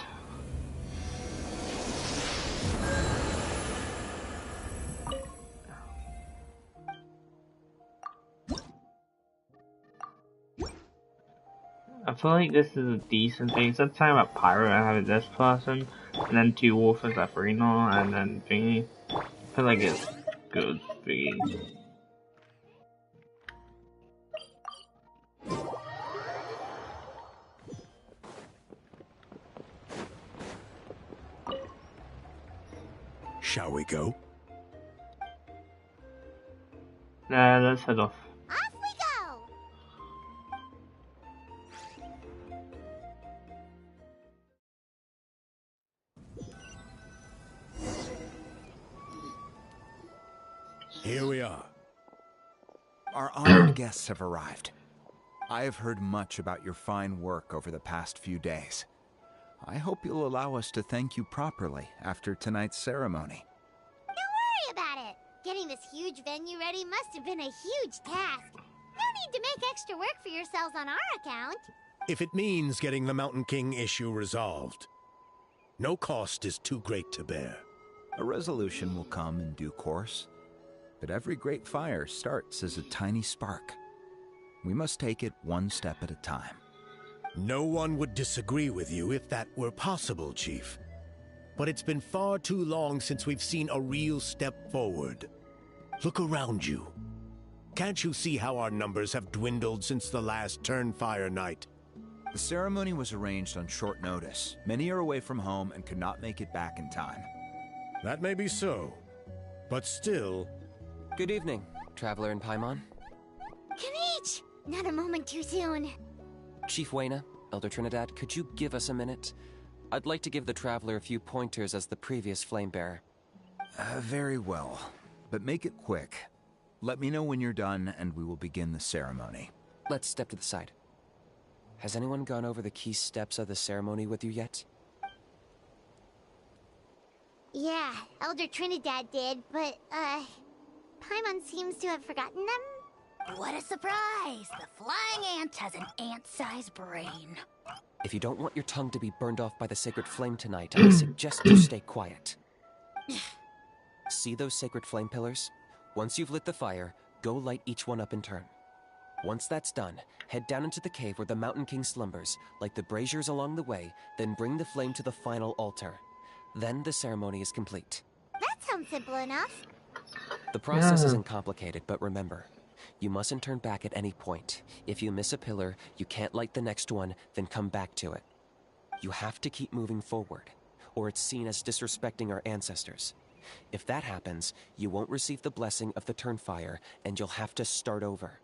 I feel like this is a decent thing. Instead of talking about Pyro, I have this person, and then 2 orphans at Farina, and then thingy. I feel like it's good thingy. Shall we go? Let's head off. Off we go! Here we are. Our honored guests have arrived. I have heard much about your fine work over the past few days. I hope you'll allow us to thank you properly after tonight's ceremony. Don't worry about it. Getting this huge venue ready must have been a huge task. No need to make extra work for yourselves on our account. If it means getting the Mountain King issue resolved, no cost is too great to bear. A resolution will come in due course, but every great fire starts as a tiny spark. We must take it one step at a time. No one would disagree with you if that were possible, Chief. But it's been far too long since we've seen a real step forward. Look around you. Can't you see how our numbers have dwindled since the last Turnfire night? The ceremony was arranged on short notice. Many are away from home and could not make it back in time. That may be so, but still... Good evening, Traveler in Paimon. Kanich! Not a moment too soon. Chief Wayna, Elder Trinidad, could you give us a minute? I'd like to give the Traveler a few pointers as the previous flame bearer. Very well, but make it quick. Let me know when you're done and we will begin the ceremony. Let's step to the side. Has anyone gone over the key steps of the ceremony with you yet? Yeah, Elder Trinidad did, but, Paimon seems to have forgotten them. What a surprise! The flying ant has an ant-sized brain. If you don't want your tongue to be burned off by the sacred flame tonight, I suggest you stay quiet. See those sacred flame pillars? Once you've lit the fire, go light each one up in turn. Once that's done, head down into the cave where the Mountain King slumbers, light the braziers along the way, then bring the flame to the final altar. Then the ceremony is complete. That sounds simple enough. The process isn't complicated, but remember, you mustn't turn back at any point. If you miss a pillar, you can't light the next one, then come back to it. You have to keep moving forward, or it's seen as disrespecting our ancestors. If that happens, you won't receive the blessing of the Turnfire, and you'll have to start over.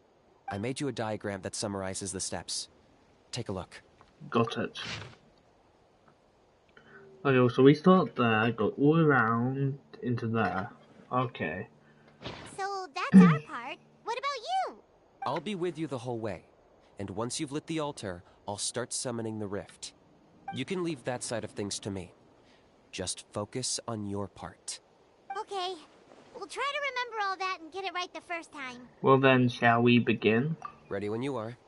I made you a diagram that summarizes the steps. Take a look. Got it. Okay, so we start there, go all around into there. Okay. So that's our part. What about you? I'll be with you the whole way, and once you've lit the altar, I'll start summoning the rift. You can leave that side of things to me. Just focus on your part. Okay. We'll try to remember all that and get it right the first time. Well then, shall we begin? Ready when you are.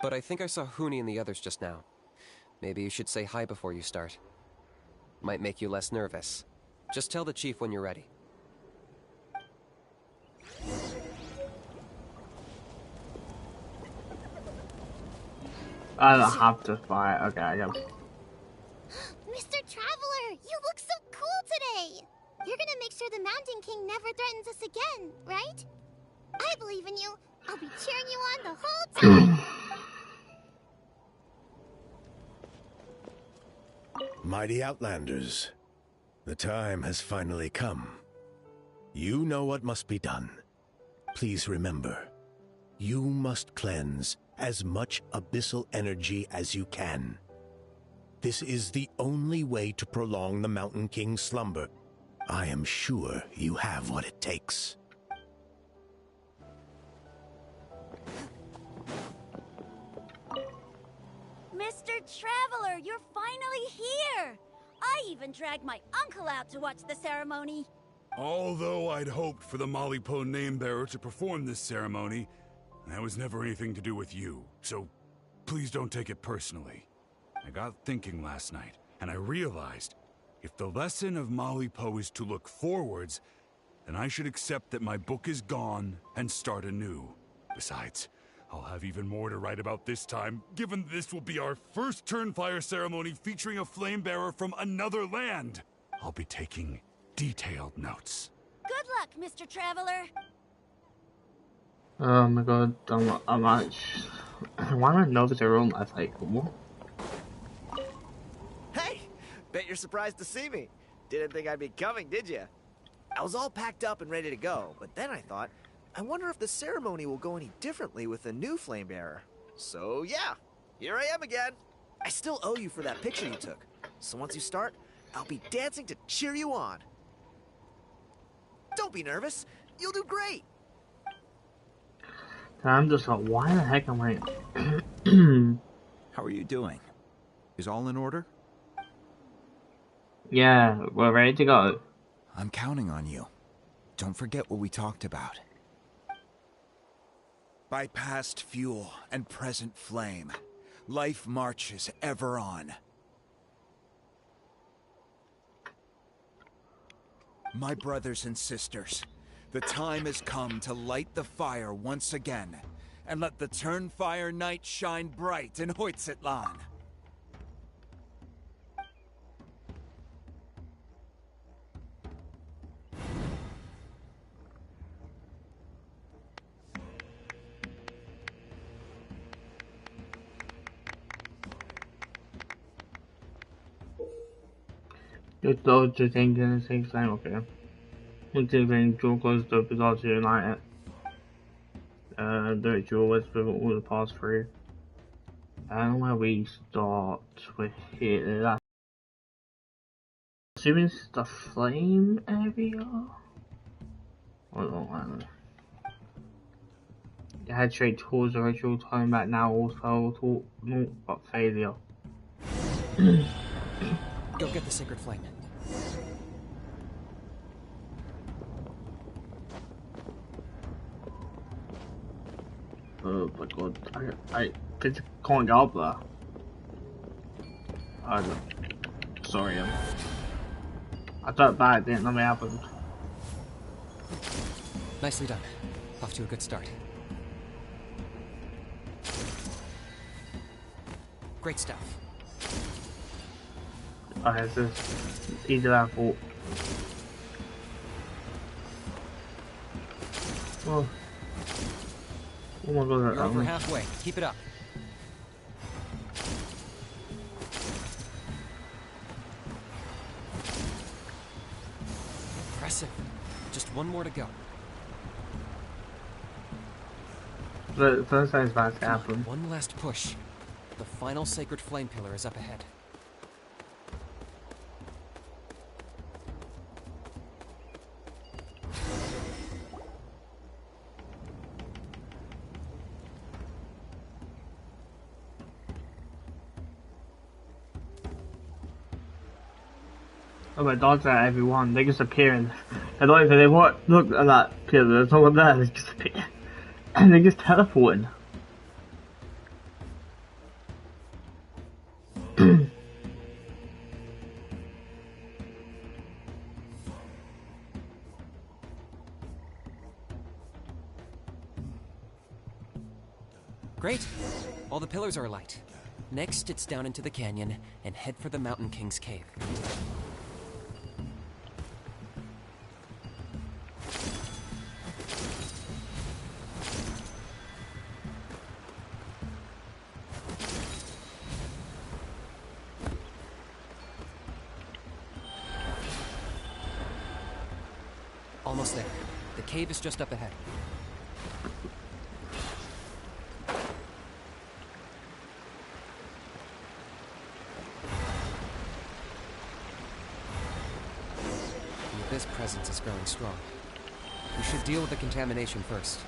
But I think I saw Huni and the others just now. Maybe you should say hi before you start. Might make you less nervous. Just tell the chief when you're ready. I don't have to fight. Okay, I got. Mr. Traveler, you look so cool today. You're gonna make sure the Mountain King never threatens us again, right? I believe in you. I'll be cheering you on the whole time. Mighty Outlanders, the time has finally come. You know what must be done. Please remember, you must cleanse as much abyssal energy as you can. This is the only way to prolong the Mountain King's slumber. I am sure you have what it takes. Mr. Traveler, you're finally here! I even dragged my uncle out to watch the ceremony. Although I'd hoped for the Malipo name-bearer to perform this ceremony, that was never anything to do with you, so please don't take it personally. I got thinking last night, and I realized if the lesson of Malipo is to look forwards, then I should accept that my book is gone and start anew. Besides, I'll have even more to write about this time, given this will be our first Turnfire ceremony featuring a flame-bearer from another land. I'll be taking detailed notes. Good luck, Mr. Traveler. Oh my god, I'm actually... Why am I nervous around life? Like, what? Hey! Bet you're surprised to see me. Didn't think I'd be coming, did you? I was all packed up and ready to go, but then I thought, I wonder if the ceremony will go any differently with the new flame bearer. So yeah, here I am again. I still owe you for that picture you took. So once you start, I'll be dancing to cheer you on. Don't be nervous. You'll do great. I'm just like, why the heck am I... How are you doing? Is all in order? Yeah, we're ready to go. I'm counting on you. Don't forget what we talked about. By past fuel and present flame, life marches ever on. My brothers and sisters, the time has come to light the fire once again, and let the Turnfire night shine bright in Hoytzitlan. Just those two things in the same time, okay. One thing, Jewel goes to Bizarre to United. The Jewel was with all the past three. And where we start with here, that's assuming it's the flame area? Hold on, I don't know. Head straight towards the ritual time back now also to no but failure. Go get the sacred flame. Oh my god, I just can't get up there. Sorry, I thought that didn't let me happen. Nicely done. Off to a good start. Great stuff. Okay, it's just easier than I thought. Oh. Oh my god, You're over halfway. Keep it up. Impressive. Just one more to go. The first thing's about to happen. One last push. The final sacred flame pillar is up ahead. Oh my dogs are everyone, they just appear. I don't even they won't look at that pillar, there's no one there, they just appear. And they just teleporting. Great. All the pillars are alight. Next, it's down into the canyon and head for the Mountain King's cave. Almost there. The cave is just up ahead. The abyss presence is growing strong. We should deal with the contamination first.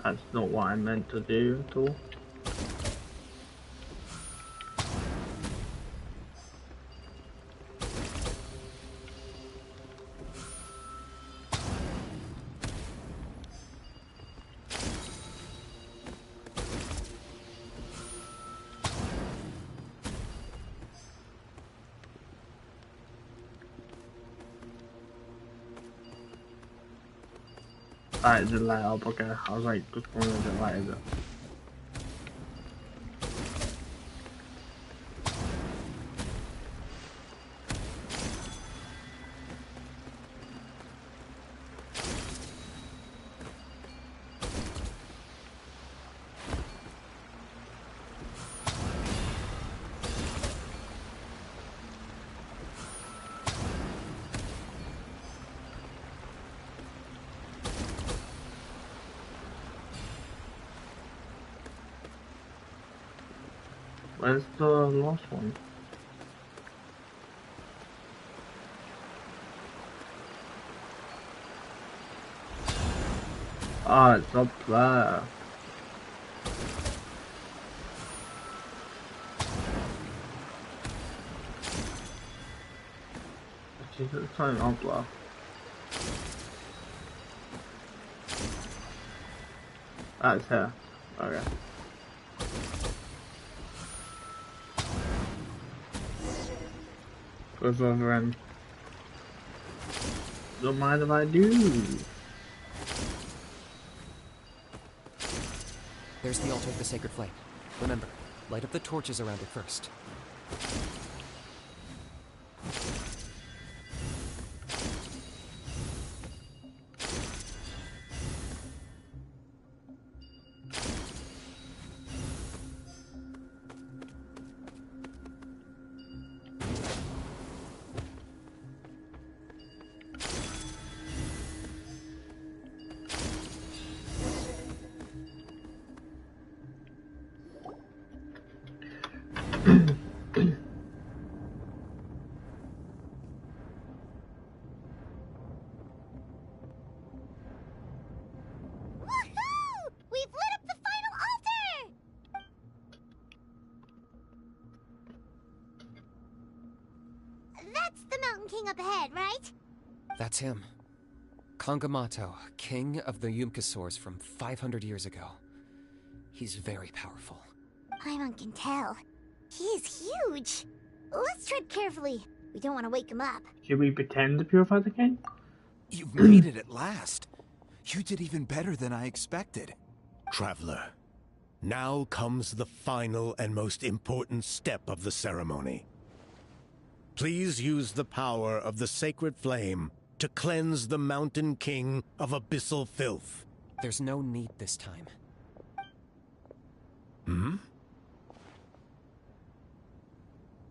That's not what I meant to do at all. Alright, the light up, okay. I was like, just wondering if the light is up. Where's the last one? Ah, it's up there. It's not up there. That's here. Okay. Goes over and don't mind if I do. There's the altar of the sacred flame. Remember, light up the torches around it first. That's the Mountain King up ahead, right? That's him. Kangamato, king of the Yumkasaurs from 500 years ago. He's very powerful. Paimon can tell. He is huge. Let's tread carefully. We don't want to wake him up. Should we pretend to purify the king? You've made it at last. You did even better than I expected. Traveler, now comes the final and most important step of the ceremony. Please use the power of the sacred flame to cleanse the Mountain King of abyssal filth. There's no need this time. Hmm?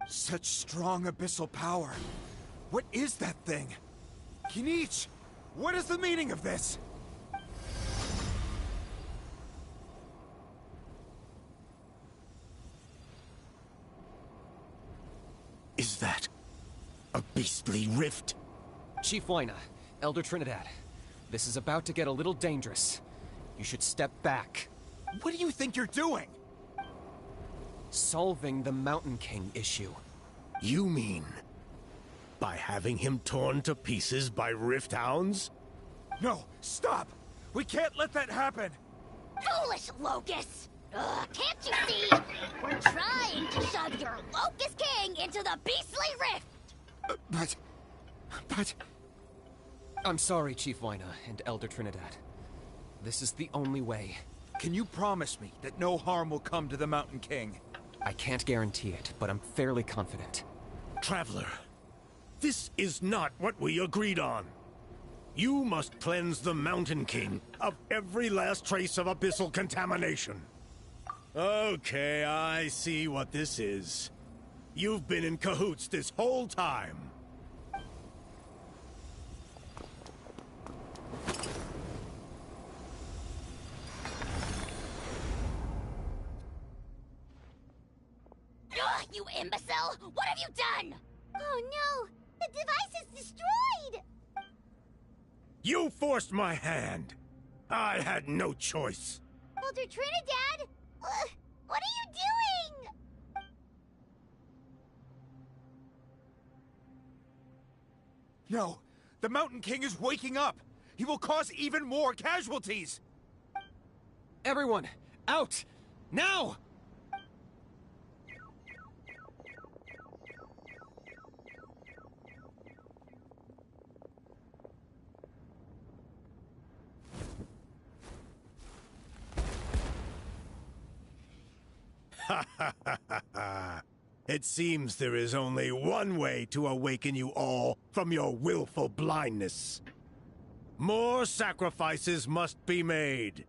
Such strong abyssal power. What is that thing? Kinich, what is the meaning of this? Is that a beastly rift? Chief Wyna, Elder Trinidad, this is about to get a little dangerous. You should step back. What do you think you're doing? Solving the Mountain King issue. You mean by having him torn to pieces by rift hounds? No, stop! We can't let that happen! Foolish Locust! Ugh, can't you see? We're trying to shove your Locust King into the beastly rift! But... I'm sorry, Chief Wyna and Elder Trinidad. This is the only way. Can you promise me that no harm will come to the Mountain King? I can't guarantee it, but I'm fairly confident. Traveler, this is not what we agreed on. You must cleanse the Mountain King of every last trace of abyssal contamination. Okay, I see what this is. You've been in cahoots this whole time. Ugh, you imbecile! What have you done? Oh no! The device is destroyed! You forced my hand. I had no choice. Elder Trinidad! What are you doing? No, the Mountain King is waking up! He will cause even more casualties! Everyone, out! Now! It seems there is only one way to awaken you all from your willful blindness. More sacrifices must be made.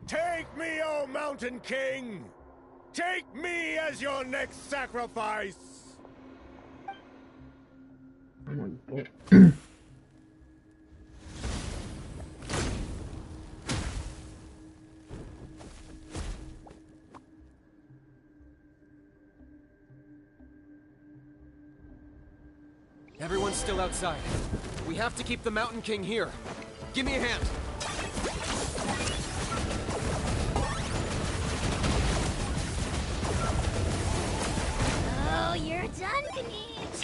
Take me, O Mountain King! Take me as your next sacrifice! Oh my god. Everyone's still outside. We have to keep the Mountain King here. Give me a hand. Oh, you're done, Kinich!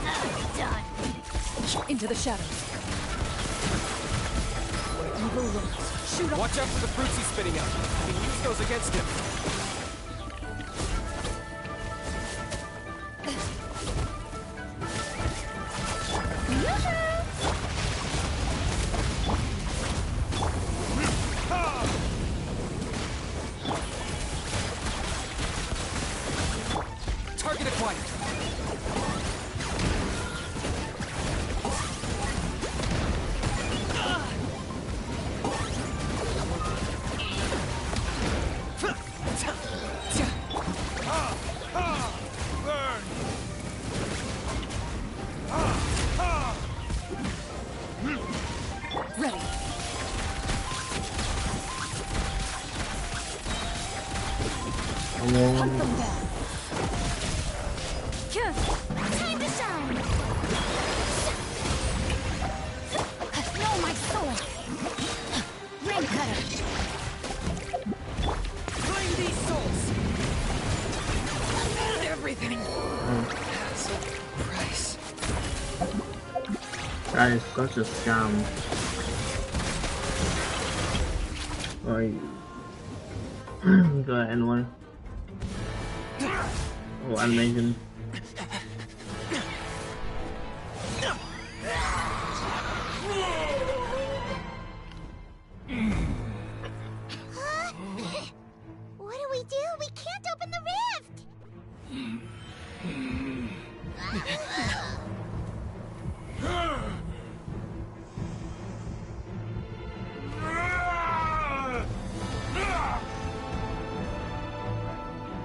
You're so done! Into the shadows. Where evil lurks. Shoot up. Watch out for the fruits he's spitting out. We can use those against him. Target acquired. Ready. Hunt them down. That is such a scam. Like, go ahead anyway. Oh, animation. What do we do? We can't open the rift!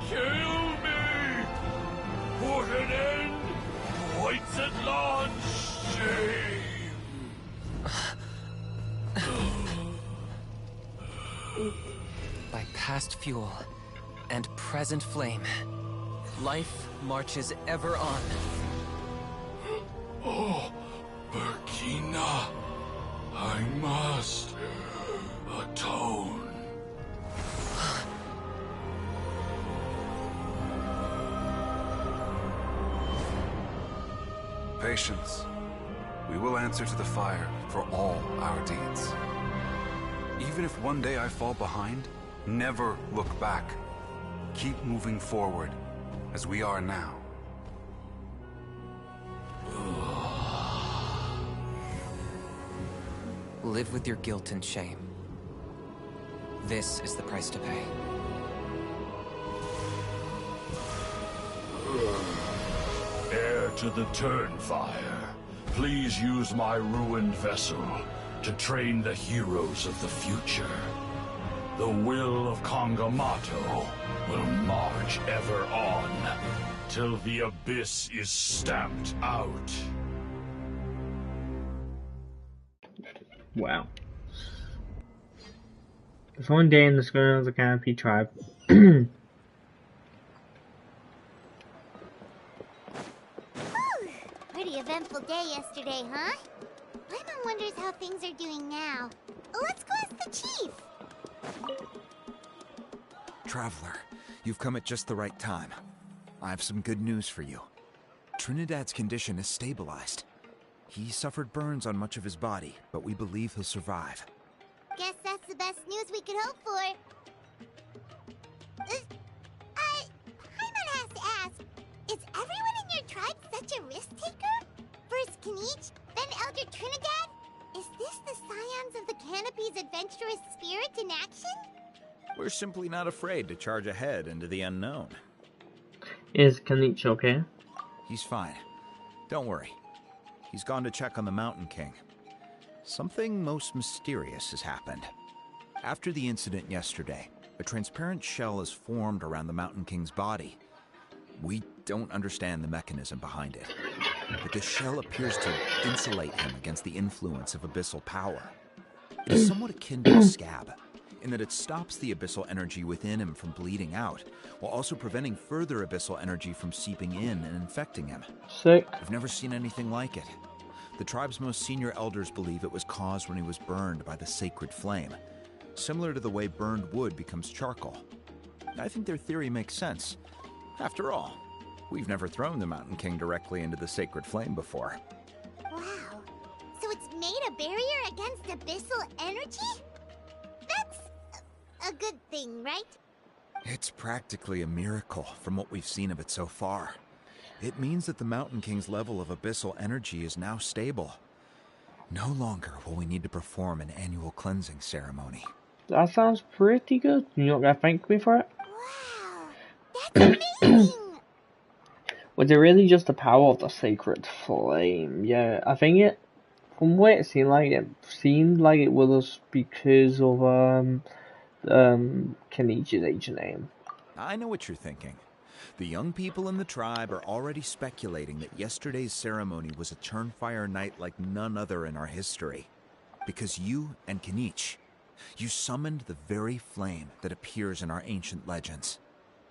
Kill me! Put an end to White's at launch! Shame! By past fuel and present flame, life marches ever on. Oh, Burkina, I must atone. Patience. We will answer to the fire for all our deeds. Even if one day I fall behind, never look back. Keep moving forward, as we are now. Live with your guilt and shame. This is the price to pay. Heir to the Turnfire, please use my ruined vessel to train the heroes of the future. The will of Kongamato will march ever on, till the abyss is stamped out. Wow. There's one day in the schooner of the Canopy tribe. Pretty eventful day yesterday, huh? Paimon wonders how things are doing now. Let's go ask the chief. Traveler, you've come at just the right time. I have some good news for you. Trinidad's condition is stabilized. He suffered burns on much of his body, but we believe he'll survive. Guess that's the best news we could hope for. Paimon has to ask, is everyone in your tribe such a risk-taker? First Kinich, then Elder Trinidad? Is this the scions of the Canopy's adventurous spirit in action? We're simply not afraid to charge ahead into the unknown. Is Kanich okay? He's fine. Don't worry. He's gone to check on the Mountain King. Something most mysterious has happened. After the incident yesterday, a transparent shell is formed around the Mountain King's body. We don't understand the mechanism behind it, but the shell appears to insulate him against the influence of abyssal power. It is somewhat akin to a scab, in that it stops the abyssal energy within him from bleeding out, while also preventing further abyssal energy from seeping in and infecting him. Sick. I've never seen anything like it. The tribe's most senior elders believe it was caused when he was burned by the sacred flame, similar to the way burned wood becomes charcoal. I think their theory makes sense. After all, we've never thrown the Mountain King directly into the sacred flame before. Wow. So it's made a barrier against abyssal energy? That's a good thing, right? It's practically a miracle from what we've seen of it so far. It means that the Mountain King's level of abyssal energy is now stable. No longer will we need to perform an annual cleansing ceremony. That sounds pretty good. You're not gonna thank me for it? Wow. That's amazing! Was it really just the power of the sacred flame? Yeah, I think it, from what it seemed like it was because of Kenichi's ancient name. I know what you're thinking. The young people in the tribe are already speculating that yesterday's ceremony was a Turnfire night like none other in our history. Because you and Kinich, you summoned the very flame that appears in our ancient legends.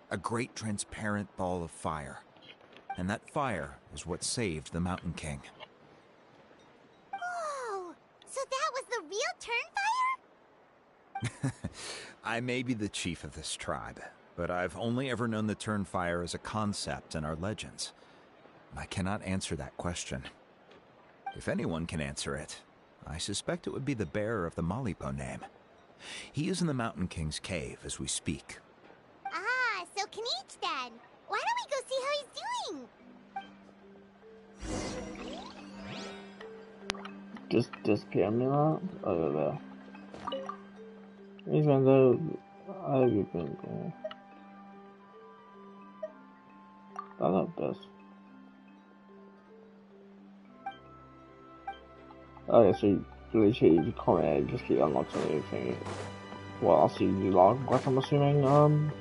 A great transparent ball of fire. And that fire is what saved the Mountain King. Whoa! So that was the real Turnfire? I may be the chief of this tribe, but I've only ever known the Turnfire as a concept in our legends. I cannot answer that question. If anyone can answer it, I suspect it would be the bearer of the Malipo name. He is in the Mountain King's cave as we speak. Ah, so Kanich then. Why don't we go see how he's doing? Just disappear me that over there. Even though I've been going. I love this. Okay, so literally if you comment, you just keep unlocking everything. Well, I'll see you log, what I'm assuming,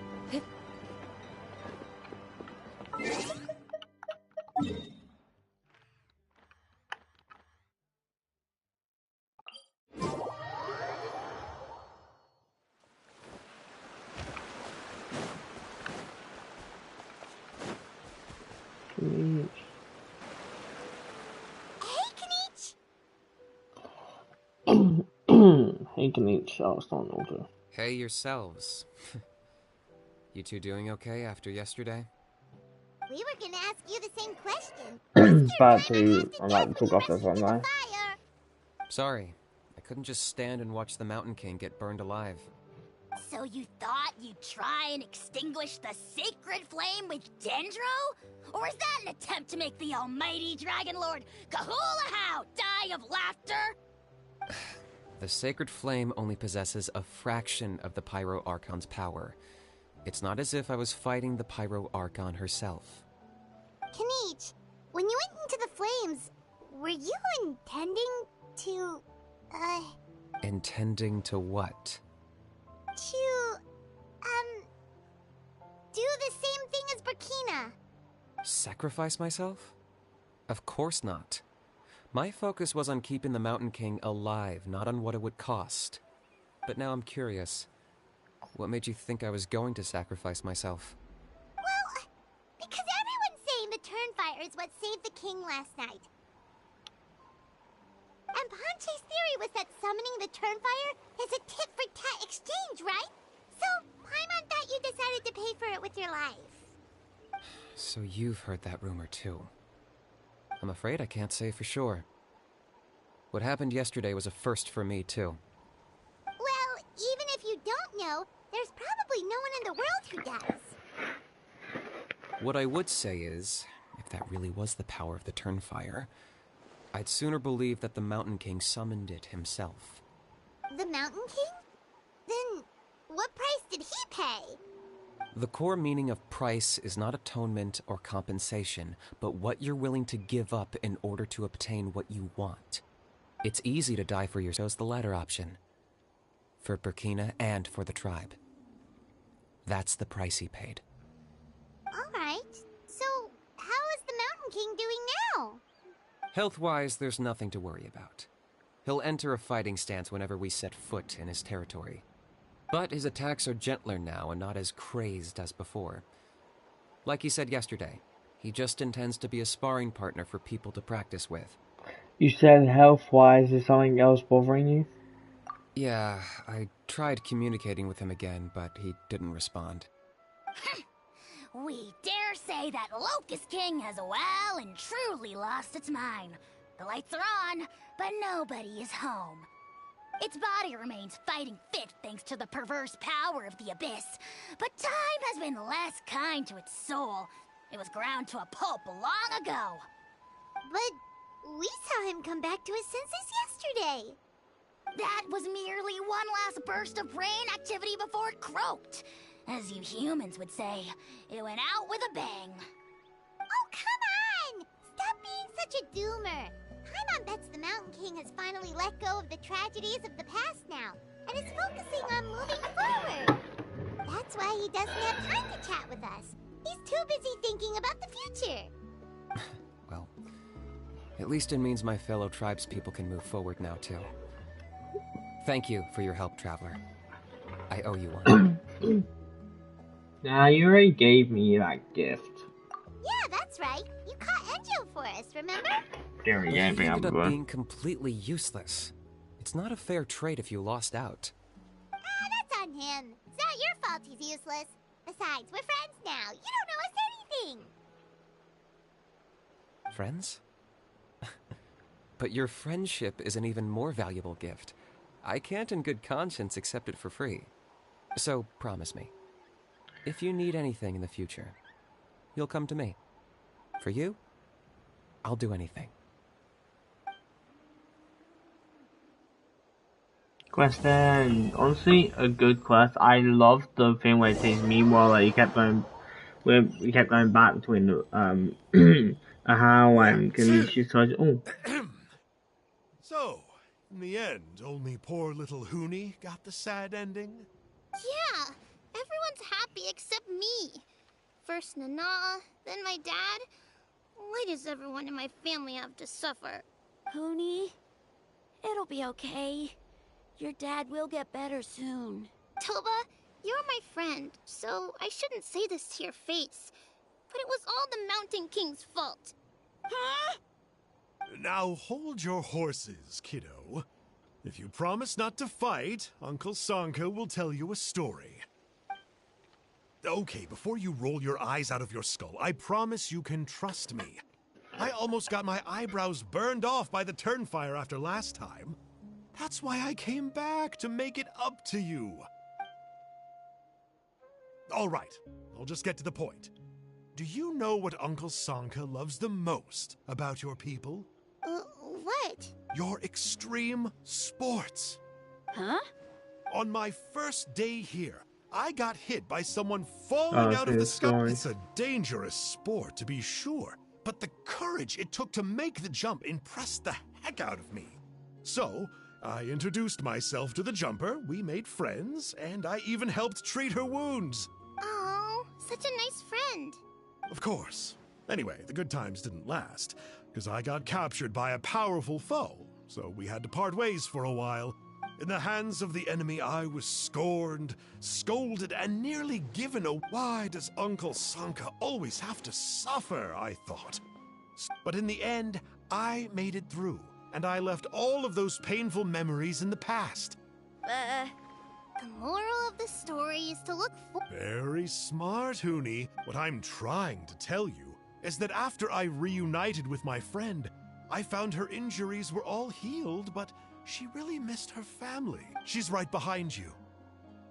Hey Kanich, I was starting older. Hey yourselves. You two doing okay after yesterday? We were gonna ask you the same question. But I'm about to talk off this one, right? Sorry, I couldn't just stand and watch the Mountain King get burned alive. So you thought you'd try and extinguish the sacred flame with Dendro? Or is that an attempt to make the almighty Dragon Lord Kahulahow die of laughter? The sacred flame only possesses a fraction of the Pyro Archon's power. It's not as if I was fighting the Pyro Archon herself. Kanich, when you went into the flames, were you intending to, Intending to what? to, do the same thing as Burkina? Sacrifice myself? Of course not. My focus was on keeping the Mountain King alive, not on what it would cost. But now I'm curious. What made you think I was going to sacrifice myself? Well, because everyone's saying the Turnfire is what saved the king last night. And Ponche's theory was that summoning the Turnfire is a tit-for-tat exchange, right? So, Paimon thought you decided to pay for it with your life. So you've heard that rumor too. I'm afraid I can't say for sure. What happened yesterday was a first for me too. Well, even if you don't know, there's probably no one in the world who does. What I would say is, if that really was the power of the Turnfire, I'd sooner believe that the Mountain King summoned it himself. The Mountain King? Then, what price did he pay? The core meaning of price is not atonement or compensation, but what you're willing to give up in order to obtain what you want. It's easy to die for your chose the latter option. For Burkina and for the tribe. That's the price he paid. Alright, so how is the Mountain King doing now? Health-wise, there's nothing to worry about. He'll enter a fighting stance whenever we set foot in his territory. But his attacks are gentler now and not as crazed as before. Like he said yesterday, he just intends to be a sparring partner for people to practice with. You said health-wise, is something else bothering you? Yeah, I tried communicating with him again, but he didn't respond. We dare say that Locust King has well and truly lost its mind. The lights are on, but nobody is home. Its body remains fighting fit thanks to the perverse power of the Abyss, but time has been less kind to its soul. It was ground to a pulp long ago. But we saw him come back to his senses yesterday. That was merely one last burst of brain activity before it croaked. As you humans would say, it went out with a bang. Oh, come on! Stop being such a doomer. Paimon bets the Mountain King has finally let go of the tragedies of the past now, and is focusing on moving forward. That's why he doesn't have time to chat with us. He's too busy thinking about the future. Well, at least it means my fellow tribespeople can move forward now, too. Thank you for your help, Traveler. I owe you one. Nah, you already gave me that gift. Yeah, that's right. You caught Enjo for us, remember? There we go, He ended up being completely useless. It's not a fair trade if you lost out. That's on him. It's not your fault he's useless. Besides, we're friends now. You don't owe us anything. Friends? But your friendship is an even more valuable gift. I can't in good conscience accept it for free. So promise me, if you need anything in the future, you'll come to me. For you, I'll do anything. Question. Honestly, a good quest. I loved the thing where it takes me while like, you kept going back between how and Kenichi's touch. Oh. So, in the end, only poor little Huni got the sad ending? Yeah, everyone's happy except me. First Nana, then my dad. Why does everyone in my family have to suffer? Huni, it'll be okay. Your dad will get better soon. Toba, you're my friend, so I shouldn't say this to your face. But it was all the Mountain King's fault. Huh? Now hold your horses, kiddo. If you promise not to fight, Uncle Sanka will tell you a story. Okay, before you roll your eyes out of your skull, I promise you can trust me. I almost got my eyebrows burned off by the turnfire after last time. That's why I came back, to make it up to you. All right, I'll just get to the point. Do you know what Uncle Sanka loves the most about your people? What? Your extreme sports. Huh? On my first day here, I got hit by someone falling out of the sky. It's a dangerous sport, to be sure, but the courage it took to make the jump impressed the heck out of me. So, I introduced myself to the jumper, we made friends, and I even helped treat her wounds. Oh, such a nice friend. Of course. Anyway, the good times didn't last, because I got captured by a powerful foe, so we had to part ways for a while. In the hands of the enemy, I was scorned, scolded, and nearly given a why does Uncle Sanka always have to suffer, I thought. But in the end, I made it through, and I left all of those painful memories in the past. The moral of the story is to look for— Very smart, Huni. What I'm trying to tell you is that after I reunited with my friend, I found her injuries were all healed, but she really missed her family. She's right behind you.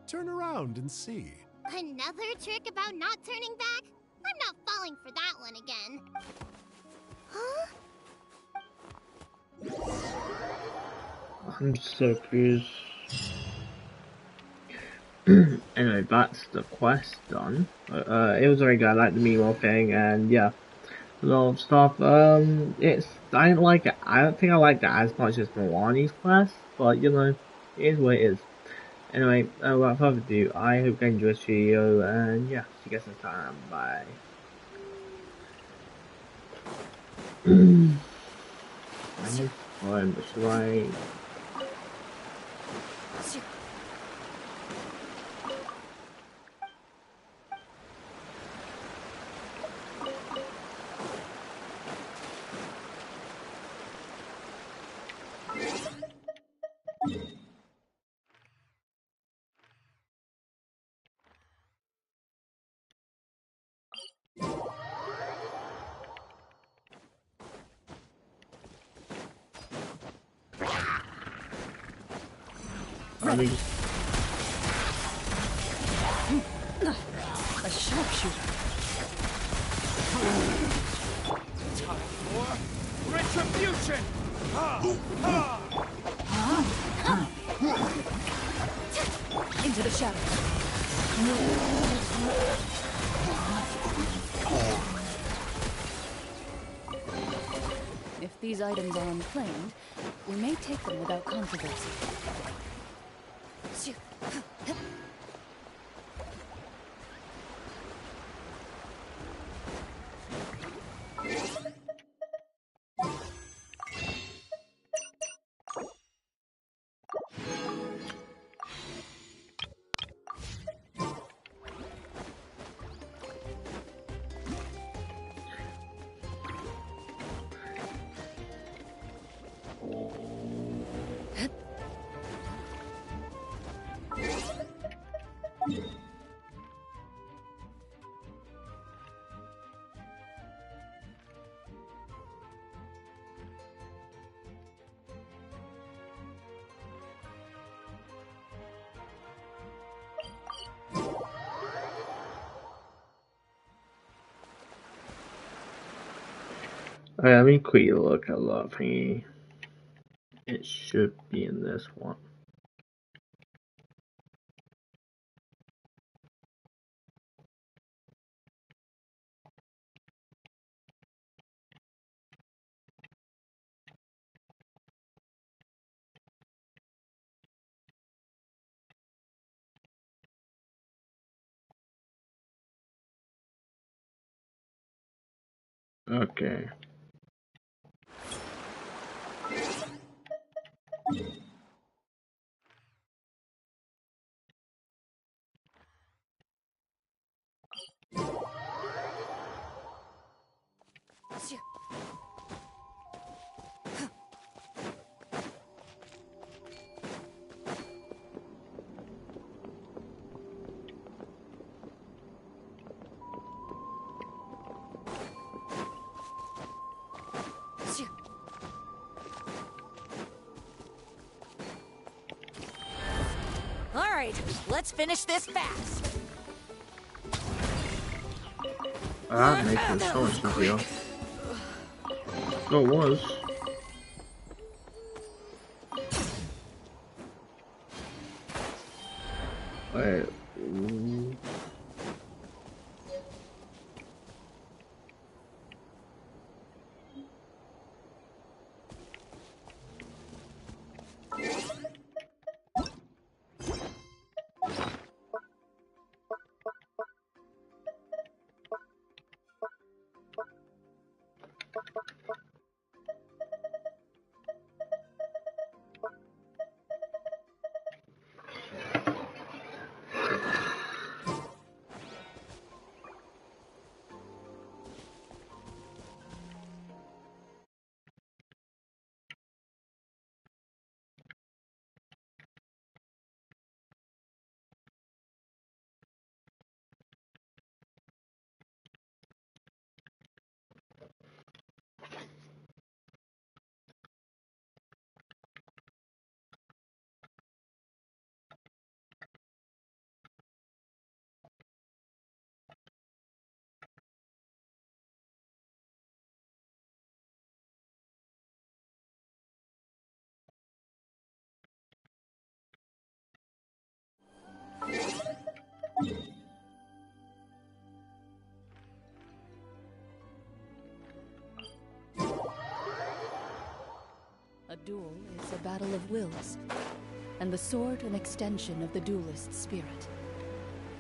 Turn around and see. Another trick about not turning back? I'm not falling for that one again. Huh? I'm so confused. Anyway, that's the quest done. It was very good. I like the Meanwhile thing, and yeah, a lot of stuff. I didn't like it. I don't think I liked it as much as Milani's quest, but you know, it is what it is. Anyway, without further ado, I hope you enjoyed this video, and yeah, see you guys next time. Bye. Alright, should I? A sharpshooter. Time for retribution! Into the shadows. If these items are unclaimed, we may take them without controversy. Alright, let me quickly look at the thingy. It should be in this one. Okay. Alright, let's finish this fast. That makes it so much easier. Oh, it was. Wait. Ooh. A duel is a battle of wills, and the sword an extension of the duelist's spirit.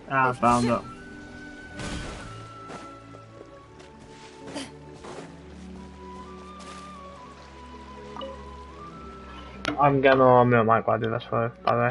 Ah, I found it. I'm gonna mute my mic while I do this for, by the way.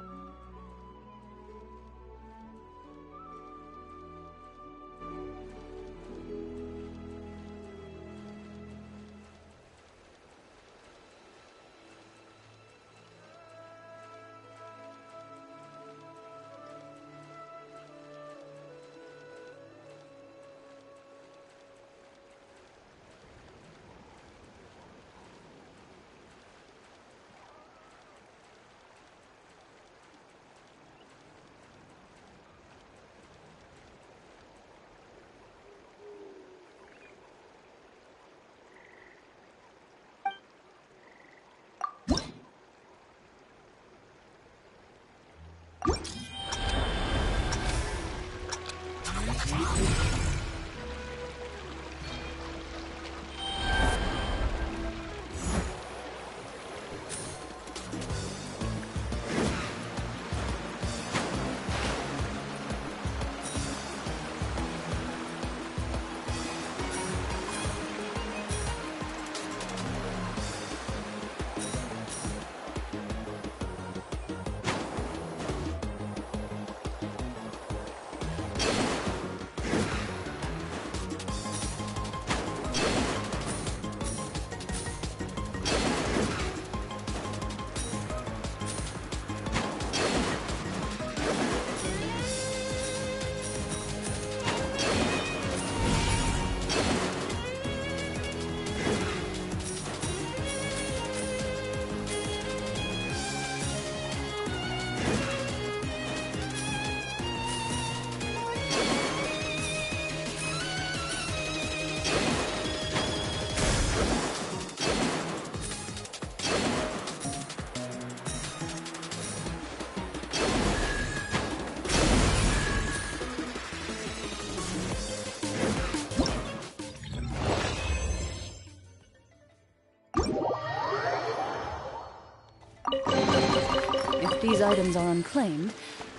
these items are unclaimed,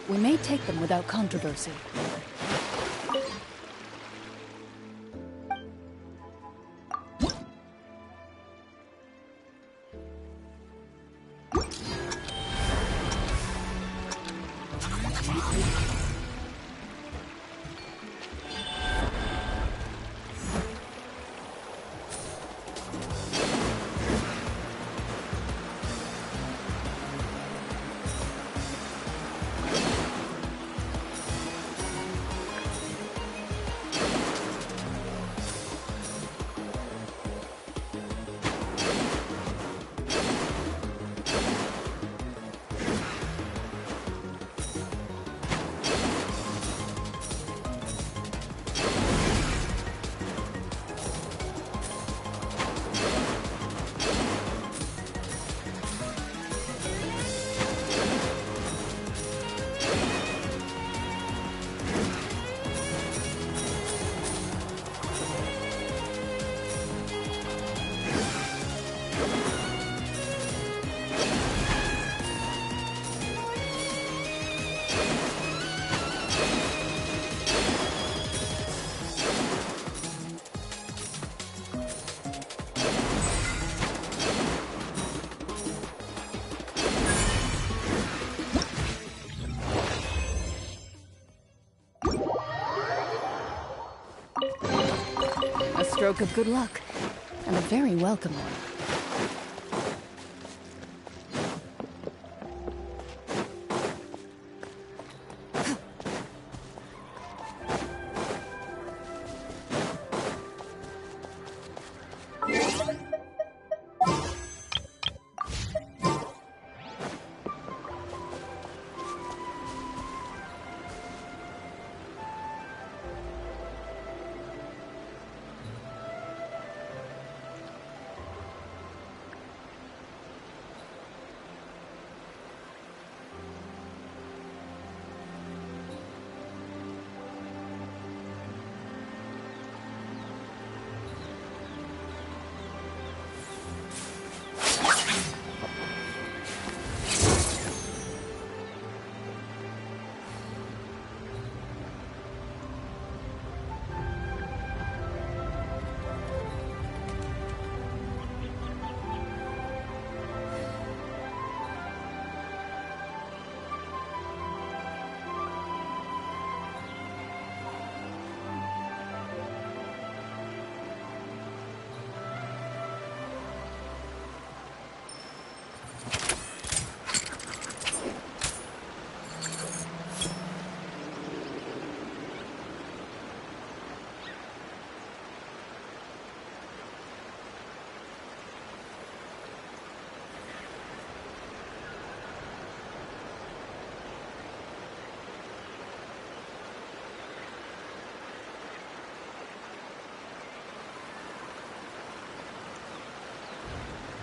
we may take them without controversy. A stroke of good luck, and a very welcome one.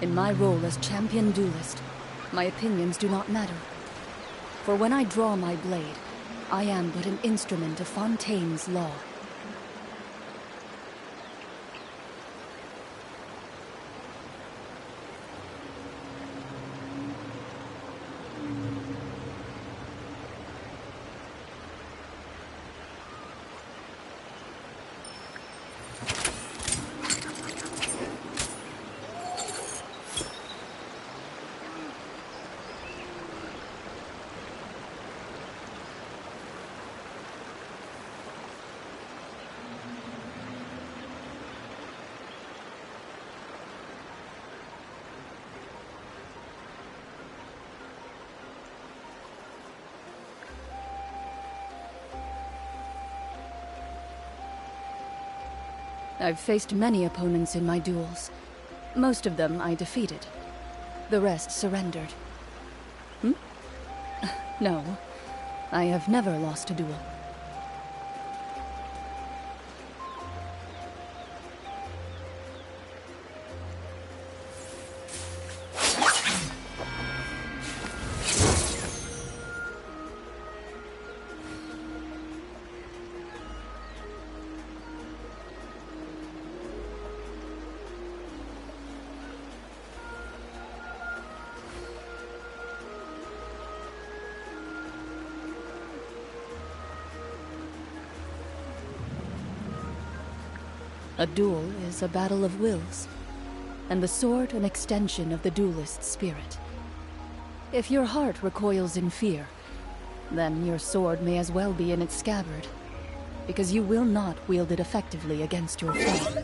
In my role as champion duelist, my opinions do not matter. For when I draw my blade, I am but an instrument of Fontaine's law. I've faced many opponents in my duels. Most of them I defeated. The rest surrendered. No, I have never lost a duel. A duel is a battle of wills, and the sword an extension of the duelist's spirit. If your heart recoils in fear, then your sword may as well be in its scabbard, because you will not wield it effectively against your foe.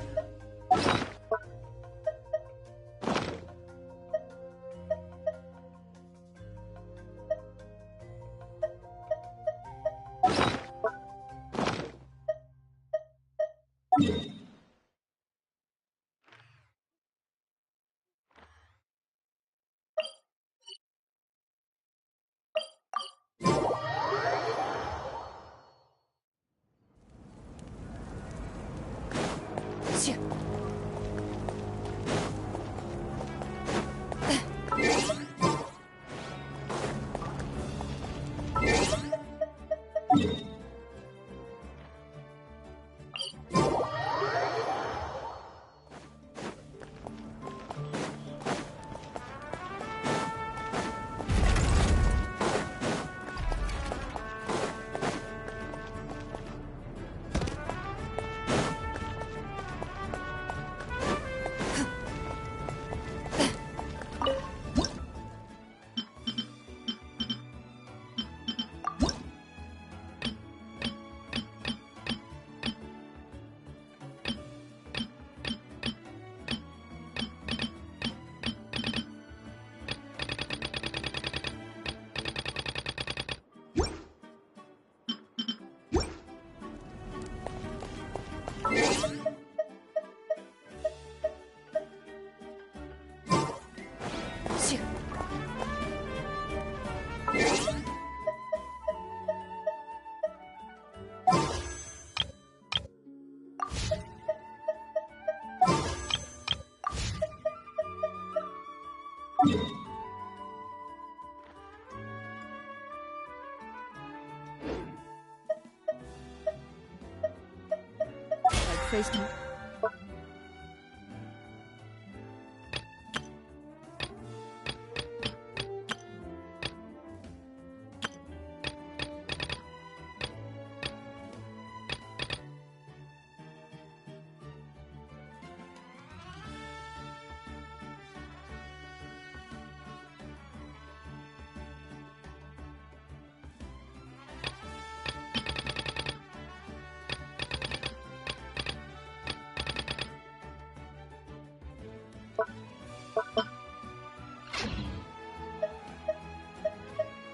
Faced me.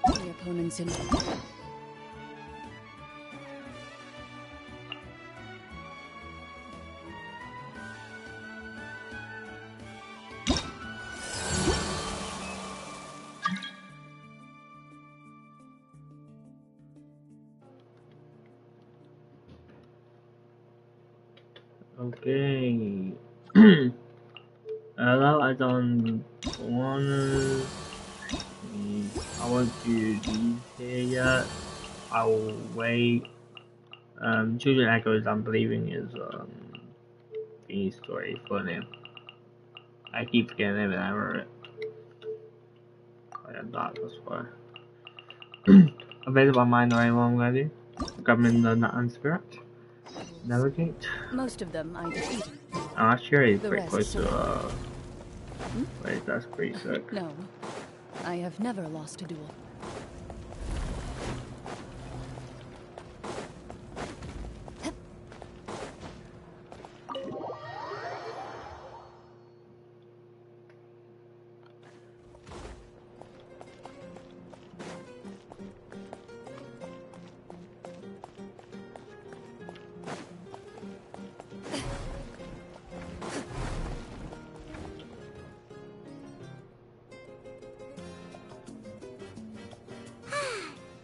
The opponent's in. Okay. Well, I don't wanna. I won't do these here yet. I'll wait. Children Echoes, I'm believing is the story for them. I keep forgetting it whenever it. I am not this far. Available mind or anyone ready? Government the Nut Spirit. Navigate. Most of them I defeated. I'm not sure he's The pretty rest close to Hmm? wait, that's pretty sick. No, I have never lost a duel.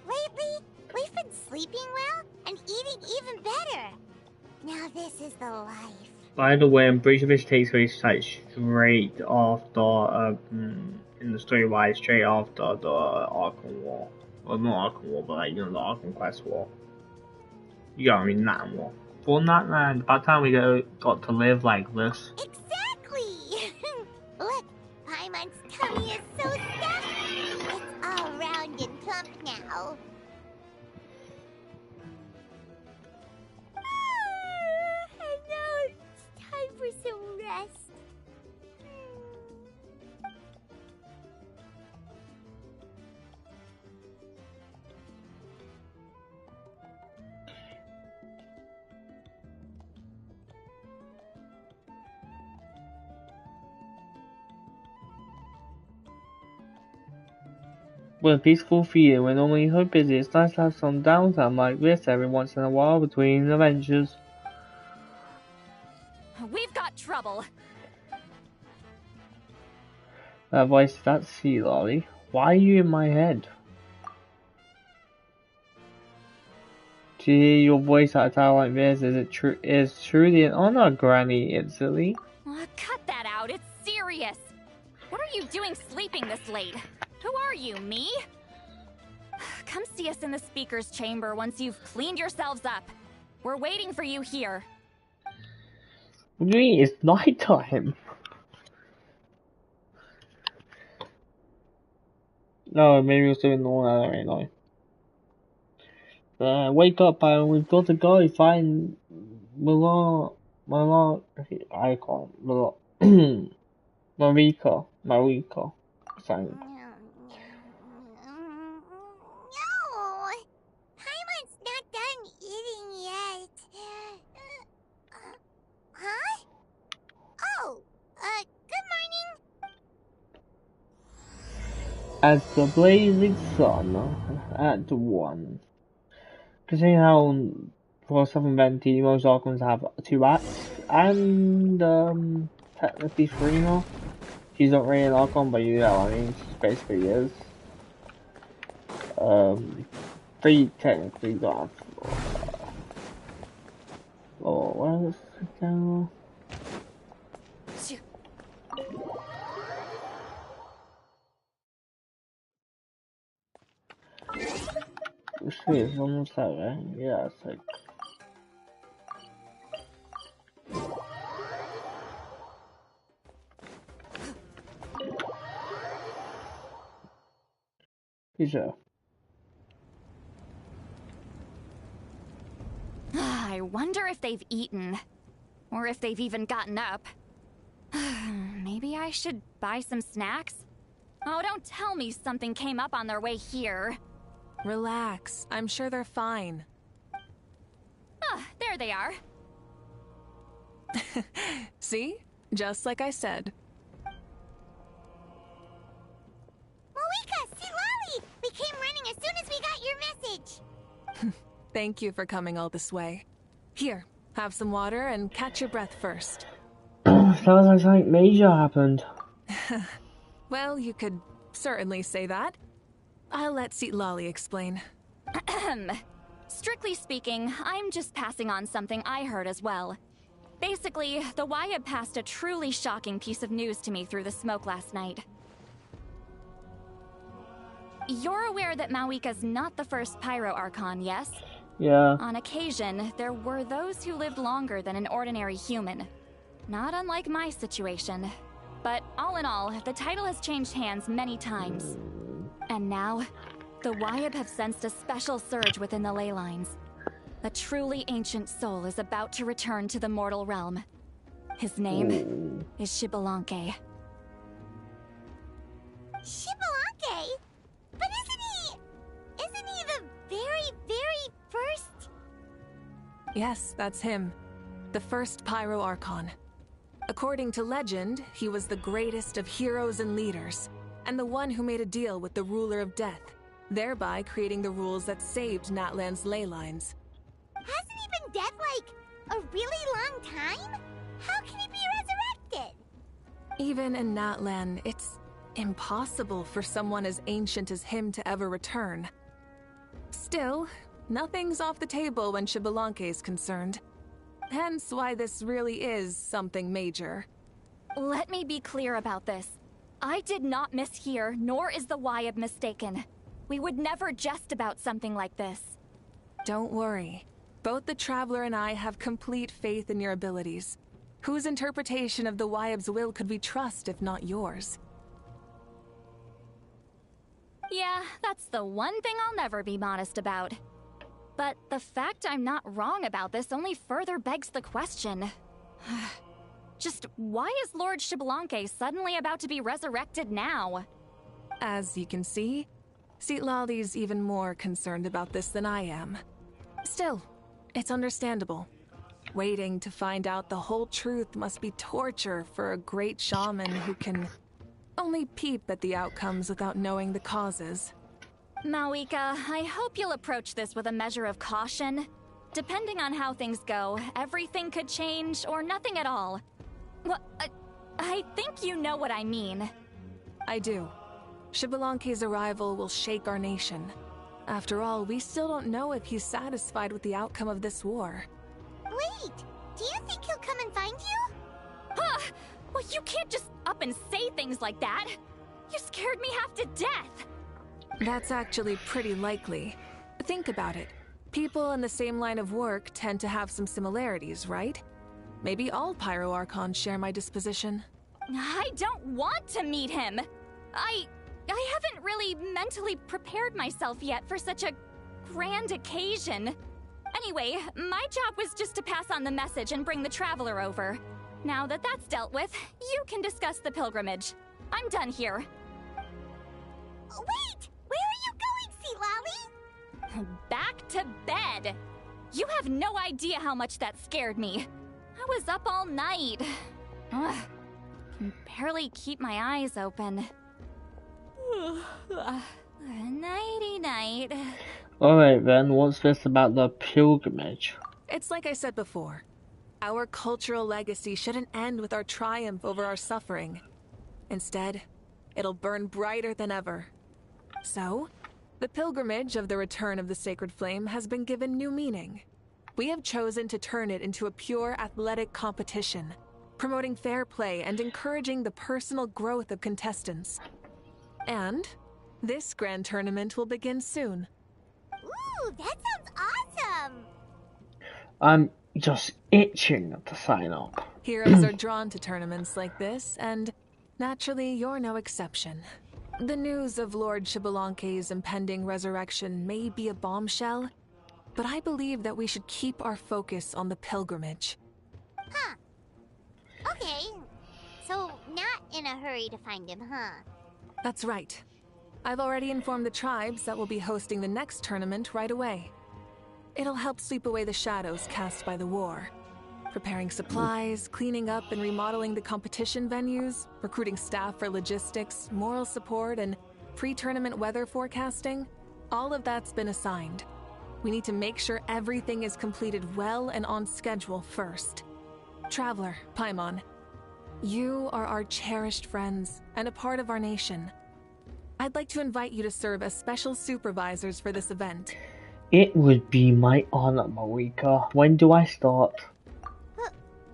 Lately, we've been sleeping well and eating even better. Now this is the life. By the way, I'm pretty sure this takes place like straight after in the story wise, straight after the Arkham War. Well, not Arkham War, but like, you know, the Arkham Quest War. You got me that war. For that, man, by the time we got to live like this. Exactly! Look, Paimon's tummy is so stuffed. It's all round and plump now. I know it's With a peaceful feeling, we're normally so busy, it's nice to have some downtime like this every once in a while between adventures. We've got trouble. That voice, that's Sea Lolly. Why are you in my head? To hear your voice at a time like this, is truly an honor, Granny instantly. Cut that out, it's serious. What are you doing sleeping this late? Who are you, me? Come see us in the speaker's chamber once you've cleaned yourselves up. We're waiting for you here. What do you mean? It's night time. No, maybe we're still in the morning right now. Wake up, we've got to go find Marika. Fine. No! Paimon's not done eating yet. Huh? Oh, good morning. As the blazing sun at 1. Considering how for Supplementary most Archons have 2 acts and technically 3 now. She's not really an Archon, but you know what I mean, she basically is. 3 technically got what is it now? Sweet, it's almost that way. Yeah, it's like pizza. I wonder if they've eaten. Or if they've even gotten up. Maybe I should buy some snacks? Oh, don't tell me something came up on their way here. Relax. I'm sure they're fine. Ah, there they are. See? Just like I said. Moika, Silali! We came running as soon as we got your message. Thank you for coming all this way. Here, have some water and catch your breath first. Sounds like something major happened. Well, you could certainly say that. I'll let Lolly explain. Strictly speaking, I'm just passing on something I heard as well. Basically, the Wyab passed a truly shocking piece of news to me through the smoke last night. You're aware that Mawika's not the first Pyro Archon, yes? Yeah. On occasion, there were those who lived longer than an ordinary human. Not unlike my situation. But all in all, the title has changed hands many times. And now, the Wyab have sensed a special surge within the ley lines. A truly ancient soul is about to return to the mortal realm. His name is Xbalanque. Xbalanque? But isn't he the very first? Yes, that's him. The first Pyro Archon. According to legend, he was the greatest of heroes and leaders, and the one who made a deal with the ruler of death, thereby creating the rules that saved Natlan's ley lines. Hasn't he been dead like a really long time? How can he be resurrected? Even in Natlan, it's impossible for someone as ancient as him to ever return. Still, nothing's off the table when Xbalanque is concerned. Hence why this really is something major. Let me be clear about this. I did not mishear, nor is the Wyab mistaken. We would never jest about something like this. Don't worry. Both the Traveler and I have complete faith in your abilities. Whose interpretation of the Wyab's will could we trust if not yours? Yeah, that's the one thing I'll never be modest about. But the fact I'm not wrong about this only further begs the question. Just why is Lord Xbalanque suddenly about to be resurrected now? As you can see, Lolly's even more concerned about this than I am. Still, it's understandable. Waiting to find out the whole truth must be torture for a great shaman who can only peep at the outcomes without knowing the causes. Mawika, I hope you'll approach this with a measure of caution. Depending on how things go, everything could change or nothing at all. Well, I think you know what I mean. I do. Xbalanque's arrival will shake our nation. After all, we still don't know if he's satisfied with the outcome of this war. Wait, do you think he'll come and find you? Huh! Well, you can't just up and say things like that. You scared me half to death. That's actually pretty likely. Think about it. People in the same line of work tend to have some similarities, right? Maybe all Pyro Archons share my disposition. I don't want to meet him. I haven't really mentally prepared myself yet for such a grand occasion. Anyway, my job was just to pass on the message and bring the Traveler over. Now that that's dealt with, you can discuss the pilgrimage. I'm done here. Wait! Where are you going, Sea Lolly? Back to bed. You have no idea how much that scared me. I was up all night. Ugh. Can barely keep my eyes open. Nighty-night. Alright then, what's this about the pilgrimage? It's like I said before. Our cultural legacy shouldn't end with our triumph over our suffering. Instead, it'll burn brighter than ever. So, the pilgrimage of the return of the sacred flame has been given new meaning. We have chosen to turn it into a pure athletic competition, promoting fair play and encouraging the personal growth of contestants. And this grand tournament will begin soon. Ooh, that sounds awesome! I'm just itching to sign up. Heroes are drawn to tournaments like this, and naturally, you're no exception. The news of Lord Xbalanque's impending resurrection may be a bombshell, but I believe that we should keep our focus on the pilgrimage. Huh. Okay. So, not in a hurry to find him, huh? That's right. I've already informed the tribes that we'll be hosting the next tournament right away. It'll help sweep away the shadows cast by the war. Preparing supplies, cleaning up and remodeling the competition venues, recruiting staff for logistics, moral support, and pre-tournament weather forecasting, all of that's been assigned. We need to make sure everything is completed well and on schedule first. Traveler, Paimon, you are our cherished friends and a part of our nation. I'd like to invite you to serve as special supervisors for this event. It would be my honor, Marika. When do I start?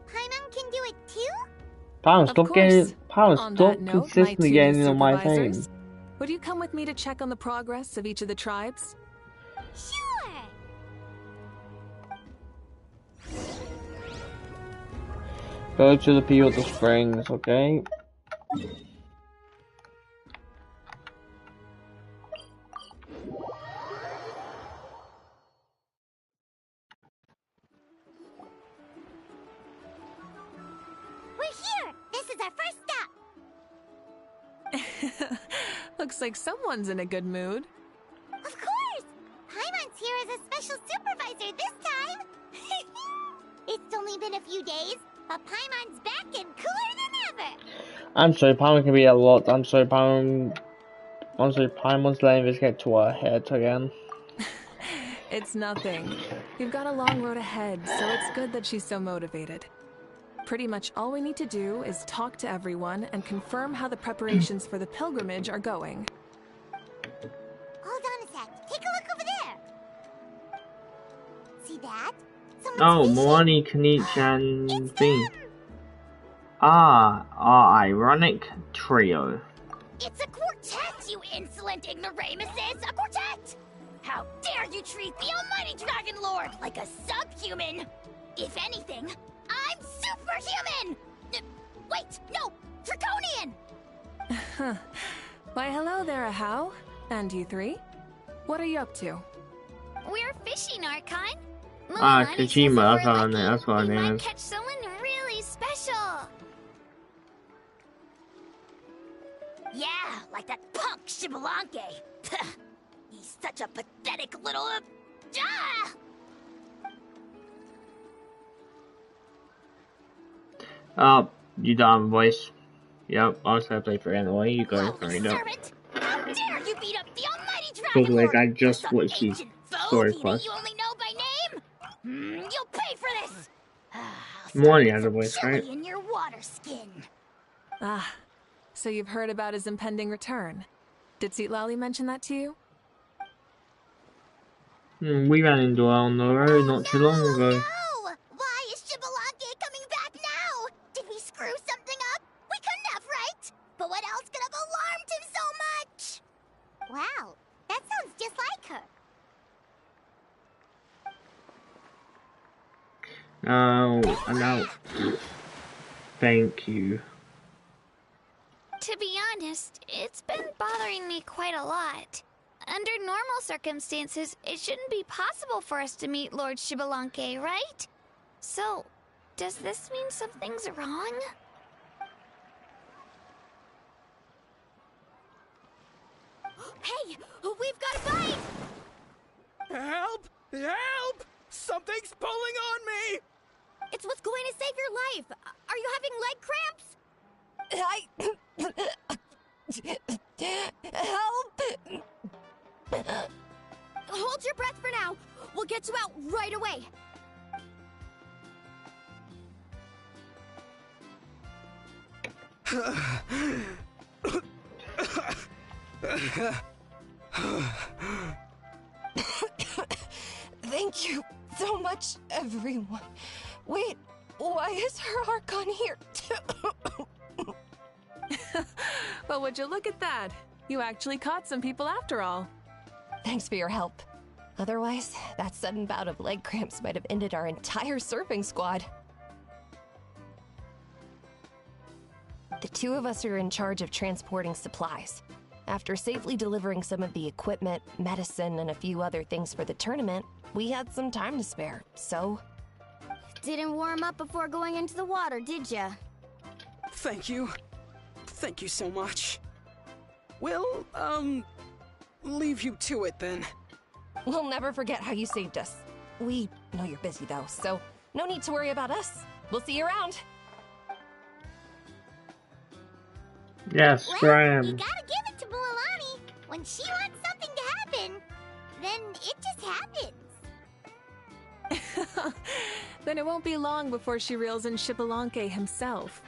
Paimon can do it too? Paimon, stop consistently getting on my thing. Would you come with me to check on the progress of each of the tribes? Sure! Go to the Piota Springs, okay? We're here! This is our first stop! Looks like someone's in a good mood. Of course! Paimon's here as a special supervisor this time! It's only been a few days, but Paimon's back and cooler than ever! I'm sorry, Paimon can be a lot. I'm sorry, Paimon's letting this get to our head again. It's nothing. We've got a long road ahead, so it's good that she's so motivated. Pretty much all we need to do is talk to everyone and confirm how the preparations for the pilgrimage are going. Hold on a sec. Take a look over there. See that? Oh, Moani, Kanich, and Thing. Ah, our ironic trio. It's a quartet, you insolent ignoramuses! A quartet! How dare you treat the almighty Dragon Lord like a subhuman! If anything, I'm superhuman! Wait, no! Draconian! Why, hello there, Ahau. And you three? What are you up to? We're fishing, Archon. Kojima, that's what her name might is. catch someone really special. Yeah, like that punk Xbalanque. He's such a pathetic little... Oh, you dumb voice. Yep, I was gonna play for anyway. You go for it. Servant! How dare you beat up the almighty public. I just watched his story quest. You only know by name? You'll pay for this. Money has a voice, right? In your water skin. Ah, so you've heard about his impending return. Did Lally mention that to you? We ran into her on the road not too long ago. No! Why is Shibalake coming back now? Did we screw something up? We couldn't have, right? But what else could have alarmed him so much? Wow, that sounds just like her. Oh, and now, thank you. To be honest, it's been bothering me quite a lot. Under normal circumstances, it shouldn't be possible for us to meet Lord Shibalanke, right? So, does this mean something's wrong? Hey, we've got a bite! Help! Help! Something's pulling on me! It's what's going to save your life. Are you having leg cramps? Help! Hold your breath for now. We'll get you out right away. Thank you so much, everyone. Wait, why is her Archon here? Well, would you look at that? You actually caught some people after all. Thanks for your help. Otherwise, that sudden bout of leg cramps might have ended our entire surfing squad. The two of us are in charge of transporting supplies. After safely delivering some of the equipment, medicine, and a few other things for the tournament, we had some time to spare, so... Didn't warm up before going into the water, did ya? Thank you. Thank you so much. We'll, leave you to it then. We'll never forget how you saved us. We know you're busy though, so no need to worry about us. We'll see you around. Yes, Well, Graham. you gotta give it to Mualani. When she wants something to happen, then it just happens. Then it won't be long before she reels in Shibalanke himself.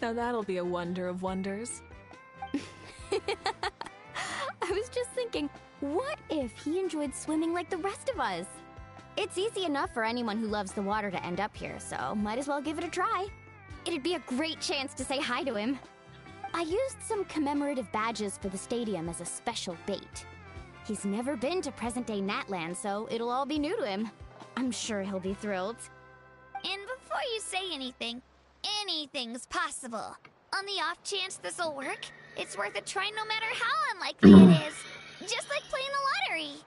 Now that'll be a wonder of wonders. I was just thinking, what if he enjoyed swimming like the rest of us? It's easy enough for anyone who loves the water to end up here, so might as well give it a try. It'd be a great chance to say hi to him. I used some commemorative badges for the stadium as a special bait. He's never been to present-day Natland, so it'll all be new to him. I'm sure he'll be thrilled. And before you say anything, anything's possible. On the off chance this'll work, it's worth a try no matter how unlikely it is. Just like playing the lottery.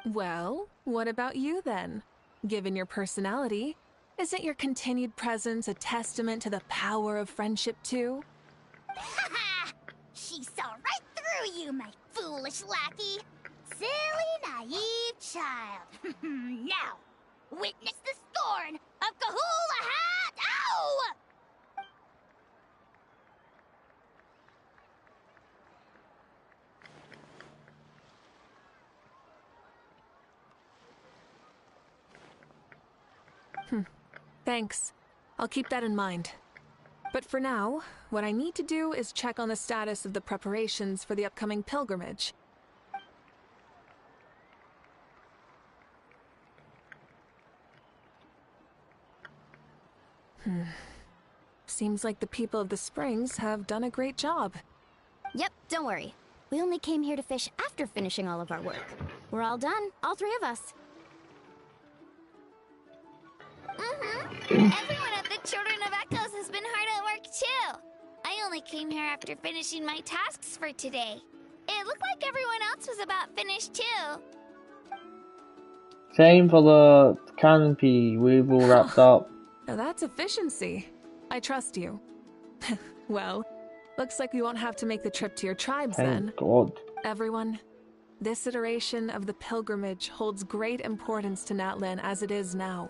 Well, what about you then? Given your personality, isn't your continued presence a testament to the power of friendship too? Ha! She saw right through you, my foolish lackey. Silly, naive child. Now, witness the scorn of Kahula Hat! Ow! Thanks. I'll keep that in mind. But for now, what I need to do is check on the status of the preparations for the upcoming pilgrimage. Seems like the people of the Springs have done a great job. Yep, don't worry. We only came here to fish after finishing all of our work. We're all done, all three of us. Everyone at the Children of Echoes has been hard at work too. I only came here after finishing my tasks for today. It looked like everyone else was about finished too. Same for the canopy. We've all wrapped up. Now that's efficiency. I trust you. Well, looks like we won't have to make the trip to your tribes then. Thank God. Everyone, this iteration of the pilgrimage holds great importance to Natlan as it is now.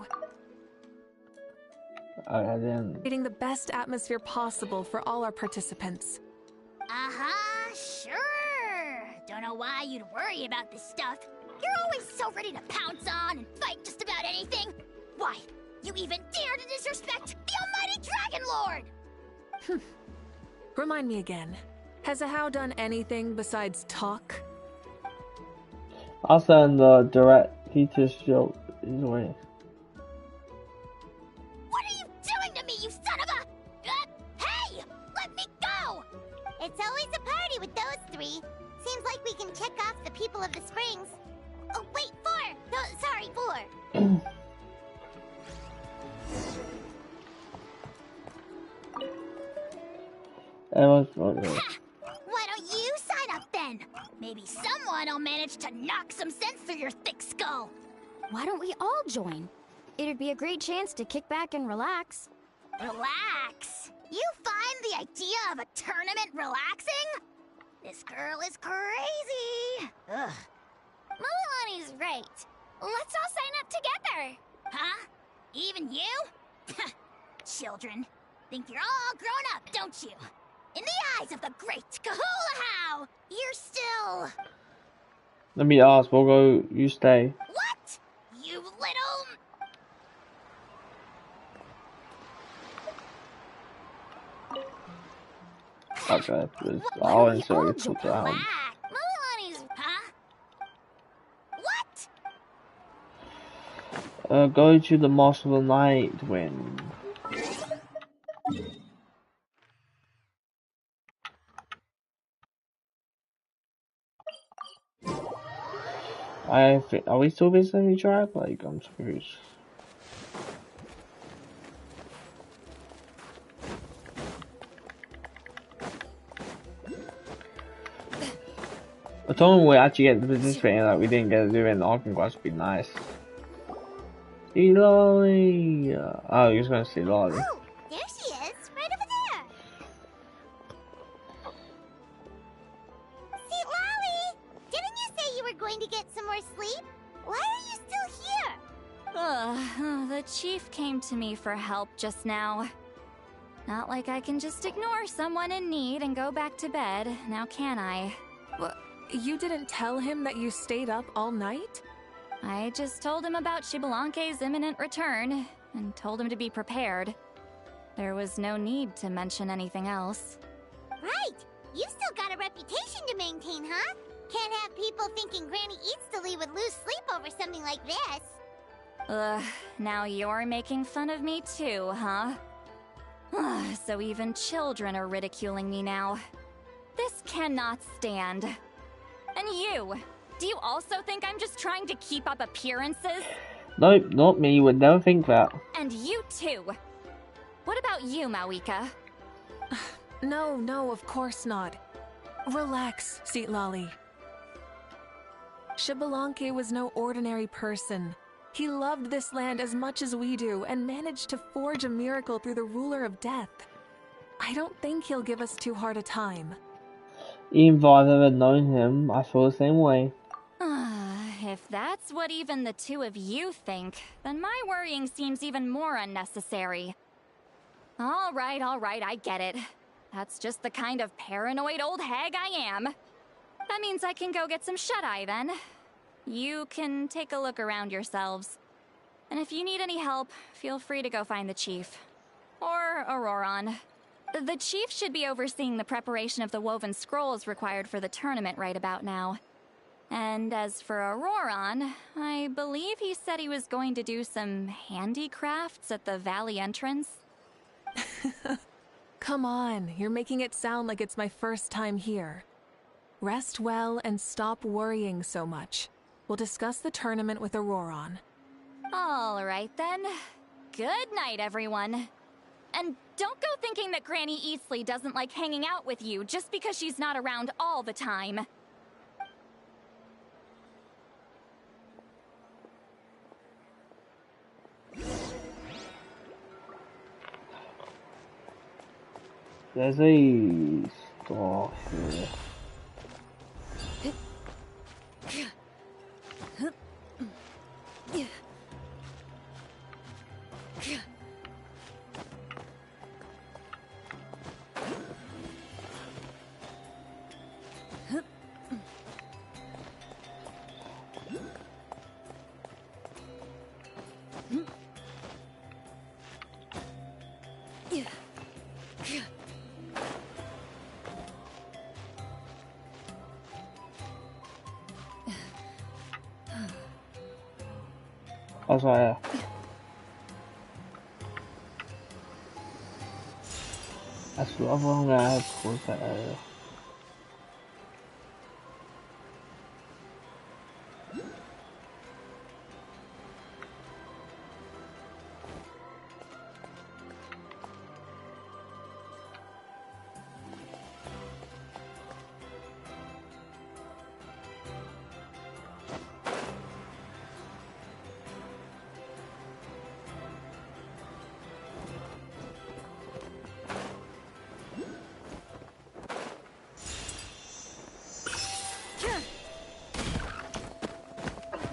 Then. Creating the best atmosphere possible for all our participants. Sure. Don't know why you'd worry about this stuff. You're always so ready to pounce on and fight just about anything. Why, you even dare to disrespect the almighty Dragon Lord! Remind me again. Has Ahau done anything besides talk? I'll send the direct Peter's joke his way. What are you doing to me, you son of a... hey! Let me go! It's always a party with those three. Seems like we can check off the people of the springs. Oh, wait, 4! No, sorry, 4. Why don't you sign up then? Maybe someone will manage to knock some sense through your thick skull. Why don't we all join? It'd be a great chance to kick back and relax. Relax? You find the idea of a tournament relaxing? This girl is crazy. Ugh. Mulan is right. Let's all sign up together. Huh? Even you? Children. Think you're all grown up, don't you? In the eyes of the great Kahulahau, you're still... Let me ask, we'll go, you stay. What? You little... Okay, I'll insert it to the house. Mulan, huh? What? Go to the Moss of the Night Wind. Are we still visiting the tribe? Like, I'm confused. I told him we actually get to participate in that. We didn't get to do it in the Arkham Quest. Would be nice. See Lolly. Oh, you're just gonna see Lolly. Oh, there she is, right over there. See, Lolly, didn't you say you were going to get some more sleep? Why are you still here? The chief came to me for help just now. Not like I can just ignore someone in need and go back to bed, now can I? What? You didn't tell him that you stayed up all night? I just told him about Xbalanque's imminent return, and told him to be prepared. There was no need to mention anything else. Right! You still got a reputation to maintain, huh? Can't have people thinking Granny Eatsilly would lose sleep over something like this. Now you're making fun of me too, huh? So even children are ridiculing me now. This cannot stand. And you! Do you also think I'm just trying to keep up appearances? Nope, not me. Would never think that. And you too. What about you, Mawika? No, of course not. Relax, Seatlali. Xbalanque was no ordinary person. He loved this land as much as we do and managed to forge a miracle through the ruler of death. I don't think he'll give us too hard a time. Even though I've never known him, I feel the same way. If that's what even the two of you think, then my worrying seems even more unnecessary. All right, I get it. That's just the kind of paranoid old hag I am. That means I can go get some shut-eye then. You can take a look around yourselves. And if you need any help, feel free to go find the chief. Or Auroron. The chief should be overseeing the preparation of the woven scrolls required for the tournament right about now. And as for Auroron, I believe he said he was going to do some handicrafts at the valley entrance. Come on, you're making it sound like it's my first time here. Rest well and stop worrying so much. We'll discuss the tournament with Auroron. All right then. Good night, everyone. And don't go thinking that Granny Eastleigh doesn't like hanging out with you just because she's not around all the time. There's a store here. was right here. That's the other one I'm gonna head towards that area.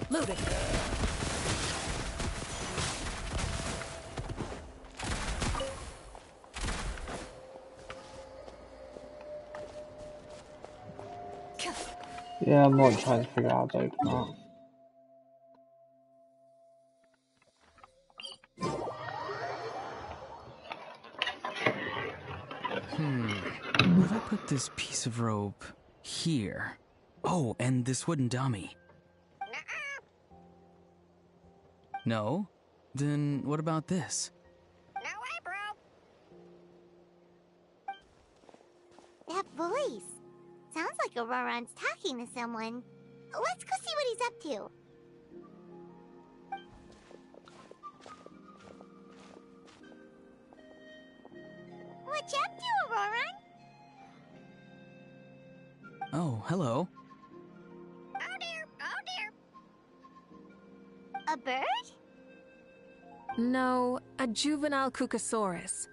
Loaded. Yeah, I'm not trying to figure out how to open that. What if I put this piece of rope here? Oh, and this wooden dummy. No? Then what about this? That voice. Sounds like Auroron's talking to someone. Let's go see what he's up to. What you up to, Auroron? Oh, hello. Oh dear, oh dear. A bird? No, a juvenile Cucosaurus.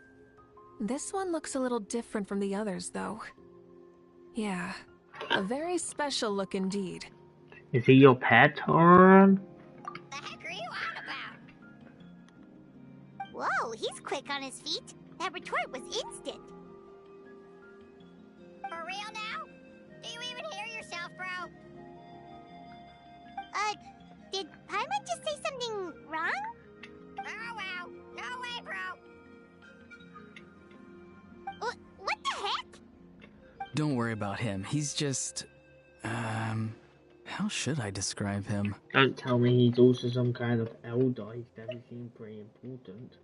This one looks a little different from the others, though. Yeah, a very special look indeed. Is he your pet, Auroron? The heck are you on about? Whoa, he's quick on his feet. That retort was instant. For real now? Do you even hear yourself, bro? Did Paimon just say something wrong? Oh wow, no way, bro. What the heck? Don't worry about him. He's just... how should I describe him? Don't tell me he's also some kind of elder. He's never seemed pretty important.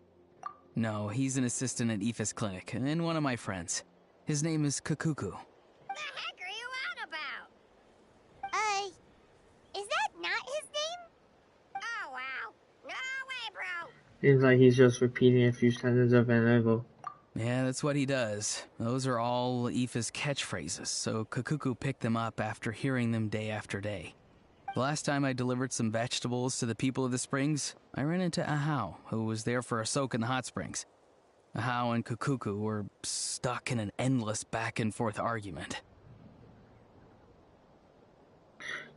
No, he's an assistant at Aoife's clinic, and one of my friends. His name is Kakuku. The heck are you on about? Is that not his name? Oh wow, no way, bro. Seems like he's just repeating a few sentences over and over. Yeah, that's what he does. Those are all Aoife's catchphrases, so Kakuku picked them up after hearing them day after day. The last time I delivered some vegetables to the people of the springs, I ran into Ahau, who was there for a soak in the hot springs. Ahau and Kakuku were stuck in an endless back-and-forth argument.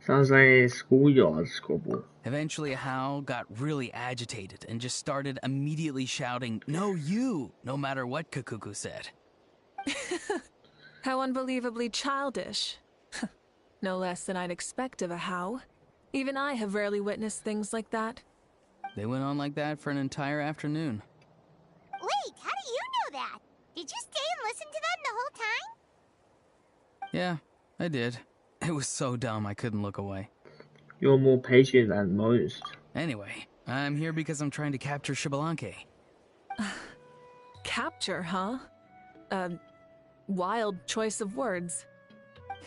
Sounds like a schoolyard squabble. Eventually, Ahau got really agitated and just started immediately shouting, "No, you!" no matter what Kakuku said. How unbelievably childish. No less than I'd expect of a How. Even I have rarely witnessed things like that. They went on like that for an entire afternoon. Wait, how do you know that? Did you stay and listen to them the whole time? Yeah, I did. It was so dumb I couldn't look away. You're more patient than most. Anyway, I'm here because I'm trying to capture Xbalanque. Capture, huh? Wild choice of words.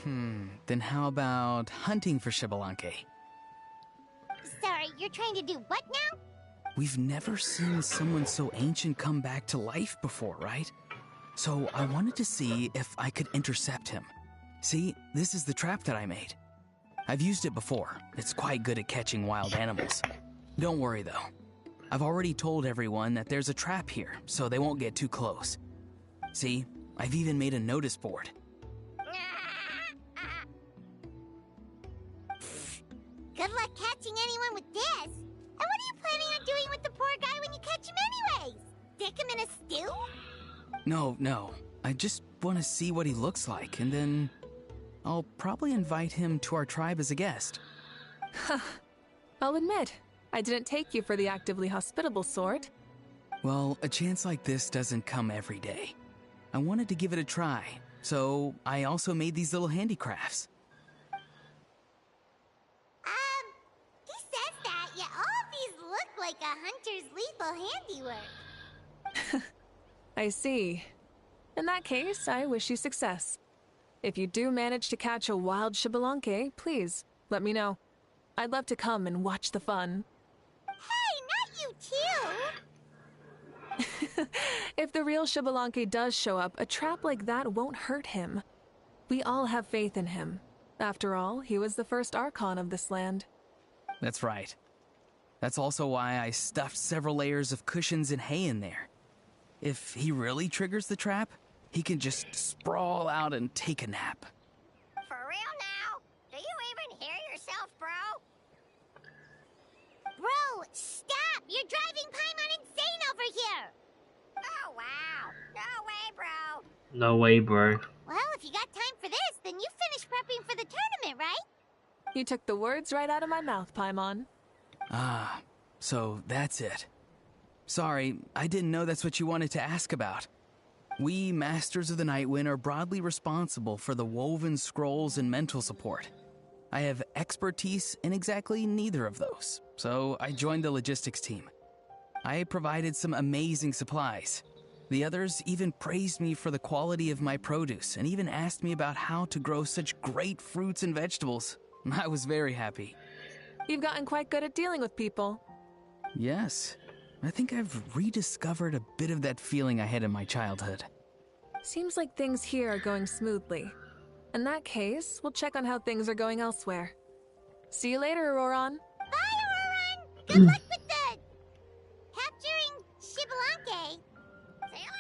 Then how about hunting for Xbalanque? Sorry, you're trying to do what now? We've never seen someone so ancient come back to life before, right? So I wanted to see if I could intercept him. See, this is the trap that I made. I've used it before. It's quite good at catching wild animals. Don't worry, though. I've already told everyone that there's a trap here, so they won't get too close. See, I've even made a notice board. Good luck catching anyone with this. And what are you planning on doing with the poor guy when you catch him anyways? Stick him in a stew? No. I just want to see what he looks like, and then I'll probably invite him to our tribe as a guest. I'll admit, I didn't take you for the actively hospitable sort. Well, a chance like this doesn't come every day. I wanted to give it a try, so I also made these little handicrafts. He says that, yet all of these look like a hunter's lethal handiwork. I see. In that case, I wish you success. If you do manage to catch a wild Xbalanque, please, let me know. I'd love to come and watch the fun. Hey, not you too! If the real Xbalanque does show up, a trap like that won't hurt him. We all have faith in him. After all, he was the first Archon of this land. That's right. That's also why I stuffed several layers of cushions and hay in there. If he really triggers the trap, he can just sprawl out and take a nap. For real now? Do you even hear yourself, bro? Bro, stop! You're driving Paimon insane over here! Oh, wow. No way, bro. No way, bro. Well, if you got time for this, then you finished prepping for the tournament, right? You took the words right out of my mouth, Paimon. Ah, so that's it. Sorry, I didn't know that's what you wanted to ask about. We, Masters of the Nightwind, are broadly responsible for the woven scrolls and mental support. I have expertise in exactly neither of those, so I joined the logistics team. I provided some amazing supplies. The others even praised me for the quality of my produce and even asked me about how to grow such great fruits and vegetables. I was very happy. You've gotten quite good at dealing with people. Yes. I think I've rediscovered a bit of that feeling I had in my childhood. Seems like things here are going smoothly. In that case, we'll check on how things are going elsewhere. See you later, Auroron. Bye, Auroron! Good luck with the... capturing Xbalanque. See you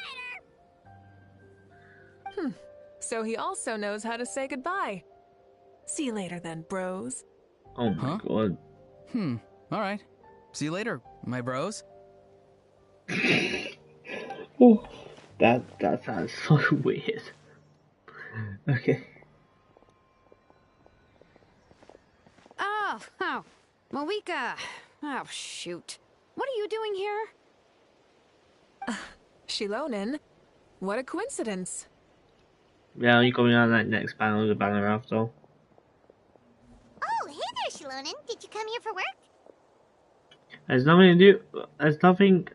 later! So he also knows how to say goodbye. See you later then, bros. Oh my god. Alright. See you later, my bros. Oh, that sounds so weird. Okay. Oh, Malika. Oh, shoot. What are you doing here? Shilonin? What a coincidence. Yeah, are you going on that next panel, the banner after? Oh, hey there, Shilonin. Did you come here for work? There's nothing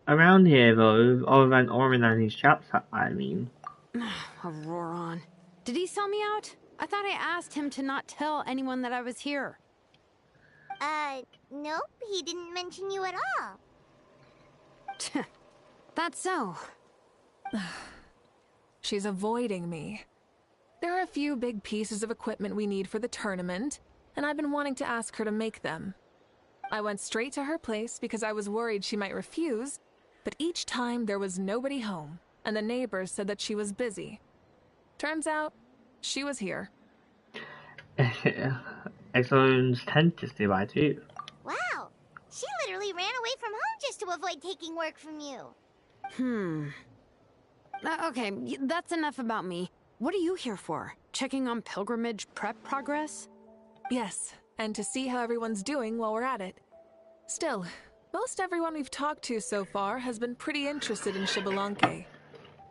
around here though, other than Orin and his chaps, I mean. Auroron. Did he sell me out? I thought I asked him to not tell anyone that I was here. Nope. He didn't mention you at all. That's so. She's avoiding me. There are a few big pieces of equipment we need for the tournament, and I've been wanting to ask her to make them. I went straight to her place because I was worried she might refuse, but each time there was nobody home, and the neighbors said that she was busy. Turns out, she was here. Exxon's tent is nearby too. Wow. She literally ran away from home just to avoid taking work from you. Okay, that's enough about me. What are you here for? Checking on pilgrimage prep progress? Yes, and to see how everyone's doing while we're at it. Still, most everyone we've talked to so far has been pretty interested in Xbalanque.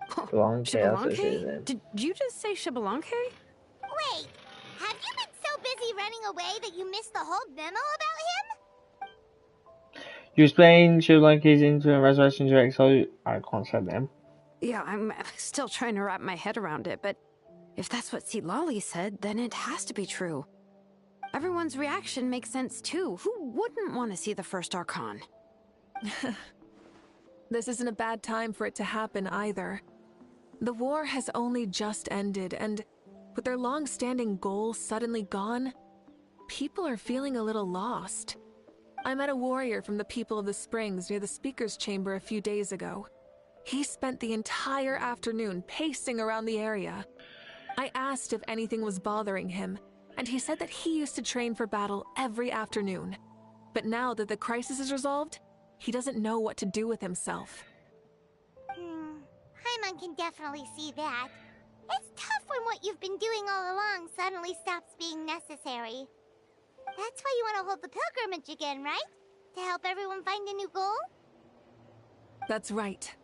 Xbalanque? Did you just say Xbalanque? Wait, have you been so busy running away that you missed the whole memo about him? You explain Xbalanque's into a resurrection to Exo. I can't say them. Yeah, I'm still trying to wrap my head around it, but if that's what Lolly said, then it has to be true. Everyone's reaction makes sense too. Who wouldn't want to see the first Archon? This isn't a bad time for it to happen either. The war has only just ended, and with their long-standing goal suddenly gone, people are feeling a little lost. I met a warrior from the People of the Springs near the Speaker's Chamber a few days ago. He spent the entire afternoon pacing around the area. I asked if anything was bothering him, and he said that he used to train for battle every afternoon. But now that the crisis is resolved, he doesn't know what to do with himself. Paimon can definitely see that. It's tough when what you've been doing all along suddenly stops being necessary. That's why you want to hold the pilgrimage again, right? To help everyone find a new goal? That's right.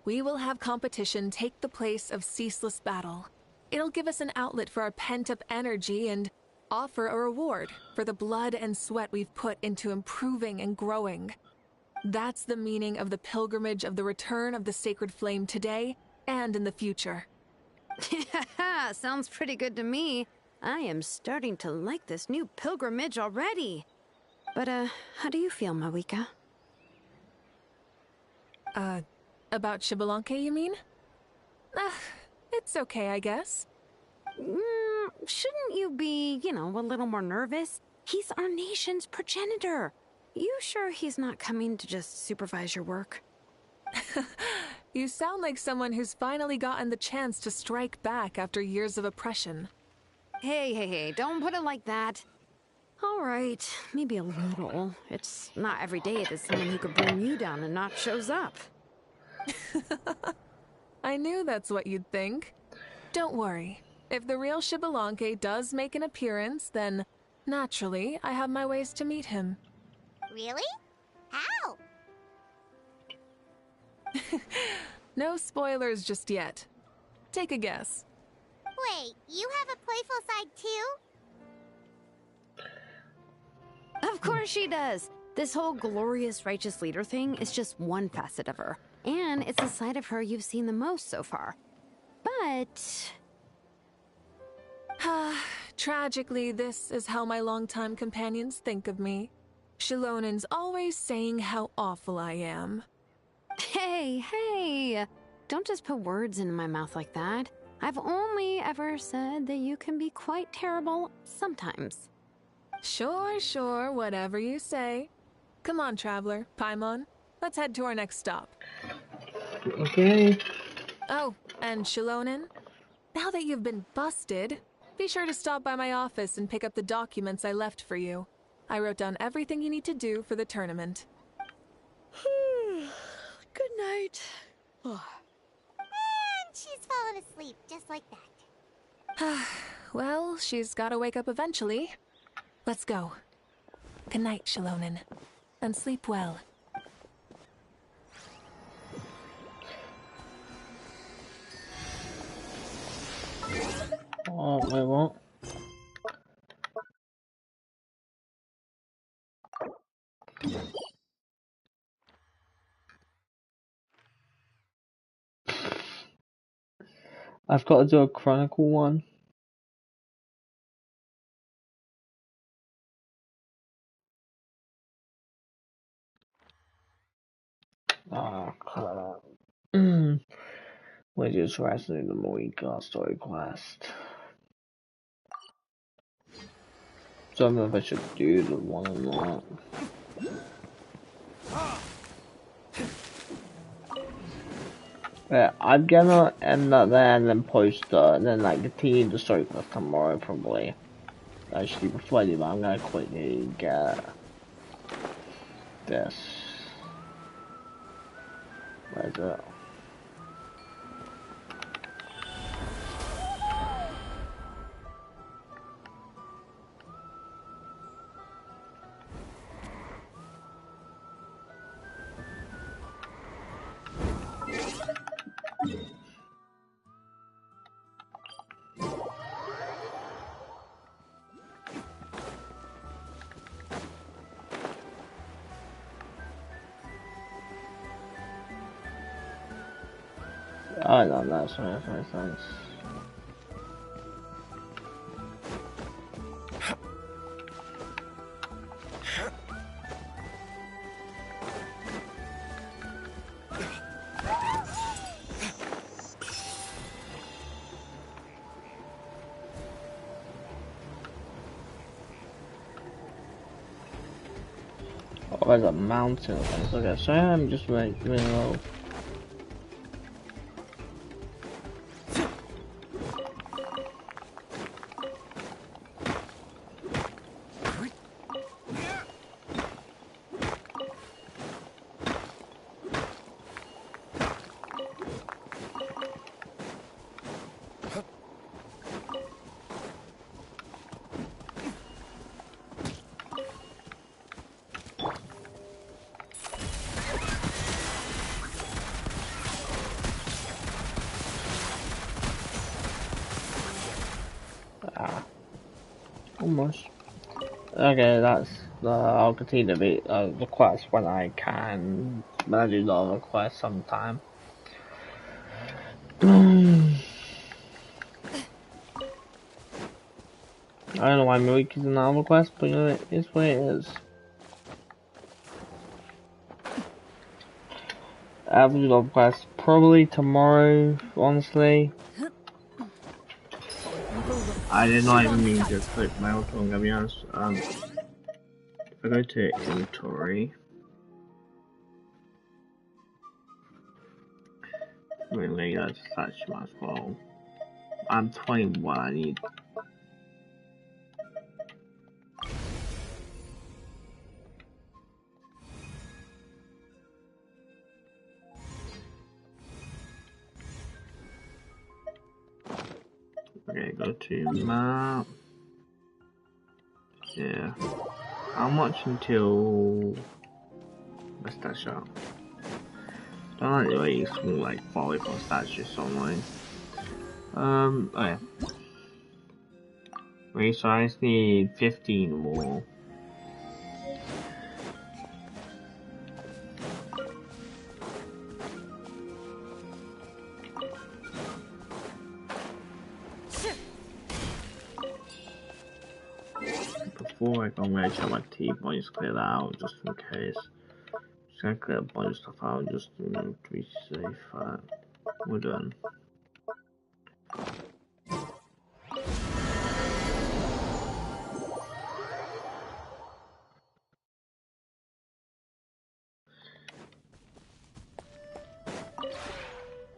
We will have competition take the place of ceaseless battle. It'll give us an outlet for our pent-up energy and offer a reward for the blood and sweat we've put into improving and growing. That's the meaning of the pilgrimage of the return of the sacred flame today and in the future. Sounds pretty good to me. I am starting to like this new pilgrimage already. But, how do you feel, Mawika? About Xbalanque, you mean? It's okay, I guess. Shouldn't you be, a little more nervous? He's our nation's progenitor. You sure he's not coming to just supervise your work? You sound like someone who's finally gotten the chance to strike back after years of oppression. Hey, don't put it like that. All right, maybe a little. It's not every day that someone who could bring you down a notch shows up. I knew that's what you'd think. Don't worry. If the real Xbalanque does make an appearance, then, naturally, I have my ways to meet him. Really? How? No spoilers just yet. Take a guess. Wait, you have a playful side too? Of course she does. This whole glorious righteous leader thing is just one facet of her. And it's the side of her you've seen the most so far. But... Tragically, this is how my longtime companions think of me. Shilonen's always saying how awful I am. Hey! Don't just put words into my mouth like that. I've only ever said that you can be quite terrible sometimes. Sure, whatever you say. Come on, Traveler, Paimon. Let's head to our next stop. Okay. Oh, and Shilonen, now that you've been busted, be sure to stop by my office and pick up the documents I left for you. I wrote down everything you need to do for the tournament. Good night. And she's fallen asleep just like that. Well, she's gotta wake up eventually. Let's go. Good night, Shilonen. And sleep well. Oh, wait, what? I've got to do a Chronicle one. Ah, crap. We're just wrestling the Moika story quest. So I don't know if I should do the one or not. Yeah, I'm gonna end that there and then post and then like continue the story quest tomorrow probably. Actually before I do that, I'm gonna quickly get this. Where's it? Oh no, that's what makes sense. Oh, there's a mountain. Okay, so I'm just really low. Almost. Okay, that's I'll continue the request when I can, but I do not request sometime. I don't know why Milk is an album request, but you know, it is what it is. Average love request probably tomorrow, honestly. I did not even mean to click my auto, I'm gonna be honest. If I go to inventory, I'm gonna go to search as well. I'm 21, I need. Okay, go to map. Yeah. How much until what's that shot? I don't like the way you small like volleyball statues online. Okay. Wait, so I just need 15 more. Before I go, I'm gonna check my T points, clear that out just in case. Just gonna clear a bunch of stuff out just to be safe. We're done.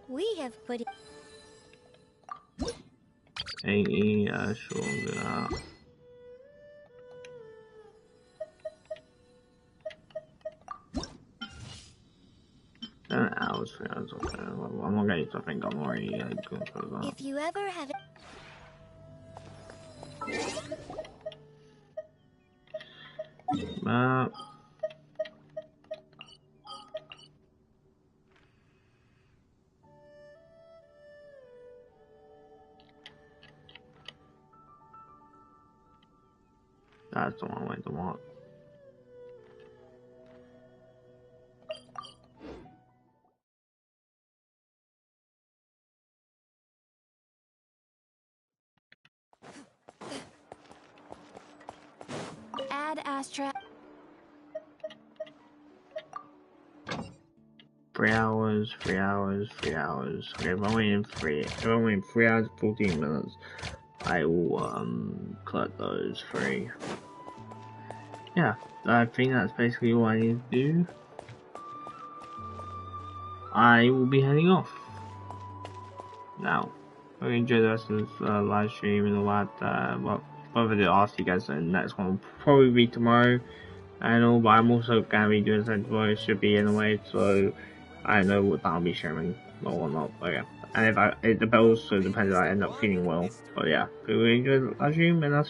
We have put 80, yeah, sure, I'll do that. Hours, 3 hours, okay. I'm not getting stuff, I think I'm already going for that. If you ever have Map. That's the one way to want. Add Astra. 3 hours, 3 hours, 3 hours. Okay, if I'm waiting 3 hours, 14 minutes, I will collect those 3. Yeah, I think that's basically all I need to do. I will be heading off. Now, I hope you enjoy the rest of this live stream and all that. Well, whether I'll see you guys in the next one will probably be tomorrow. I know, but I'm also gonna be doing something tomorrow. It should be anyway, so I don't know what I'll be sharing or whatnot. But yeah, and if it also depends if I end up feeling well. But yeah, hope you enjoy the live stream and I'll